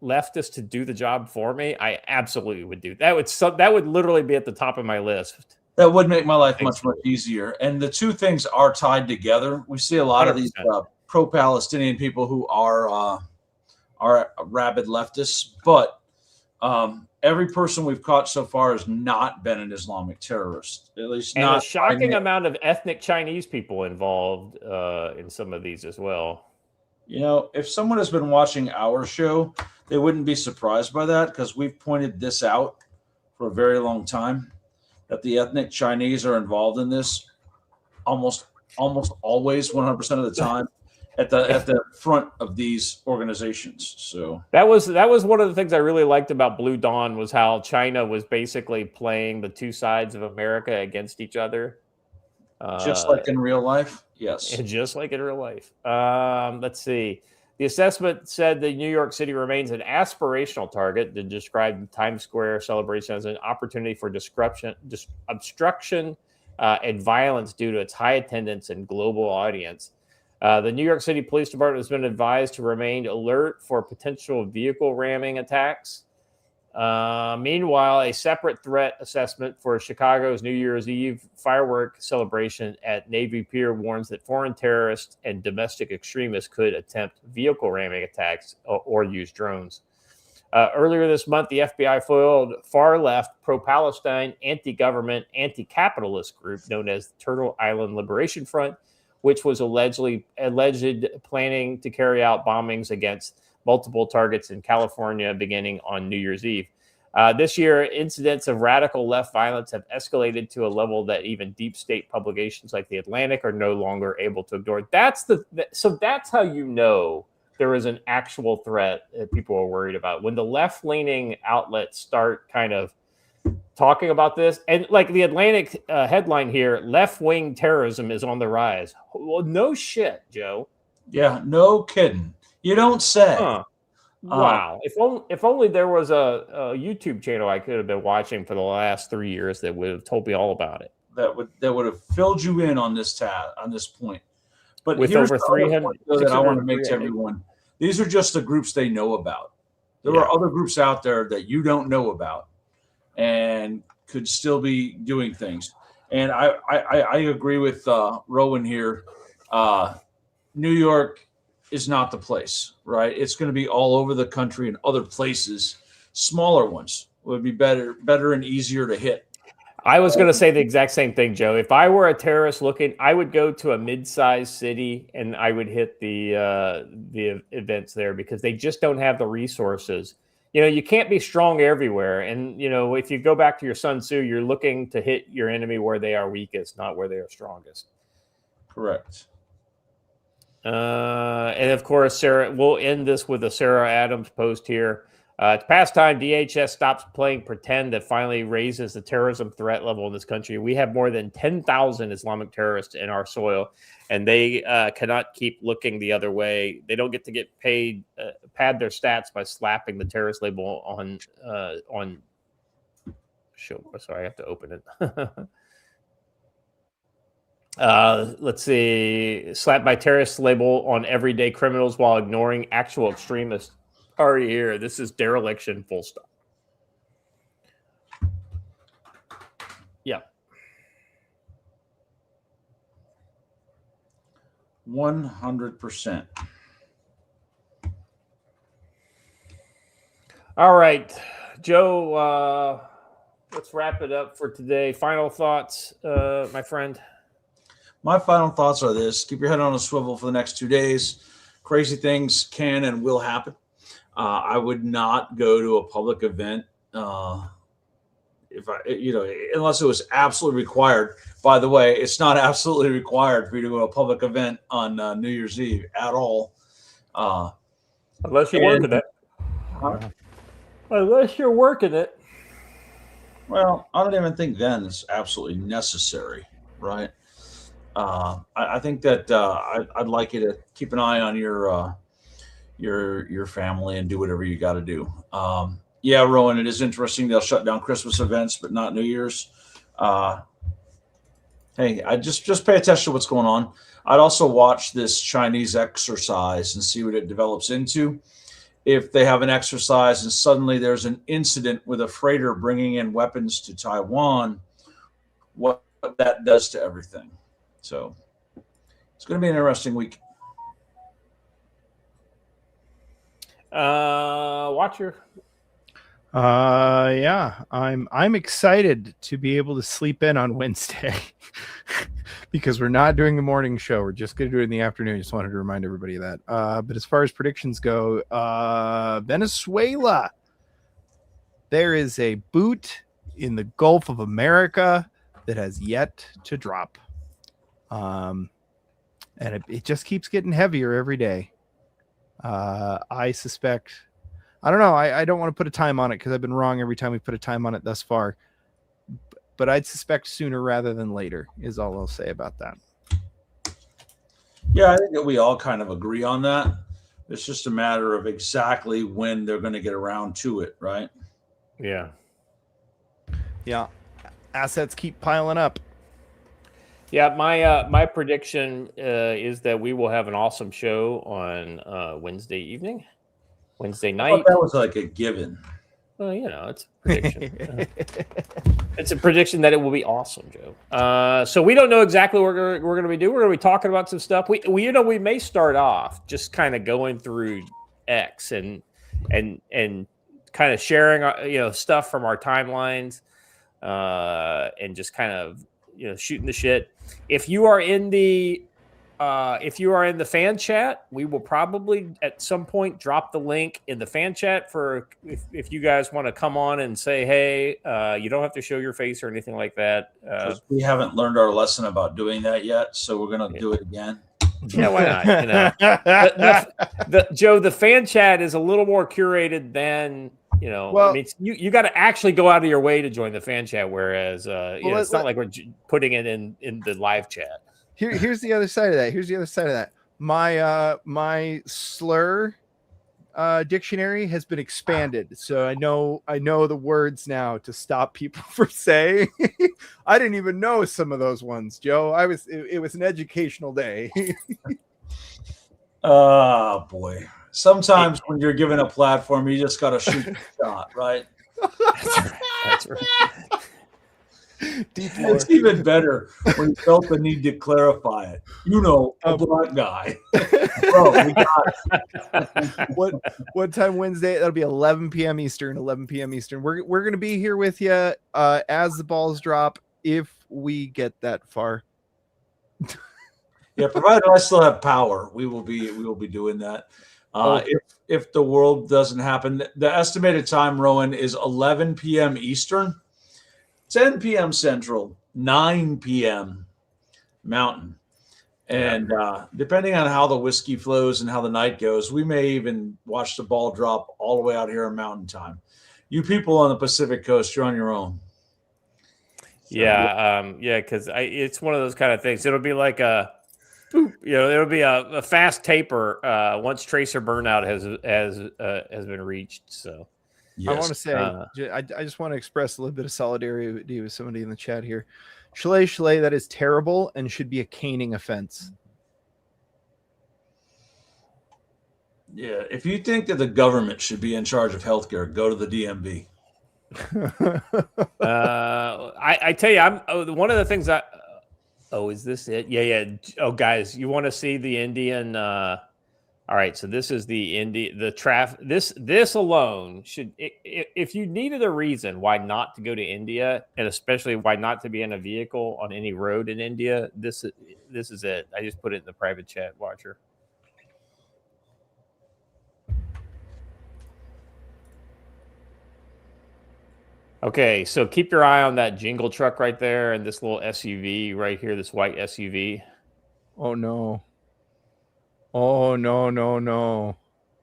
leftists to do the job for me, I absolutely would do that. That would literally be at the top of my list. That would make my life much easier. And the two things are tied together. We see a lot 100%. Of these pro-Palestinian people who are rabid leftists, but every person we've caught so far has not been an Islamic terrorist. At least not. And a shocking amount of ethnic Chinese people involved in some of these as well. If someone has been watching our show, they wouldn't be surprised by that, because we've pointed this out for a very long time, that the ethnic Chinese are involved in this almost always, 100% of the time, at the front of these organizations. So that was one of the things I really liked about Blue Dawn, was how China was basically playing the two sides of America against each other. Just like in real life. Yes. Just like in real life. Let's see. The assessment said that New York City remains an aspirational target to describe the Times Square celebration as an opportunity for obstruction and violence due to its high attendance and global audience. The New York City Police Department has been advised to remain alert for potential vehicle ramming attacks. Meanwhile, a separate threat assessment for Chicago's New Year's Eve firework celebration at Navy Pier warns that foreign terrorists and domestic extremists could attempt vehicle ramming attacks or use drones. Earlier this month, the FBI foiled far-left, pro-Palestine, anti-government, anti-capitalist group known as the Turtle Island Liberation Front, which was alleged planning to carry out bombings against multiple targets in California beginning on New Year's Eve. This year, incidents of radical left violence have escalated to a level that even deep state publications like The Atlantic are no longer able to ignore. So that's how you know there is an actual threat that people are worried about. When the left-leaning outlets start kind of talking about this, and like The Atlantic headline here, left-wing terrorism is on the rise. Well, no shit, Joe. Yeah, no kidding. You don't say. Huh. Wow. If only there was a YouTube channel I could have been watching for the last 3 years that would have told me all about it. That would have filled you in on this point. But with here's over 300 that I want to make to everyone. These are just the groups they know about. There are other groups out there that you don't know about and could still be doing things. And I agree with Rowan here. New York is not the place, right? It's going to be all over the country and other places. Smaller ones would be better and easier to hit. I was going to say the exact same thing, Joe. If I were a terrorist looking, I would go to a mid-sized city and I would hit the events there because they just don't have the resources. You can't be strong everywhere. And, if you go back to your Sun Tzu, you're looking to hit your enemy where they are weakest, not where they are strongest. Correct. And of course, Sarah, we'll end this with a Sarah Adams post here. It's past time DHS stops playing pretend that finally raises the terrorism threat level in this country. We have more than 10,000 Islamic terrorists in our soil, and they cannot keep looking the other way. They don't get to get paid, pad their stats by slapping the terrorist label on. Show. Sorry, I have to open it. Let's see. Slapped by terrorist label on everyday criminals while ignoring actual extremists. Already here. This is dereliction, full stop. Yeah. 100%. All right, Joe, let's wrap it up for today. Final thoughts, my friend? My final thoughts are this. Keep your head on a swivel for the next 2 days. Crazy things can and will happen. I would not go to a public event if unless it was absolutely required. By the way, it's not absolutely required for you to go to a public event on New Year's Eve at all. Unless you're working it. Unless you're working it. Well, I don't even think then it's absolutely necessary, right? I think that I'd like you to keep an eye on your family and do whatever you got to do. Yeah, Rowan, it is interesting. They'll shut down Christmas events, but not New Year's. Hey, I just pay attention to what's going on. I'd also watch this Chinese exercise and see what it develops into. If they have an exercise and suddenly there's an incident with a freighter bringing in weapons to Taiwan, what that does to everything. So it's going to be an interesting week. Watcher. Yeah, I'm excited to be able to sleep in on Wednesday because we're not doing the morning show. We're just going to do it in the afternoon. Just wanted to remind everybody of that. But as far as predictions go, Venezuela, there is a boot in the Gulf of America that has yet to drop. And it just keeps getting heavier every day. I suspect, I don't know. I don't want to put a time on it because I've been wrong every time we put a time on it thus far. But I'd suspect sooner rather than later is all I'll say about that. Yeah, I think that we all kind of agree on that. It's just a matter of exactly when they're going to get around to it, right? Yeah. Yeah. Assets keep piling up. Yeah, my prediction is that we will have an awesome show on Wednesday evening, Wednesday night. That was like a given. Well, it's a prediction. It's a prediction that it will be awesome, Joe. So we don't know exactly what we're going to be doing. We're going to be talking about some stuff. We may start off just kind of going through X and kind of sharing stuff from our timelines and just kind of shooting the shit. If you are in the fan chat, we will probably at some point drop the link in the fan chat for if you guys want to come on and say, hey, you don't have to show your face or anything like that. We haven't learned our lesson about doing that yet, so we're going to do it again. Yeah, why not? Joe, the fan chat is a little more curated than well, I mean, you got to actually go out of your way to join the fan chat, whereas it's not like we're putting it in the live chat. Here's the other side of that. My slur dictionary has been expanded, so I know the words now to stop people from saying. I didn't even know some of those ones, Joe. It was an educational day. Oh boy. Sometimes when you're given a platform, you just got to shoot the shot, right? That's right. Deep lore. It's even better when he felt the need to clarify it. A black guy. Bro, we got What time Wednesday? That'll be 11 p.m. Eastern. 11 p.m. Eastern. We're gonna be here with you as the balls drop, if we get that far. Yeah, provided I still have power, we will be doing that. If the world doesn't happen, the estimated time, Rowan, is 11 p.m. Eastern, 10 p.m. Central, 9 p.m. Mountain. And depending on how the whiskey flows and how the night goes, we may even watch the ball drop all the way out here in Mountain Time. You people on the Pacific Coast, you're on your own. So, because it's one of those kind of things. It'll be like it'll be a fast taper once tracer burnout has been reached. So, yes. I want to say, I just want to express a little bit of solidarity with somebody in the chat here. Schley, that is terrible and should be a caning offense. Yeah, if you think that the government should be in charge of healthcare, go to the DMV. I tell you, one of the things is this it? Yeah. Oh, guys, you want to see the Indian? All right, so this is the traffic. This alone should, if you needed a reason why not to go to India, and especially why not to be in a vehicle on any road in India, this is it. I just put it in the private chat, Watcher. Okay, so keep your eye on that jingle truck right there and this little SUV right here, this white SUV. Oh, no. Oh, no.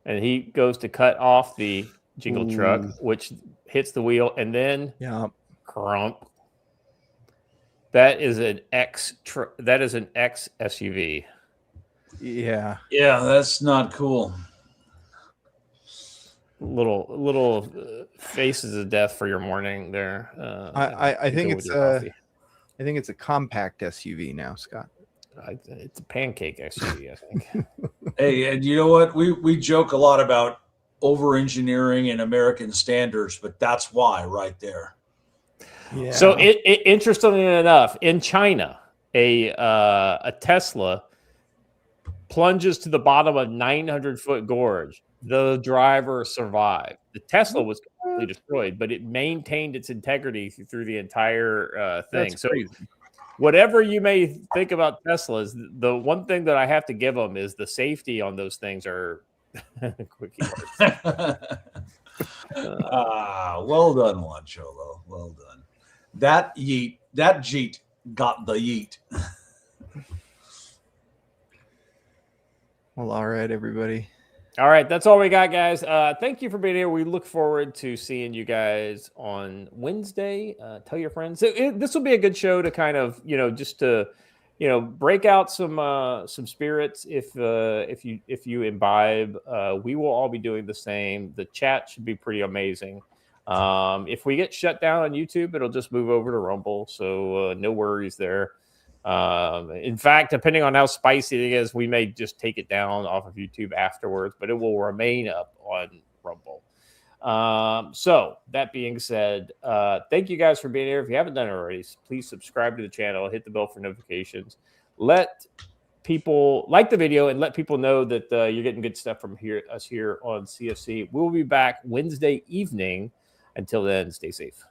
And he goes to cut off the jingle truck, which hits the wheel, and then crump. That is an X SUV. Yeah. Yeah, that's not cool. Little faces of death for your morning there. I think it's a compact SUV now, Scott. It's a pancake SUV, I think. Hey, and you know what? We joke a lot about over-engineering and American standards, but that's why right there. Yeah. So interestingly enough, in China, a Tesla plunges to the bottom of 900-foot gorge. The driver survived. The Tesla was completely destroyed, but it maintained its integrity through the entire thing. That's crazy. Whatever you may think about Teslas, the one thing that I have to give them is the safety on those things are quickie. Well done, Juan Cholo. Well done. That Jeet got the yeet. Well, all right, everybody. All right, that's all we got, guys. Thank you for being here. We look forward to seeing you guys on Wednesday. Tell your friends. This will be a good show to kind of, just to, break out some spirits. If you imbibe, we will all be doing the same. The chat should be pretty amazing. If we get shut down on YouTube, it'll just move over to Rumble. So no worries there. In fact, depending on how spicy it is, we may just take it down off of YouTube afterwards, but it will remain up on Rumble. So that being said, thank you guys for being here. If you haven't done it already, please subscribe to the channel, hit the bell for notifications, let people like the video, and let people know that you're getting good stuff from us here on CFC. We'll be back Wednesday evening. Until then, stay safe.